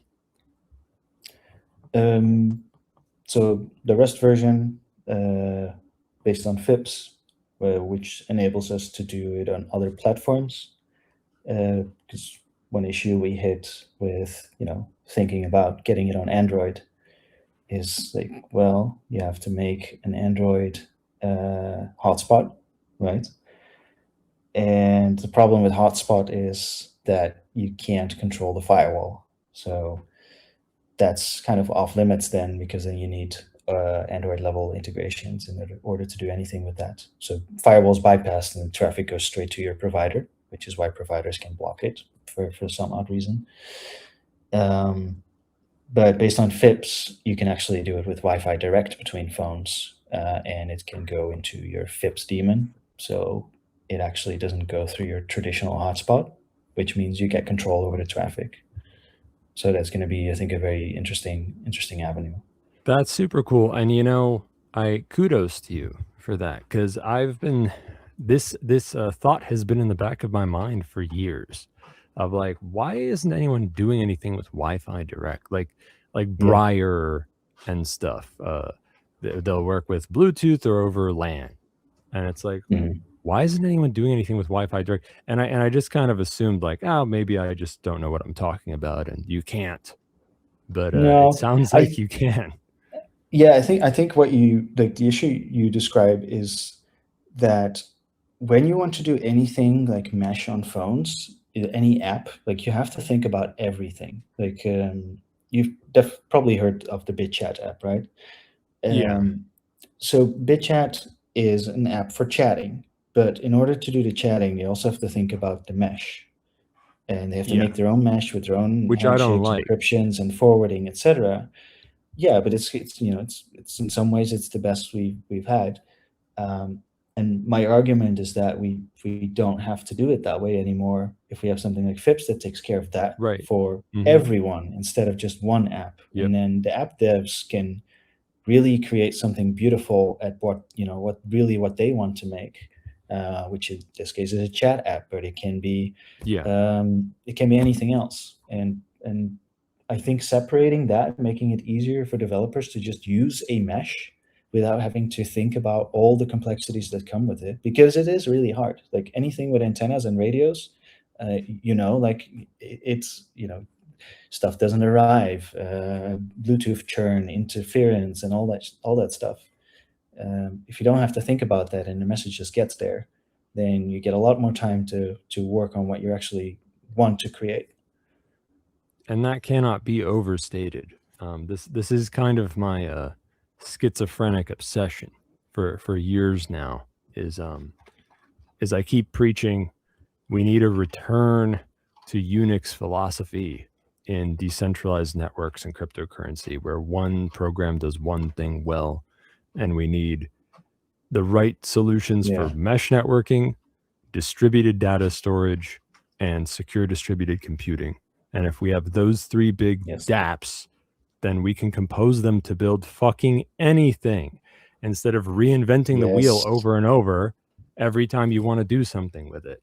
So the Rust version, based on FIPS, which enables us to do it on other platforms. Because one issue we hit with, thinking about getting it on Android is like, well, you have to make an Android hotspot, right? And the problem with hotspot is that you can't control the firewall. So that's kind of off limits then, because then you need Android level integrations in order to do anything with that. So firewalls bypassed and the traffic goes straight to your provider, which is why providers can block it for some odd reason. But based on FIPS, you can actually do it with Wi-Fi direct between phones, and it can go into your FIPS daemon. So it actually doesn't go through your traditional hotspot, which means you get control over the traffic. So that's going to be, I think, a very interesting avenue. That's super cool. And I kudos to you for that, because I've been this thought has been in the back of my mind for years of like, why isn't anyone doing anything with Wi-Fi direct? Like Briar and stuff. They'll work with Bluetooth or over LAN. And it's like, why isn't anyone doing anything with Wi-Fi direct? And I just kind of assumed like, oh, maybe I just don't know what I'm talking about, and you can't. But No, it sounds like you can. Yeah, I think what the issue you describe is that when you want to do anything like mesh on phones, any app, like you have to think about everything. Like you've probably heard of the BitChat app, right? Yeah. So BitChat is an app for chatting, but in order to do the chatting, they also have to think about the mesh, and they have to make their own mesh with their own Which I don't like. encryptions and forwarding, etc. Yeah, but it's in some ways it's the best we've had. And my argument is that we don't have to do it that way anymore if we have something like FIPS that takes care of that for everyone instead of just one app. And then the app devs can really create something beautiful at what they want to make, which in this case is a chat app, but it can be anything else. And I think separating that, making it easier for developers to just use a mesh without having to think about all the complexities that come with it, because it is really hard. Like anything with antennas and radios, like it's, stuff doesn't arrive, Bluetooth churn, interference, and all that stuff. If you don't have to think about that and the message just gets there, then you get a lot more time to work on what you actually want to create. And that cannot be overstated. This is kind of my schizophrenic obsession for years now. Is I keep preaching we need a return to Unix philosophy in decentralized networks and cryptocurrency, where one program does one thing well, and we need the right solutions for mesh networking, distributed data storage, and secure distributed computing. And if we have those three big dApps, then we can compose them to build fucking anything instead of reinventing the wheel over and over every time you want to do something with it.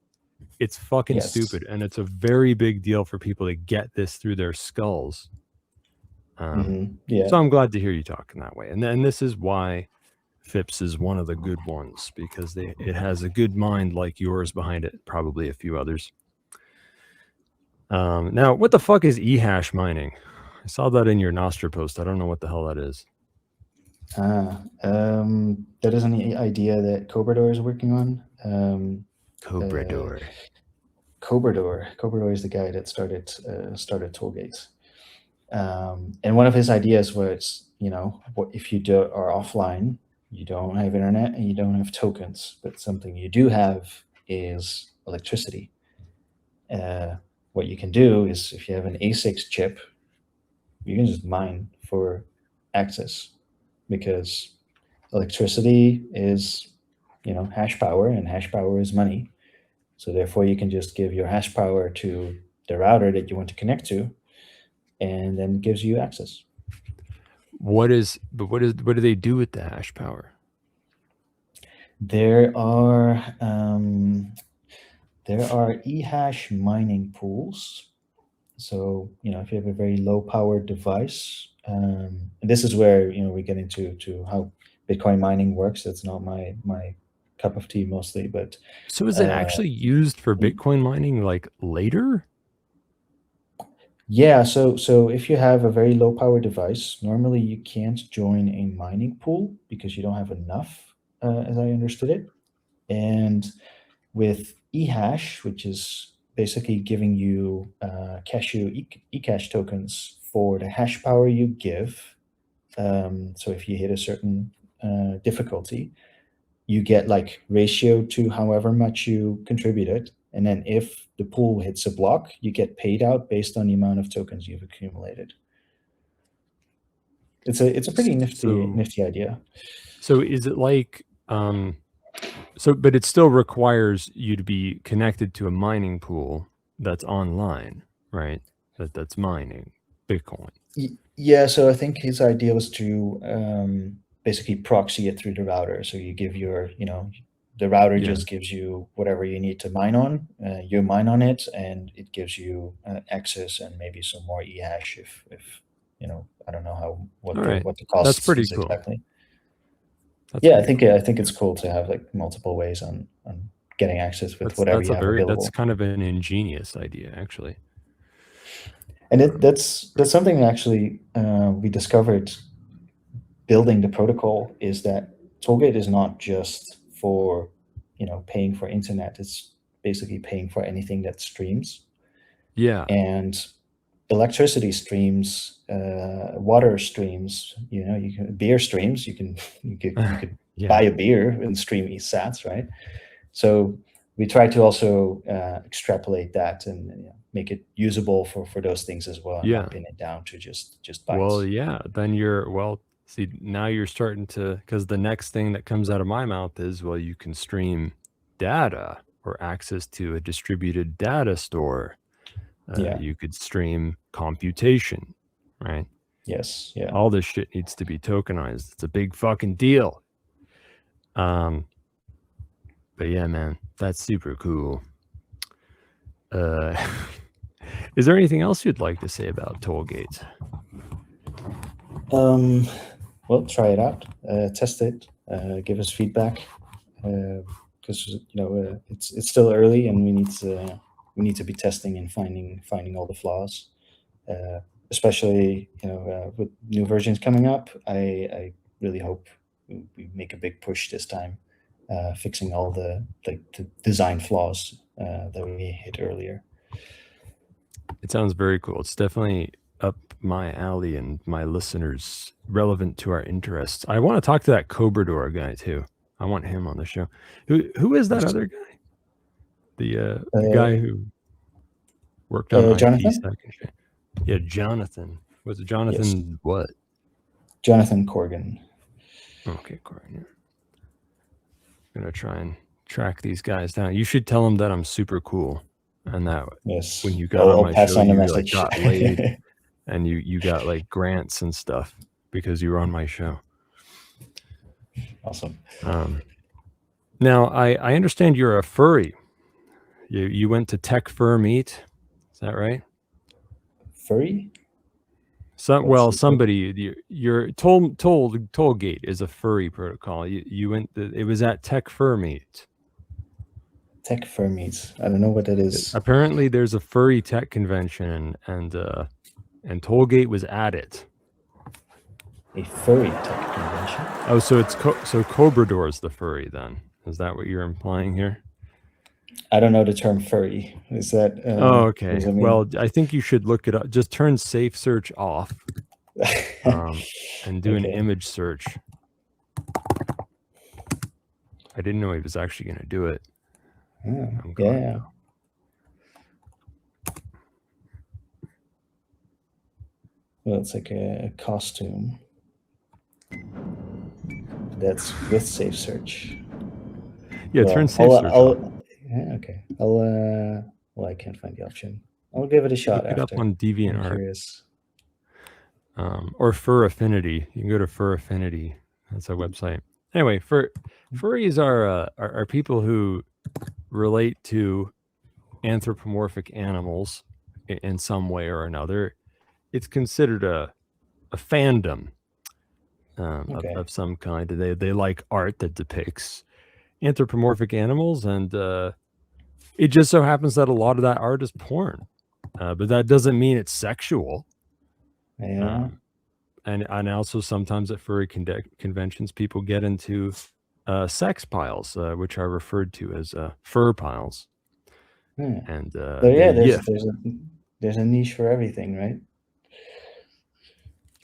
It's fucking stupid, and it's a very big deal for people to get this through their skulls. So I'm glad to hear you talking that way. And then this is why FIPS is one of the good ones, because it has a good mind like yours behind it, probably a few others. Now, what the fuck is eHash mining? I saw that in your Nostr post. I don't know what the hell that is. That is an idea that Cobrador is working on. Cobrador. Cobrador is the guy that started Tollgate. And one of his ideas was, what if you are offline, you don't have internet and you don't have tokens, but something you do have is electricity. What you can do is, if you have an A6 chip, you can just mine for access, because electricity is, hash power, and hash power is money. So therefore, you can just give your hash power to the router that you want to connect to, and then it gives you access. What do they do with the hash power? There are eHash mining pools. So, if you have a very low powered device, and this is where, we get into how Bitcoin mining works. That's not my cup of tea mostly, but. So is it actually used for Bitcoin mining like later? Yeah, so if you have a very low power device, normally you can't join a mining pool because you don't have enough, as I understood it. And with eHash, which is basically giving you eCash tokens for the hash power you give. So if you hit a certain difficulty, you get like ratio to however much you contributed. And then if the pool hits a block, you get paid out based on the amount of tokens you've accumulated. It's a pretty nifty idea. So is it like, but it still requires you to be connected to a mining pool that's online, right? That's mining Bitcoin. Yeah, so I think his idea was to basically proxy it through the router. So you give your, the router just gives you whatever you need to mine on. You mine on it, and it gives you access and maybe some more eHash if I don't know what the cost That's pretty is cool. exactly. That's I think it's cool to have like multiple ways on getting access with whatever you have available. That's kind of an ingenious idea, actually. And that's something that actually we discovered building the protocol, is that Tollgate is not just for paying for internet. It's basically paying for anything that streams. Yeah. And electricity streams, water streams, you can beer streams. You could buy a beer and stream eSats, right? So we try to also extrapolate that and make it usable for those things as well, and not pin it down to just bytes. Well, yeah. Then see, now you're starting to, because the next thing that comes out of my mouth is, well, you can stream data or access to a distributed data store. You could stream computation, right? Yes. Yeah. All this shit needs to be tokenized. It's a big fucking deal. But yeah, man, that's super cool. Is there anything else you'd like to say about Tollgate? Well, try it out, test it, give us feedback, because it's still early, and we need to be testing and finding all the flaws. especially with new versions coming up. I really hope we make a big push this time, fixing all the design flaws that we hit earlier. It sounds very cool. It's definitely up my alley and my listeners, relevant to our interests. I want to talk to that Cobrador guy too. I want him on the show. Who is that other guy? The guy who worked on Jonathan? IP stack and shit. Yeah, Jonathan. Was it Jonathan? Yes. What? Jonathan Corgan. Okay, Corgan. Yeah. I'm gonna try and track these guys down. You should tell them that I'm super cool, and that when you got on my pass show, on the you message. got laid, and you got like grants and stuff because you were on my show. Awesome. Now I understand you're a furry. You went to Tech Fur Meet, is that right? Furry? Somebody your Tollgate is a furry protocol. You went. It was at Tech Fur Meet. Tech Fur Meet. I don't know what that is. Apparently, there's a furry tech convention, and Tollgate was at it. A furry tech convention. Oh, so it's Cobrador is the furry then? Is that what you're implying here? I don't know the term furry. Is that? Oh, okay. Well, I think you should look it up. Just turn safe search off, and do an image search. I didn't know he was actually going to do it. Yeah. Well, it's like a costume. That's with safe search. Yeah, turn safe search. Yeah, okay. Well, I can't find the option. I'll give it a shot. Look it after. up on DeviantArt. Curious. Or Fur Affinity. You can go to Fur Affinity. That's a website. Anyway, furries are people who relate to anthropomorphic animals in some way or another. It's considered a fandom of some kind. They like art that depicts anthropomorphic animals, and it just so happens that a lot of that art is porn, but that doesn't mean it's sexual. Yeah. And also sometimes at furry conventions, people get into sex piles, which are referred to as fur piles. And there's a niche for everything, right?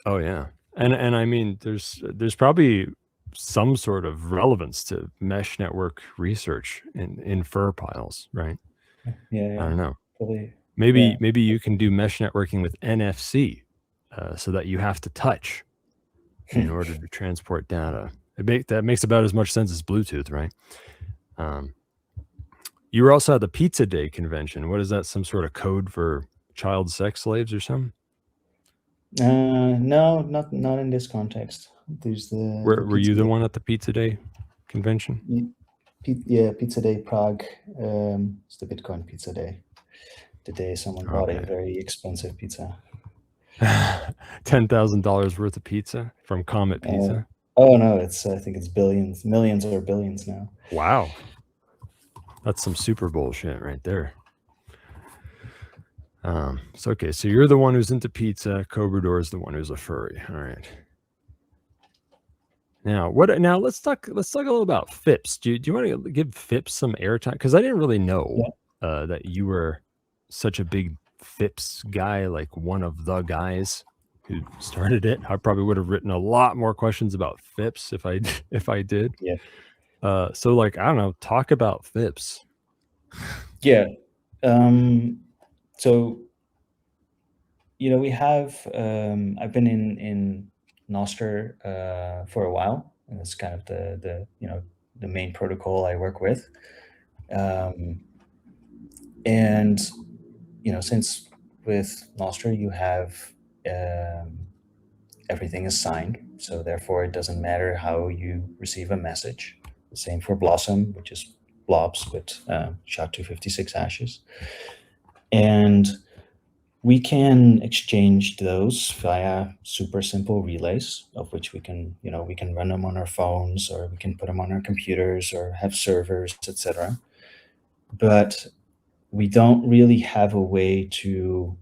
Oh yeah, and I mean, there's probably some sort of relevance to mesh network research in fur piles, right? Yeah. I don't know. Probably. Maybe you can do mesh networking with NFC, so that you have to touch in order to transport data. That makes about as much sense as Bluetooth, right? You were also at the Pizza Day convention. What is that? Some sort of code for child sex slaves or something? No, not in this context. There's the. Were you the one at the Pizza Day convention? Yeah, Pizza Day Prague. It's the Bitcoin Pizza Day. The day someone bought a very expensive pizza. $10,000 worth of pizza from Comet Pizza. Oh no, I think it's billions, millions or billions now. Wow, that's some Super Bowl shit right there. So okay, so you're the one who's into pizza. Cobrador is the one who's a furry. All right. Now let's talk a little about FIPS. Do you want to give FIPS some airtime? Because I didn't really know that you were such a big FIPS guy, like one of the guys who started it. I probably would have written a lot more questions about FIPS if I did. Yeah. So like, I don't know, talk about FIPS. Yeah. So, we have, I've been in Nostr for a while, and it's kind of the main protocol I work with. And, since with Nostr, you have everything is signed. So therefore it doesn't matter how you receive a message. The same for Blossom, which is blobs with SHA-256 hashes. And we can exchange those via super simple relays, of which we can run them on our phones, or we can put them on our computers, or have servers, etc. But we don't really have a way to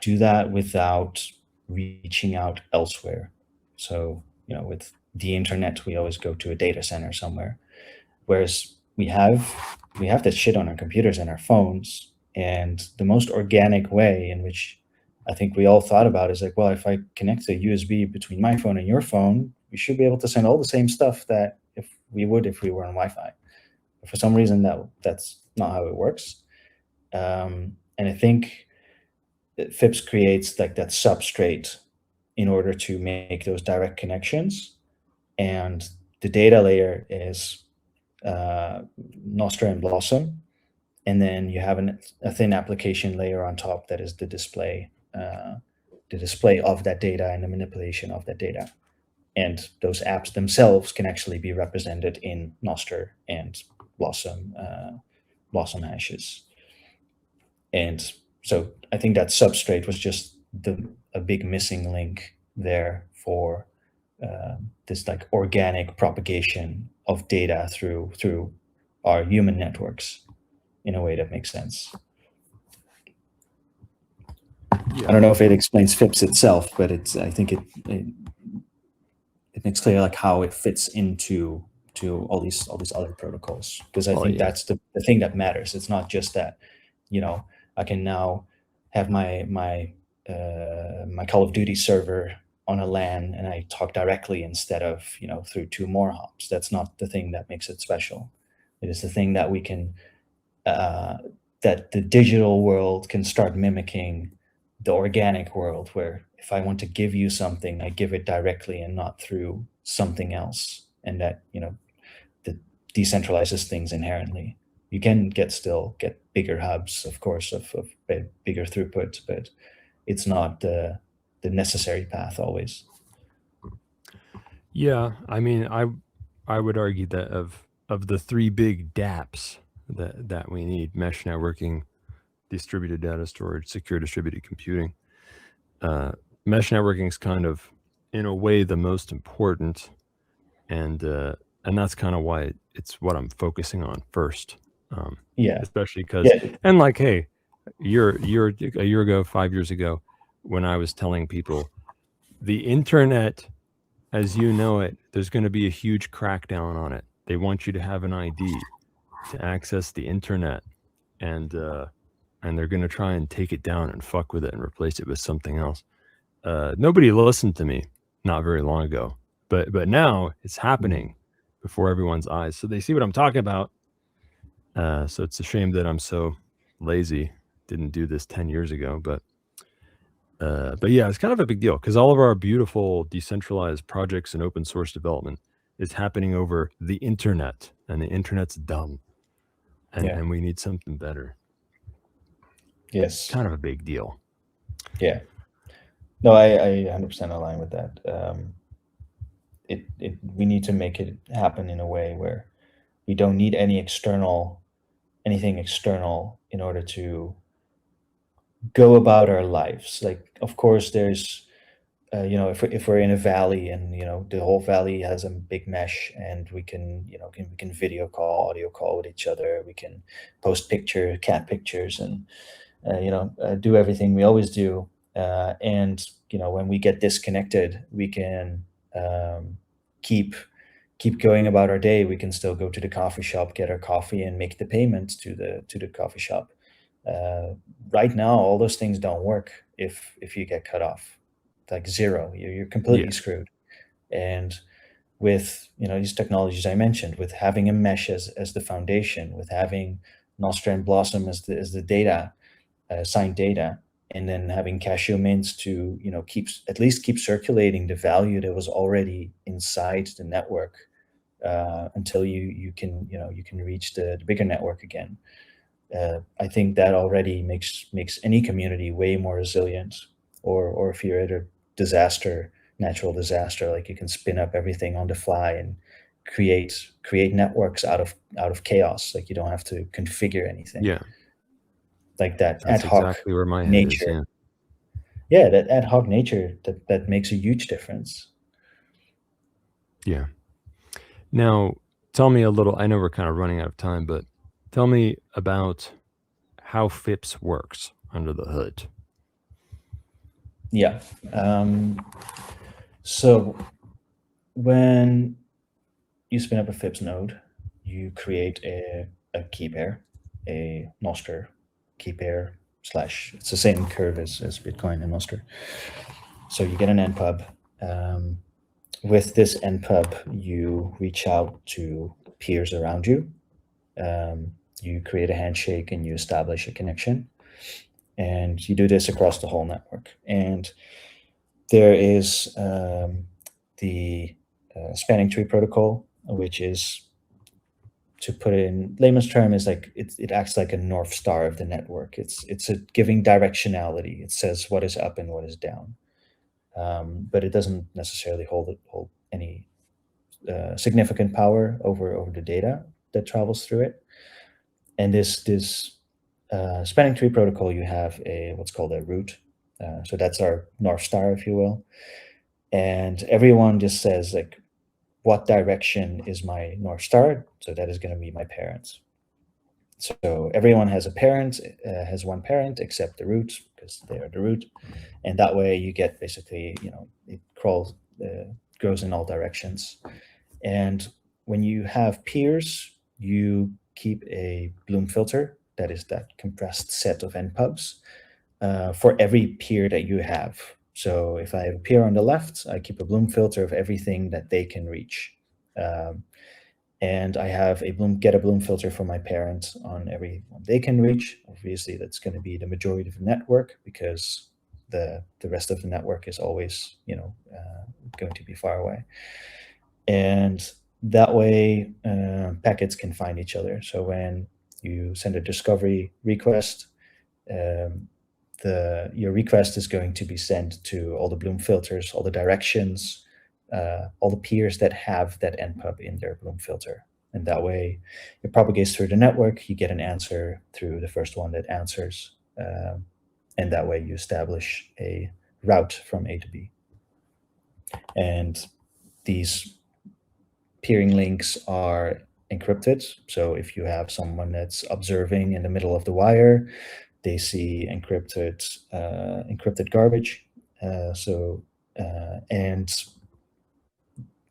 do that without reaching out elsewhere. So, with the internet, we always go to a data center somewhere, whereas we have that shit on our computers and our phones. And the most organic way in which I think we all thought about is like, well, if I connect a USB between my phone and your phone, we should be able to send all the same stuff that if we were on Wi-Fi. But for some reason, that's not how it works. And I think FIPS creates like that substrate in order to make those direct connections. And the data layer is Nostr and Blossom. And then you have a thin application layer on top that is the display of that data and the manipulation of that data. And those apps themselves can actually be represented in Nostr and Blossom hashes. And so I think that substrate was just a big missing link there for this like organic propagation of data through our human networks in a way that makes sense. I don't know if it explains FIPS itself, but I think it makes clear like how it fits into all these other protocols, because I think that's the thing that matters. It's not just that, I can now have my Call of Duty server on a LAN and I talk directly instead of through 2 more hops. That's not the thing that makes it special. It is the thing that we can that the digital world can start mimicking the organic world, where if I want to give you something, I give it directly and not through something else. And that, that decentralizes things inherently. You can still get bigger hubs, of course, of bigger throughput, but it's not the necessary path always. Yeah, I mean, I would argue that of the 3 big DApps that we need: mesh networking, distributed data storage, secure distributed computing. Mesh networking is kind of, in a way, the most important, and that's kind of why it's what I'm focusing on first. Especially because, and like, hey, a year ago, 5 years ago, when I was telling people the internet, as you know it, there's going to be a huge crackdown on it. They want you to have an ID to access the internet, and they're going to try and take it down and fuck with it and replace it with something else. Nobody listened to me not very long ago, but now it's happening before everyone's eyes. So they see what I'm talking about. So it's a shame that I'm so lazy, didn't do this 10 years ago, but yeah, it's kind of a big deal, because all of our beautiful decentralized projects and open source development is happening over the internet, and the internet's dumb, and we need something better. Yes. It's kind of a big deal. Yeah. No, I 100% align with that. We need to make it happen in a way where we don't need anything external in order to go about our lives. Like, of course, there's, if we're in a valley and, the whole valley has a big mesh, and we can video call, audio call with each other. We can post cat pictures, and, do everything we always do. And, when we get disconnected, we can keep going about our day. We can still go to the coffee shop, get our coffee, and make the payments to the coffee shop. Right now, all those things don't work if you get cut off, like zero. You're completely screwed. And with these technologies I mentioned, with having a mesh as the foundation, with having Nostr and Blossom as the data, signed data, and then having cashew mints to keep circulating the value that was already inside the network until you can reach the bigger network again. I think that already makes any community way more resilient. Or if you're at a natural disaster, like, you can spin up everything on the fly and create networks out of chaos. Like, you don't have to configure anything. Yeah. Like that That's ad hoc exactly where my head nature. is, Yeah, that ad hoc nature that makes a huge difference. Yeah. Now, tell me a little. I know we're kind of running out of time, but tell me about how FIPS works under the hood. Yeah. So when you spin up a FIPS node, you create a key pair, a Nostr key pair / it's the same curve as Bitcoin and Nostr. So you get an npub. With this npub, you reach out to peers around you. You create a handshake and you establish a connection. And you do this across the whole network. And there is the spanning tree protocol, which is, to put it in layman's term, is like it acts like a North Star of the network. It's a giving directionality. It says what is up and what is down, but it doesn't necessarily hold any significant power over the data that travels through it. And this spanning tree protocol, you have what's called a root. So that's our North Star, if you will. And everyone just says, like, what direction is my North Star? So that is going to be my parents. So everyone has a parent, has one parent, except the root, because they are the root. And that way you get basically, it crawls, goes in all directions. And when you have peers, you keep a Bloom filter, that is that compressed set of npubs, for every peer that you have. So if I have a peer on the left, I keep a Bloom filter of everything that they can reach. And I have get a Bloom filter for my parents on everyone they can reach. Obviously, that's going to be the majority of the network, because the rest of the network is always, going to be far away. And that way, packets can find each other. So when you send a discovery request, your request is going to be sent to all the Bloom filters, all the directions, all the peers that have that npub in their Bloom filter. And that way it propagates through the network. You get an answer through the first one that answers. And that way you establish a route from A to B. And these peering links are encrypted. So if you have someone that's observing in the middle of the wire, they see encrypted garbage. And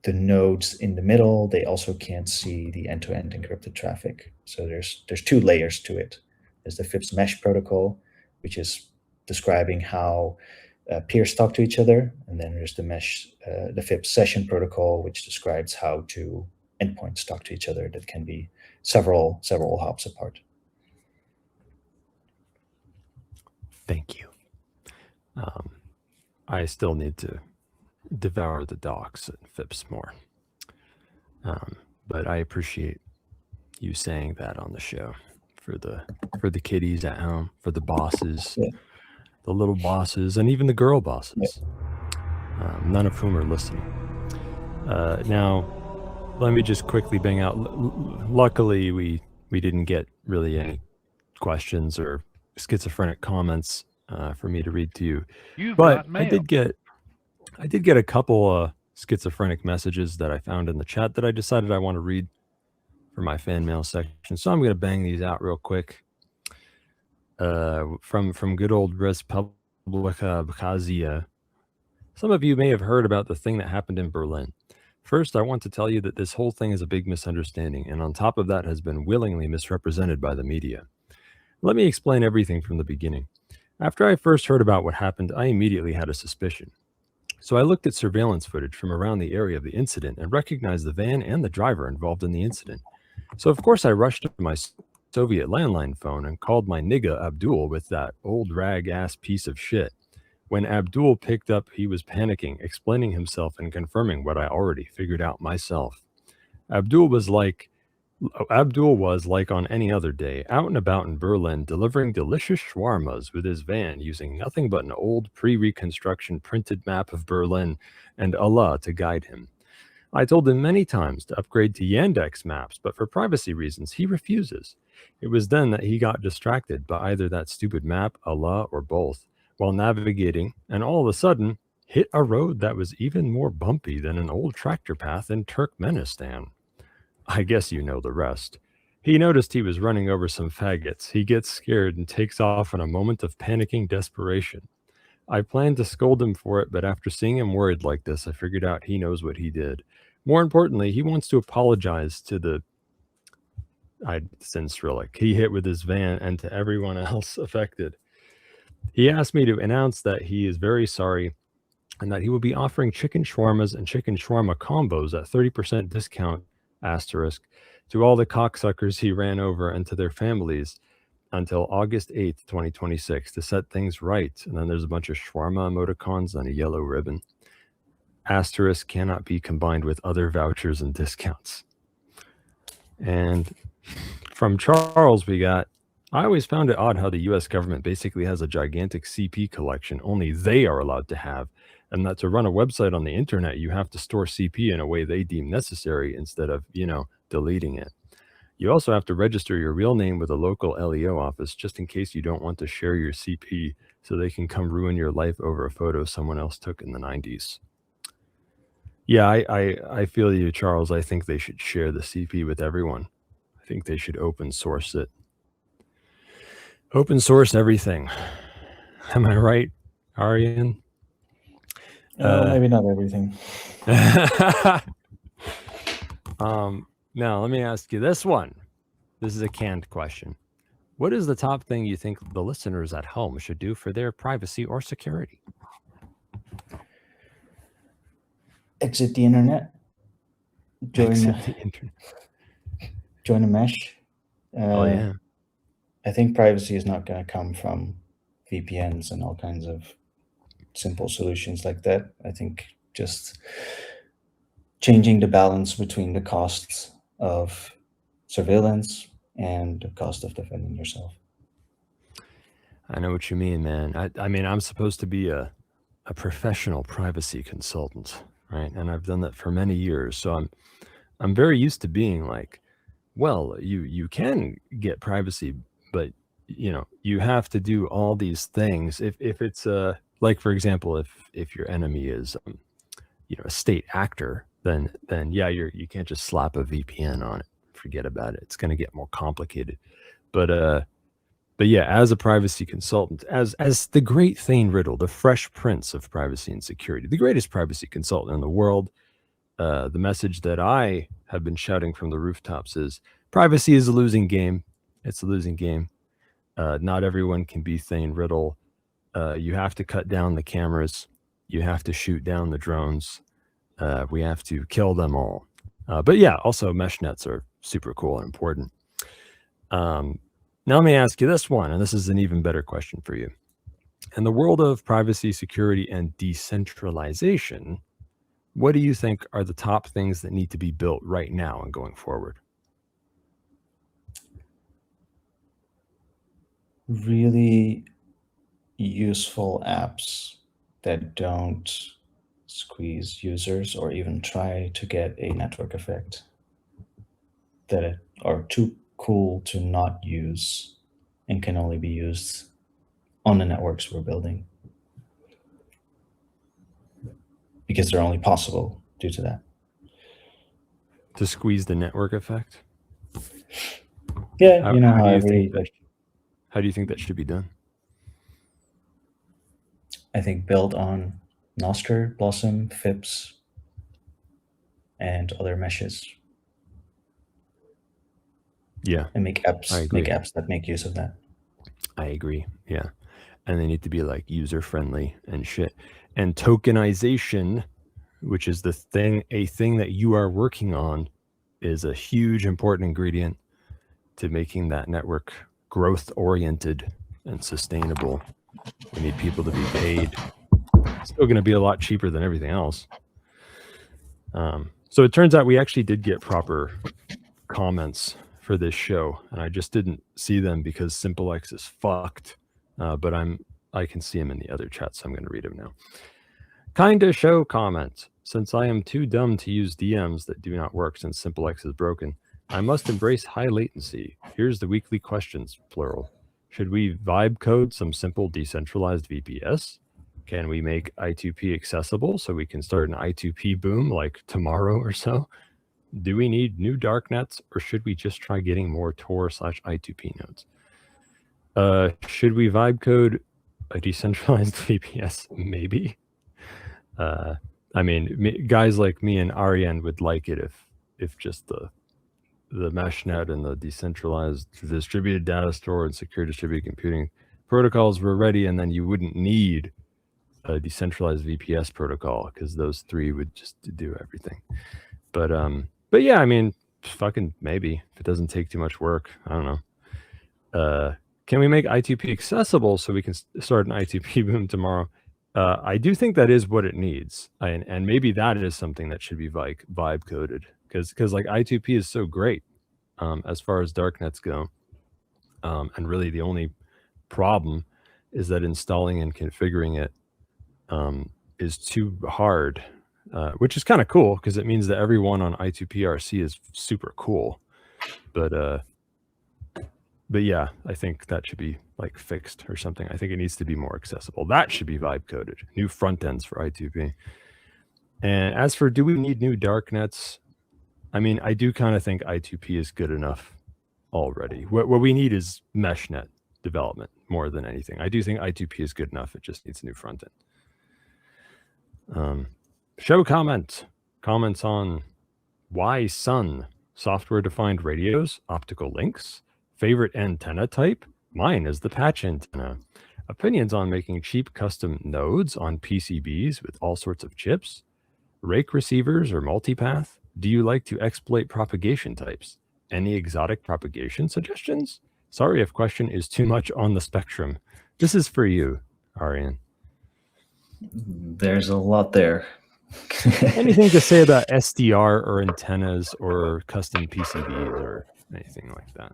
the nodes in the middle, they also can't see the end-to-end encrypted traffic. So there's two layers to it. There's the FIPS mesh protocol, which is describing how peers talk to each other, and then there's the FIPS session protocol, which describes how two endpoints talk to each other that can be several hops apart. Thank you. I still need to devour the docs and FIPS more. But I appreciate you saying that on the show for the kiddies at home, for the bosses, the little bosses, and even the girl bosses, none of whom are listening. Now, let me just quickly bang out. Luckily, we didn't get really any questions or schizophrenic comments for me to read to you. But I did get a couple schizophrenic messages that I found in the chat that I decided I want to read for my fan mail section. So I'm going to bang these out real quick. From good old Respublika Abkhazia. Some of you may have heard about the thing that happened in Berlin. First, I want to tell you that this whole thing is a big misunderstanding, and on top of that has been willingly misrepresented by the media. Let me explain everything from the beginning. After I first heard about what happened, I immediately had a suspicion. So I looked at surveillance footage from around the area of the incident and recognized the van and the driver involved in the incident. So of course I rushed to my Soviet landline phone and called my nigga Abdul with that old rag-ass piece of shit. When Abdul picked up, he was panicking, explaining himself and confirming what I already figured out myself. Abdul was like on any other day, out and about in Berlin, delivering delicious shawarmas with his van, using nothing but an old pre-Reconstruction printed map of Berlin and Allah to guide him. I told him many times to upgrade to Yandex Maps, but for privacy reasons, he refuses. It was then that he got distracted by either that stupid map, Allah, or both, while navigating, and all of a sudden, hit a road that was even more bumpy than an old tractor path in Turkmenistan. I guess you know the rest. He noticed he was running over some faggots. He gets scared and takes off in a moment of panicking desperation. I planned to scold him for it, but after seeing him worried like this, I figured out he knows what he did. More importantly, he wants to apologize to the Sinstrilic he hit with his van and to everyone else affected. He asked me to announce that he is very sorry and that he will be offering chicken shawarmas and chicken shawarma combos at 30% discount to all the cocksuckers he ran over and to their families until August 8th, 2026 to set things right. And then there's a bunch of shawarma emoticons on a yellow ribbon. Asterisk cannot be combined with other vouchers and discounts. And from Charles, we got, I always found it odd how the US government basically has a gigantic CP collection only they are allowed to have, and that to run a website on the internet, you have to store CP in a way they deem necessary instead of, deleting it. You also have to register your real name with a local LEO office just in case you don't want to share your CP so they can come ruin your life over a photo someone else took in the 90s. Yeah, I feel you, Charles. I think they should share the CP with everyone. I think they should open source it. Open source everything. Am I right, Arjen? Maybe not everything. Now, let me ask you this one. This is a canned question. What is the top thing you think the listeners at home should do for their privacy or security? Exit the internet. Join a mesh. Yeah. I think privacy is not going to come from VPNs and all kinds of simple solutions like that. I think just changing the balance between the costs of surveillance and the cost of defending yourself. I know what you mean, man. I mean, I'm supposed to be a professional privacy consultant, right? And I've done that for many years. So I'm very used to being like, well, you can get privacy, but you have to do all these things. If it's like, for example, if your enemy is a state actor, then yeah, you can't just slap a VPN on it. Forget about it. It's going to get more complicated. But yeah, as a privacy consultant, as the great Thane Riddle, the fresh prince of privacy and security, the greatest privacy consultant in the world, the message that I have been shouting from the rooftops is privacy is a losing game. It's a losing game. Not everyone can be Thane Riddle. You have to cut down the cameras. You have to shoot down the drones. We have to kill them all. But yeah, also mesh nets are super cool and important. Now let me ask you this one, and this is an even better question for you. In the world of privacy, security, and decentralization, what do you think are the top things that need to be built right now and going forward? Really useful apps that don't squeeze users or even try to get a network effect, that are too cool to not use and can only be used on the networks we're building because they're only possible due to that. To squeeze the network effect? Yeah, how do you think that should be done? I think build on Nostr, Blossom, FIPS, and other meshes. Yeah. And make apps that make use of that. I agree. Yeah. And they need to be like user friendly and shit. And tokenization, which is a thing that you are working on, is a huge important ingredient to making that network growth oriented and sustainable. We need people to be paid. It's still going to be a lot cheaper than everything else. So it turns out we actually did get proper comments for this show, and I just didn't see them because SimpleX is fucked. But I can see them in the other chat, so I'm going to read them now. Kinda show comment. Since I am too dumb to use DMs that do not work since SimpleX is broken, I must embrace high latency. Here's the weekly questions, plural. Should we vibe code some simple decentralized VPS? Can we make I2P accessible so we can start an I2P boom like tomorrow or so? Do we need new darknets, or should we just try getting more Tor/I2P nodes? Should we vibe code a decentralized VPS, maybe. I mean, guys like me and Arjen would like it if just the meshnet and the decentralized distributed data store and secure distributed computing protocols were ready, and then you wouldn't need a decentralized VPS protocol because those three would just do everything. But yeah, I mean, fucking maybe if it doesn't take too much work. I don't know. Can we make I2P accessible so we can start an I2P boom tomorrow? I do think that is what it needs, and maybe that is something that should be vibe coded because like I2P is so great as far as darknets go, and really the only problem is that installing and configuring it is too hard, which is kind of cool because it means that everyone on I2PRC is super cool, but yeah, I think that should be like fixed or something. I think it needs to be more accessible. That should be vibe coded. New front ends for I2P. And as for do we need new darknets? I mean, I do kind of think I2P is good enough already. What we need is meshnet development more than anything. I do think I2P is good enough. It just needs a new front end. Show comments on why Sun, software defined radios, optical links. Favorite antenna type? Mine is the patch antenna. Opinions on making cheap custom nodes on PCBs with all sorts of chips? Rake receivers or multipath? Do you like to exploit propagation types? Any exotic propagation suggestions? Sorry if question is too much on the spectrum. This is for you, Arjen. There's a lot there. Anything to say about SDR or antennas or custom PCBs or anything like that?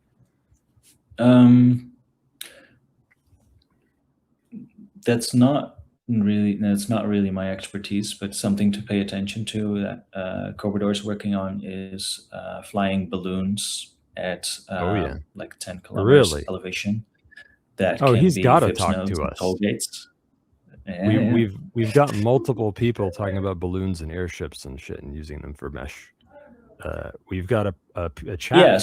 That's not really my expertise, but something to pay attention to that Cobrador is working on is flying balloons at like 10 kilometers elevation. That he's got to FIPS talk nodes to and us. Tollgates. We've got multiple people talking about balloons and airships and shit and using them for mesh. We've got a chat.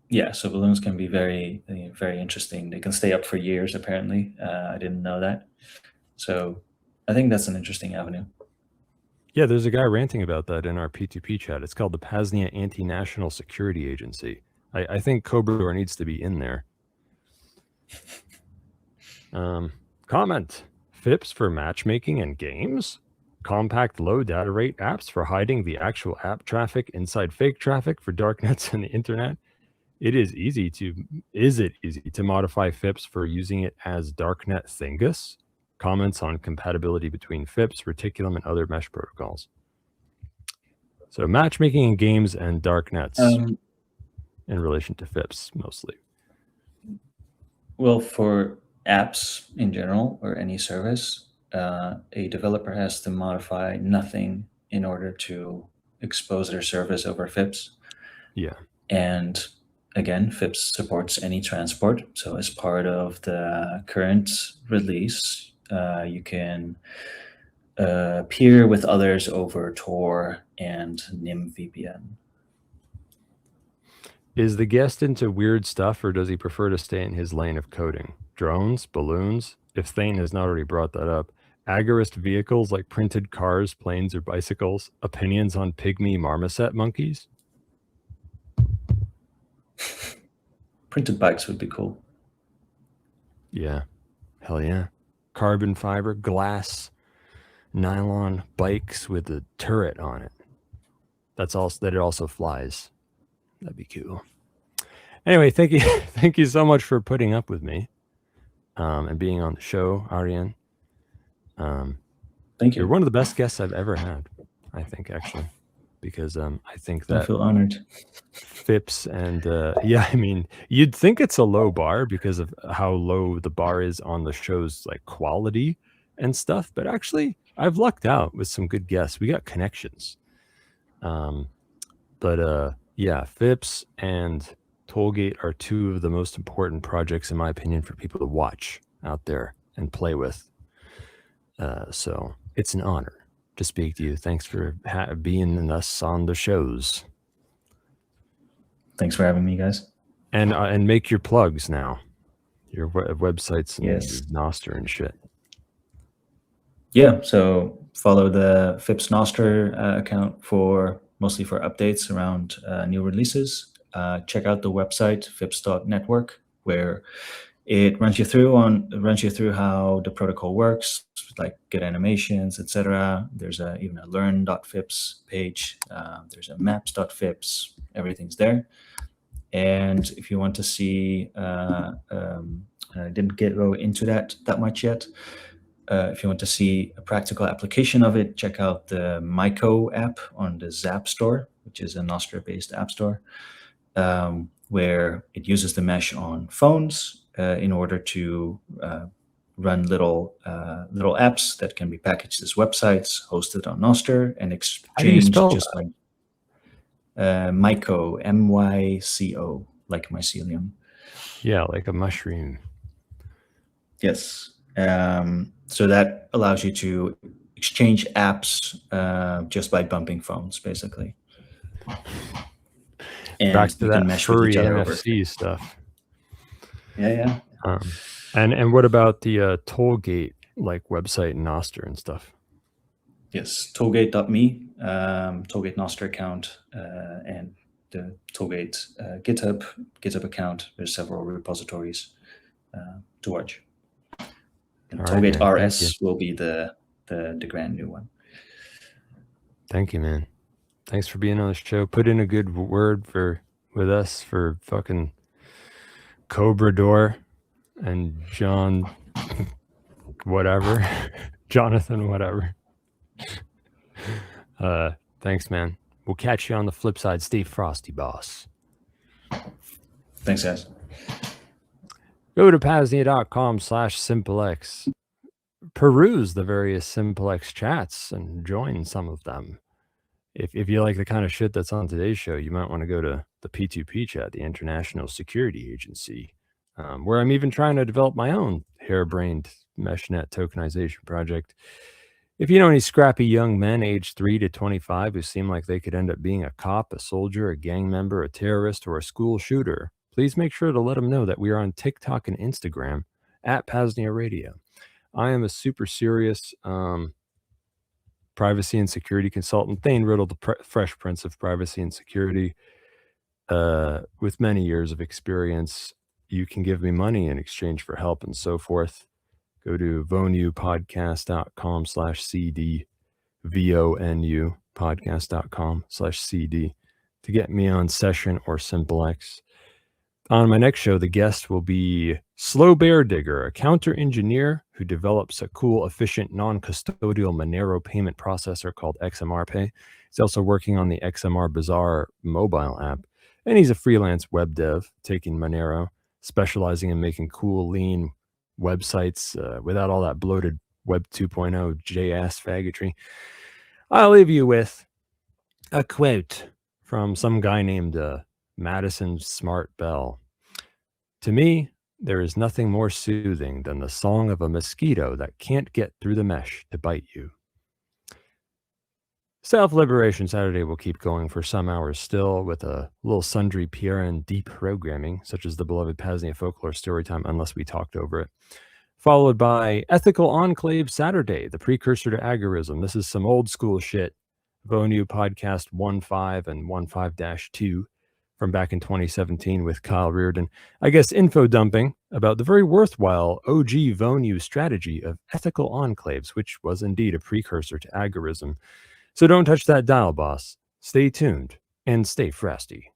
Yeah, so balloons can be very, very interesting. They can stay up for years, apparently. I didn't know that. So I think that's an interesting avenue. Yeah, there's a guy ranting about that in our P2P chat. It's called the PAZNIA Anti-National Security Agency. I think Cobrador needs to be in there. Comment. FIPS for matchmaking and games? Compact low data rate apps for hiding the actual app traffic inside fake traffic for darknets and the internet? Is it easy to modify FIPS for using it as darknet thingus? Comments on compatibility between FIPS, Reticulum, and other mesh protocols. So matchmaking in games and darknets in relation to FIPS mostly. Well, for apps in general or any service, a developer has to modify nothing in order to expose their service over FIPS. Yeah. And again, FIPS supports any transport. So as part of the current release, you can peer with others over Tor and NIM VPN. Is the guest into weird stuff, or does he prefer to stay in his lane of coding? Drones, balloons, if Thane has not already brought that up. Agorist vehicles like printed cars, planes, or bicycles. Opinions on pygmy marmoset monkeys? Printed bikes would be cool. Yeah. Hell yeah. Carbon fiber, glass, nylon bikes with a turret on it. That it also flies. That'd be cool. Anyway, thank you. Thank you so much for putting up with me and being on the show, Arjen. Thank you. You're one of the best guests I've ever had, I think, actually, because I think that I feel honored. FIPS and yeah, I mean, you'd think it's a low bar because of how low the bar is on the show's like quality and stuff, but actually I've lucked out with some good guests. We got connections. Yeah, FIPS and Tollgate are two of the most important projects, in my opinion, for people to watch out there and play with. So it's an honor to speak to you. Thanks for being with us on the shows. Thanks for having me, guys. And make your plugs now. Your websites and Yes. your Nostr and shit. Yeah, so follow the FIPS Nostr account mostly for updates around new releases. Check out the website fips.network, where it runs you through how the protocol works, like get animations, etc. There's even a learn.fips page. There's a maps.fips. Everything's there. And if you want to see, I didn't go into that much yet. If you want to see a practical application of it, check out the Myco app on the Zap Store, which is a Nostr-based app store, where it uses the mesh on phones in order to run little apps that can be packaged as websites, hosted on Nostr, and exchanged just like Myco, MYCO, like mycelium. Yeah, like a mushroom. Yes. So that allows you to exchange apps just by bumping phones, basically. And back to you that can mesh with furry each other NFC stuff. Yeah. And what about the Tollgate like website and Nostr and stuff? Yes, Tollgate.me, Tollgate Nostr account, and the Tollgate GitHub account. There's several repositories to watch. And All Tollgate right, man. RS will be the grand new one. Thank you, man. Thanks for being on the show. Put in a good word with us for fucking Cobra Door and John whatever. Jonathan whatever. Thanks, man. We'll catch you on the flip side. Stay frosty, boss. Thanks, guys. Go to PAZNIA.com/SimpleX. Peruse the various SimpleX chats and join some of them. If you like the kind of shit that's on today's show, you might want to go to the P2P chat, the International Security Agency, where I'm even trying to develop my own harebrained meshnet tokenization project. If you know any scrappy young men aged 3 to 25 who seem like they could end up being a cop, a soldier, a gang member, a terrorist, or a school shooter, please make sure to let them know that we are on TikTok and Instagram at PAZNIA Radio. I am a super serious privacy and security consultant, Thane Riddle, the Fresh Prince of Privacy and Security, with many years of experience. You can give me money in exchange for help and so forth. Go to vonupodcast.com/CD, VONU podcast.com/CD to get me on session or SimpleX. On my next show, the guest will be Slow Bear Digger, a counter engineer who develops a cool, efficient, non-custodial Monero payment processor called XMR Pay. He's also working on the XMR Bazaar mobile app, and he's a freelance web dev taking Monero, specializing in making cool, lean websites without all that bloated Web 2.0 JS faggotry. I'll leave you with a quote from some guy named Madison Smart Bell. To me, there is nothing more soothing than the song of a mosquito that can't get through the mesh to bite you. Self-Liberation Saturday will keep going for some hours still with a little sundry PRN deprogramming, such as the beloved PAZNIA Folklore Storytime, unless we talked over it. Followed by Ethical Enclave Saturday, the precursor to agorism. This is some old school shit. Vonu podcast 1.5 and 1.5-2 from back in 2017 with Kyle Reardon. I guess info dumping about the very worthwhile OG Vonu strategy of ethical enclaves, which was indeed a precursor to agorism. So don't touch that dial, boss. Stay tuned and stay frosty.